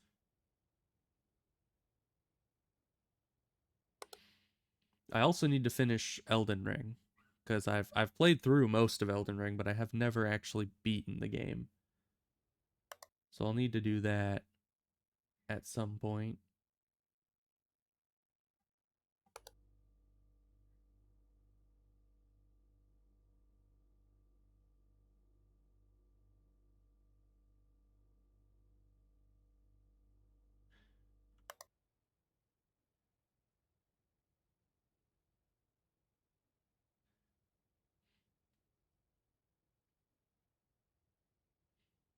I also need to finish Elden Ring. Because I've played through most of Elden Ring, but I have never actually beaten the game. So I'll need to do that at some point.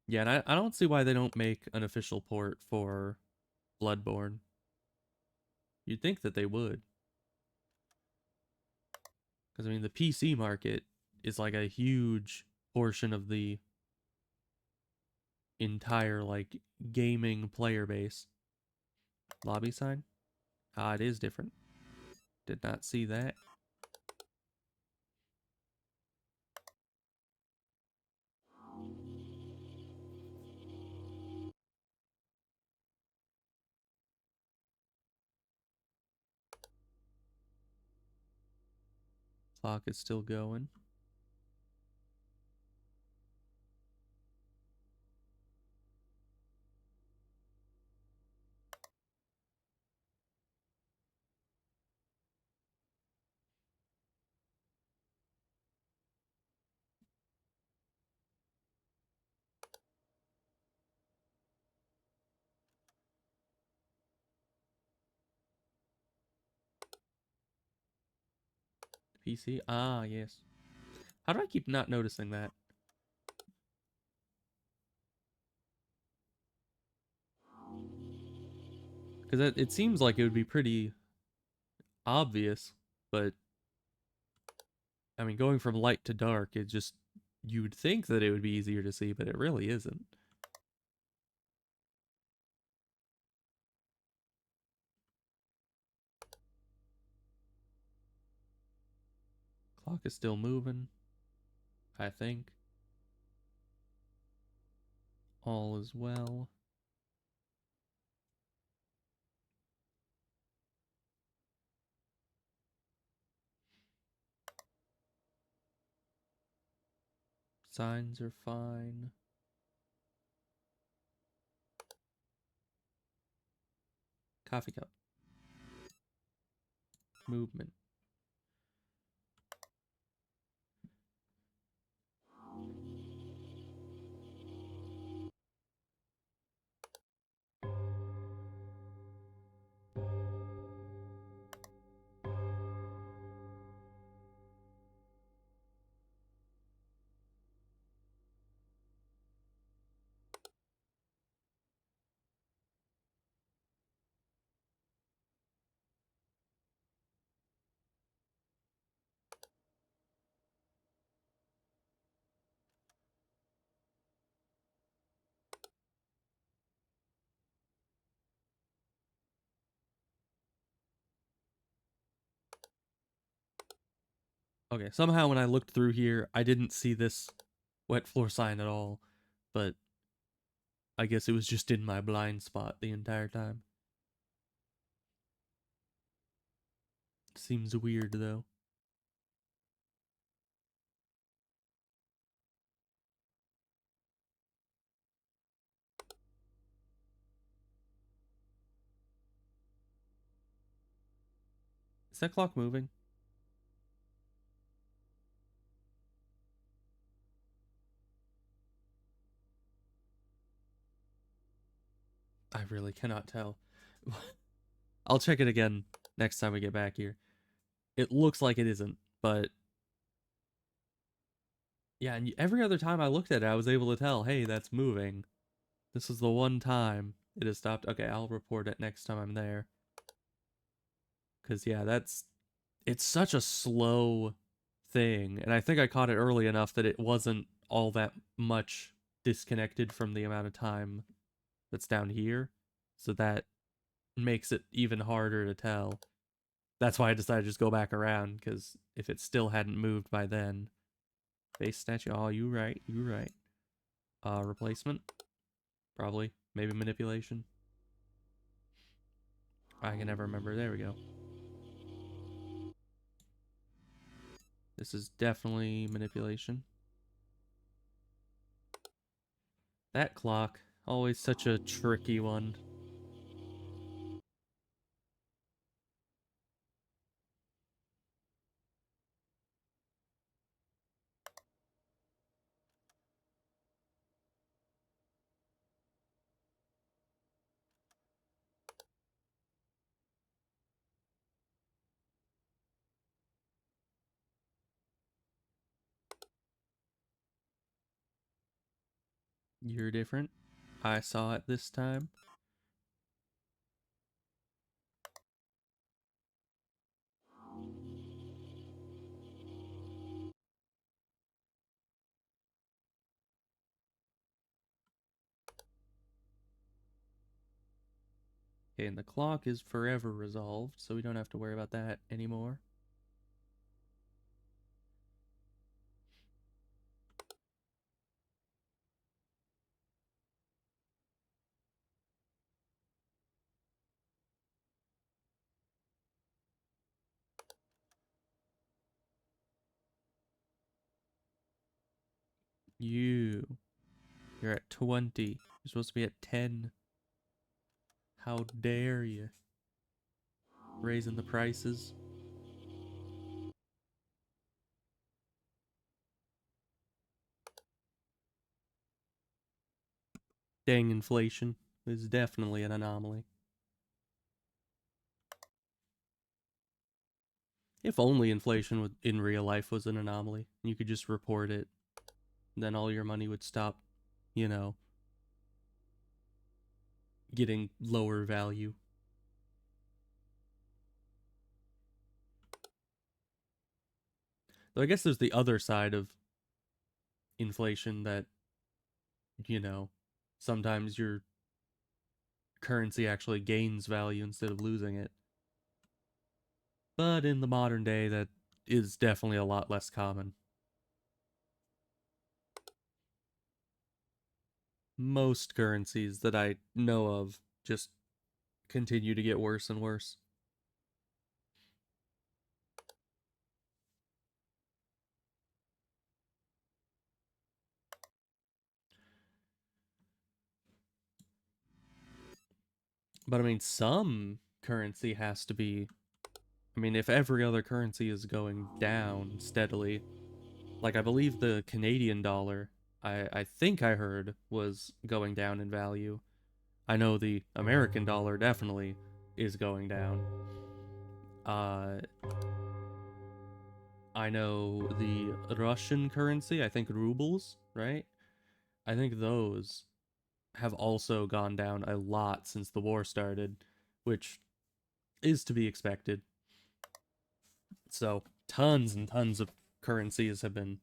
Yeah, and I don't see why they don't make an official port for Bloodborne. You'd think that they would. Because, I mean, the PC market is like a huge portion of the entire, like, gaming player base. Lobby sign? Ah, it is different. Did not see that. Clock is still going. PC? Ah, yes. How do I keep not noticing that? Because it seems like it would be pretty obvious, but I mean, going from light to dark, it just, you would think that it would be easier to see, but it really isn't. Clock is still moving, I think. All is well. Signs are fine. Coffee cup. Movement. Okay, somehow when I looked through here, I didn't see this wet floor sign at all, but I guess it was just in my blind spot the entire time. Seems weird though. Is that clock moving? I really cannot tell. I'll check it again next time we get back here. It looks like it isn't, but yeah, and every other time I looked at it, I was able to tell, hey, that's moving. This is the one time it has stopped. Okay, I'll report it next time I'm there. Because, yeah, it's such a slow thing. And I think I caught it early enough that it wasn't all that much disconnected from the amount of time that's down here. So that makes it even harder to tell. That's why I decided to just go back around, because if it still hadn't moved by then. Base statue. Oh, you right. You right. Replacement? Probably. Maybe manipulation. I can never remember. There we go. This is definitely manipulation. That clock. Always such a tricky one. You're different. I saw it this time. Okay, and the clock is forever resolved, so we don't have to worry about that anymore. You're at 20. You're supposed to be at 10. How dare you? Raising the prices. Dang, inflation is definitely an anomaly. If only inflation in real life was an anomaly, you could just report it, then all your money would stop, you know, getting lower value. Though I guess there's the other side of inflation that, you know, sometimes your currency actually gains value instead of losing it. But in the modern day, that is definitely a lot less common. Most currencies that I know of just continue to get worse and worse. But I mean, some currency has to be. I mean, if every other currency is going down steadily, like I believe the Canadian dollar, I think I heard was going down in value. I know the American dollar definitely is going down. Uh, I know the Russian currency, I think rubles, right? I think those have also gone down a lot since the war started, which is to be expected. So, tons and tons of currencies have been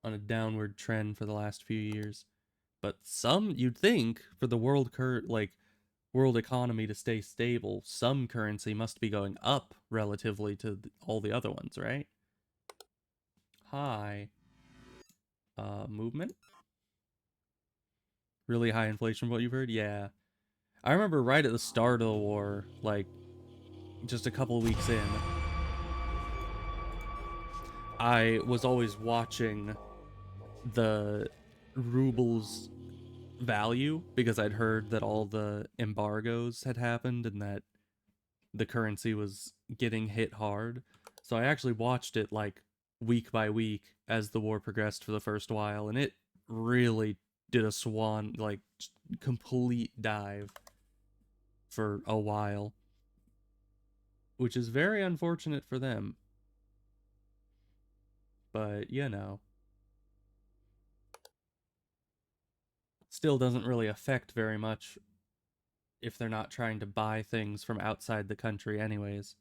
on a downward trend for the last few years. But some you'd think for the world economy to stay stable, some currency must be going up relatively to all the other ones, right? Hi. Movement. Really high inflation from what you've heard? Yeah. I remember right at the start of the war, like just a couple weeks in, I was always watching the ruble's value because I'd heard that all the embargoes had happened and that the currency was getting hit hard. So I actually watched it like week by week as the war progressed for the first while, and it really did a swan, like, complete dive for a while, which is very unfortunate for them. But, still doesn't really affect very much if they're not trying to buy things from outside the country, anyways.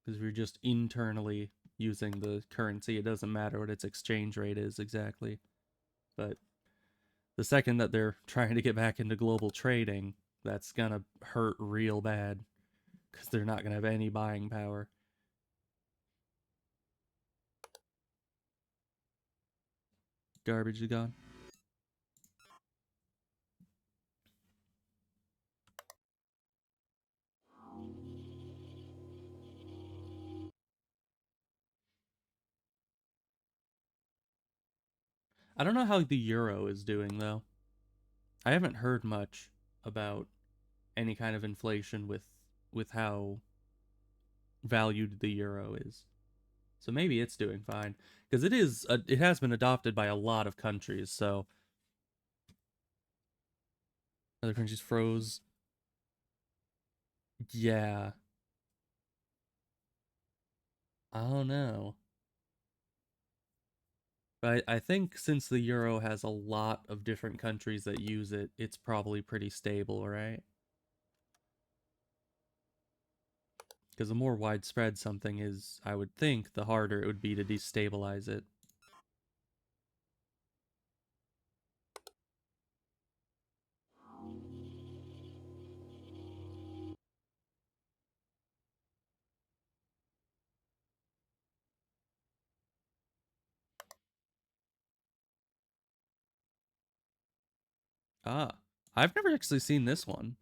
Because if you're just internally using the currency, it doesn't matter what its exchange rate is exactly. But the second that they're trying to get back into global trading, that's gonna hurt real bad because they're not gonna have any buying power. Garbage is gone. I don't know how the euro is doing though. I haven't heard much about any kind of inflation with how valued the euro is. So maybe it's doing fine because it has been adopted by a lot of countries. So other countries froze. Yeah, I don't know. But I think since the euro has a lot of different countries that use it, it's probably pretty stable, right? Because the more widespread something is, I would think, the harder it would be to destabilize it. Ah, I've never actually seen this one.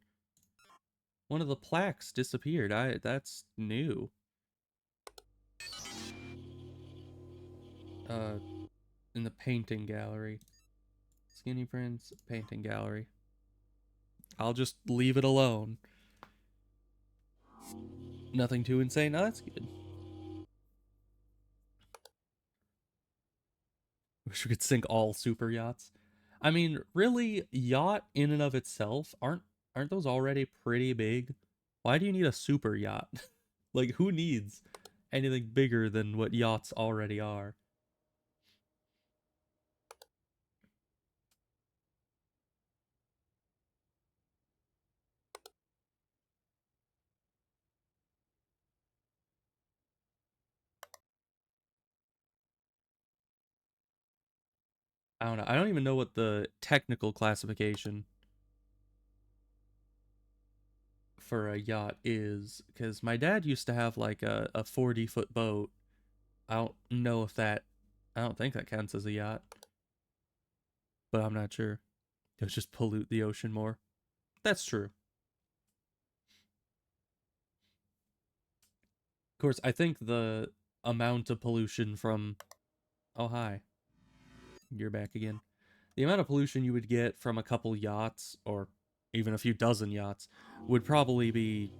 One of the plaques disappeared. That's new. Uh, in the painting gallery. Skinny Prince painting gallery. I'll just leave it alone. Nothing too insane. Oh, that's good. Wish we could sink all super yachts. I mean, really, yacht in and of itself aren't those already pretty big? Why do you need a super yacht? Like, who needs anything bigger than what yachts already are? I don't know. I don't even know what the technical classification for a yacht is because my dad used to have like a 40-foot boat. I don't know if that, I don't think that counts as a yacht, but I'm not sure. It'll just pollute the ocean more. That's true. Of course, I think the amount of pollution from, oh, hi, you're back again. The amount of pollution you would get from a couple yachts or even a few dozen yachts would probably be,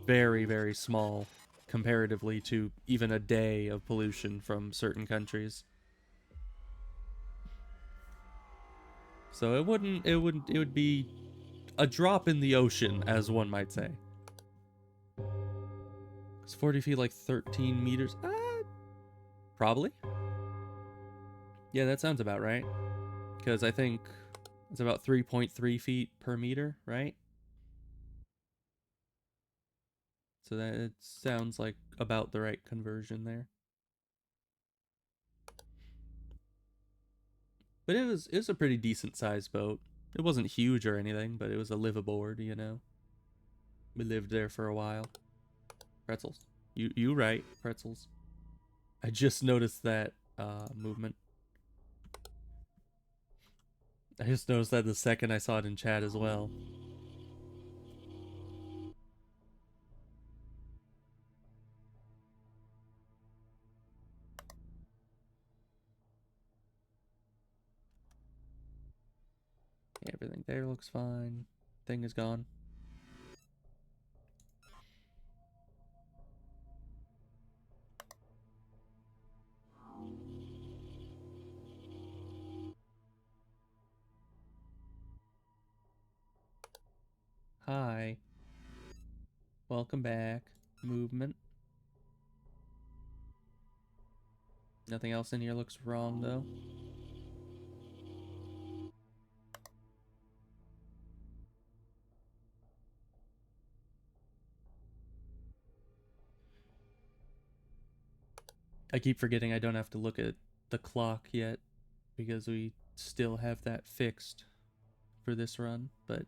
very, very small comparatively to even a day of pollution from certain countries. So it would be a drop in the ocean, as one might say. It's 40 feet, like 13 meters. Probably. Yeah, that sounds about right. Because I think it's about 3.3 feet per meter, right? So that it sounds like about the right conversion there. But it was a pretty decent sized boat. It wasn't huge or anything, but it was a liveaboard. We lived there for a while. Pretzels. You right, pretzels. I just noticed that movement. I just noticed that the second I saw it in chat as well. Everything there looks fine. Thing is gone. Hi. Welcome back. Movement. Nothing else in here looks wrong, though. I keep forgetting I don't have to look at the clock yet because we still have that fixed for this run, but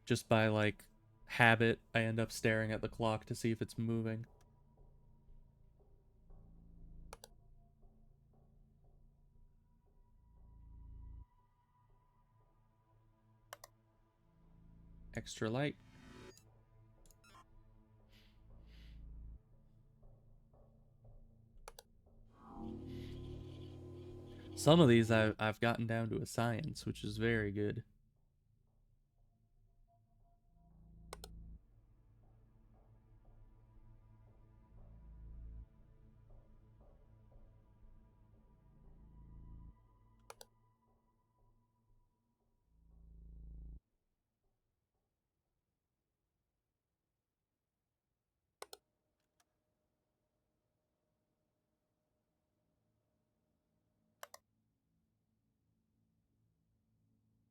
just by like habit, I end up staring at the clock to see if it's moving. Extra light. Some of these I've gotten down to a science, which is very good.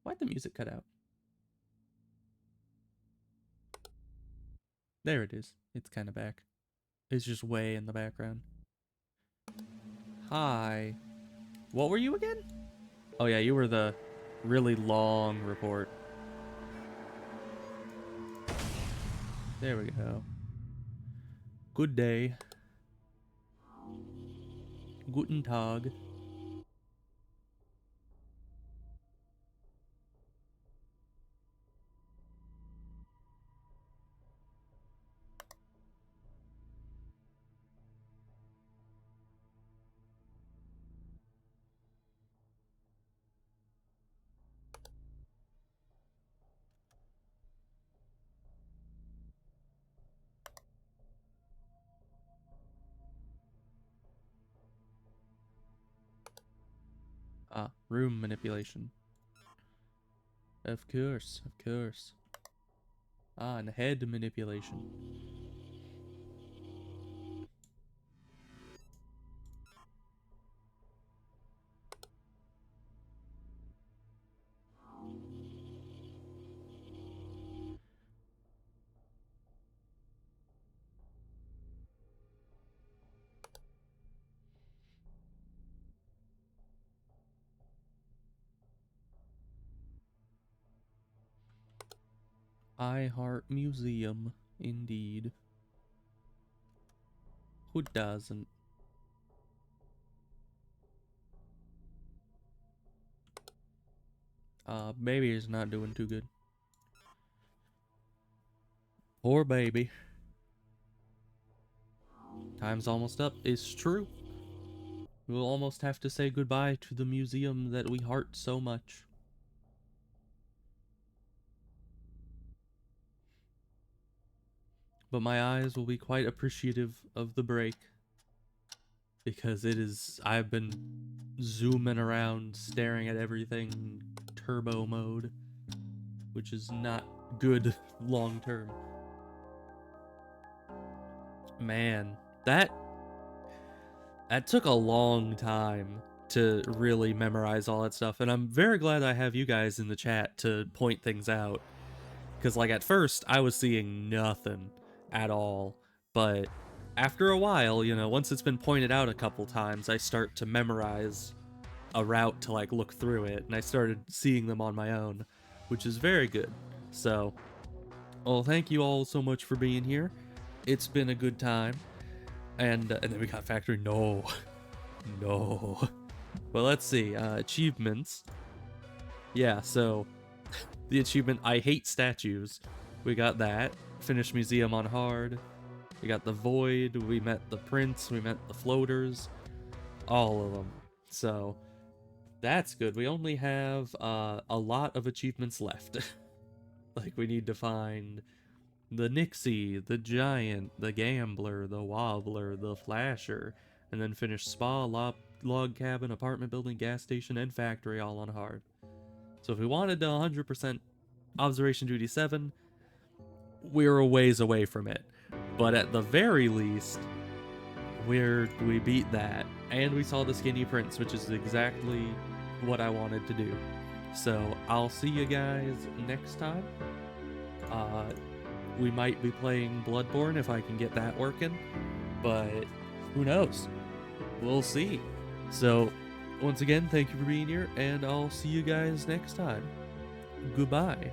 Why'd the music cut out? There it is. It's kind of back. It's just way in the background. Hi. What were you again? Oh yeah, you were the really long report. There we go. Good day. Guten Tag. Ah, room manipulation. Of course, of course. Ah, and head manipulation. I Heart Museum, indeed. Who doesn't? Baby is not doing too good. Poor baby. Time's almost up. It's true. We'll almost have to say goodbye to the museum that we heart so much. But my eyes will be quite appreciative of the break. Because it is... I've been zooming around, staring at everything turbo mode. Which is not good long term. Man, that took a long time to really memorize all that stuff, and I'm very glad I have you guys in the chat to point things out. Because, like, at first, I was seeing nothing at all, but after a while, you know, once it's been pointed out a couple times, I start to memorize a route to, like, look through it, and I started seeing them on my own, which is very good. So, well, thank you all so much for being here. It's been a good time. And then we got factory. No. No. Well, let's see. Achievements. Yeah, so the achievement I hate statues. We got that. Finished museum on hard. We got the void. We met the prince. We met the floaters. All of them. So that's good. We only have a lot of achievements left. Like we need to find the Nixie, the Giant, the Gambler, the Wobbler, the Flasher, and then finish spa, log cabin, apartment building, gas station, and factory all on hard. So if we wanted to 100% Observation Duty 7, we're a ways away from it. But at the very least, we beat that, and we saw the Skinny Prince, which is exactly what I wanted to do. So I'll see you guys next time. We might be playing Bloodborne if I can get that working, but who knows? We'll see. So once again, thank you for being here, and I'll see you guys next time. Goodbye.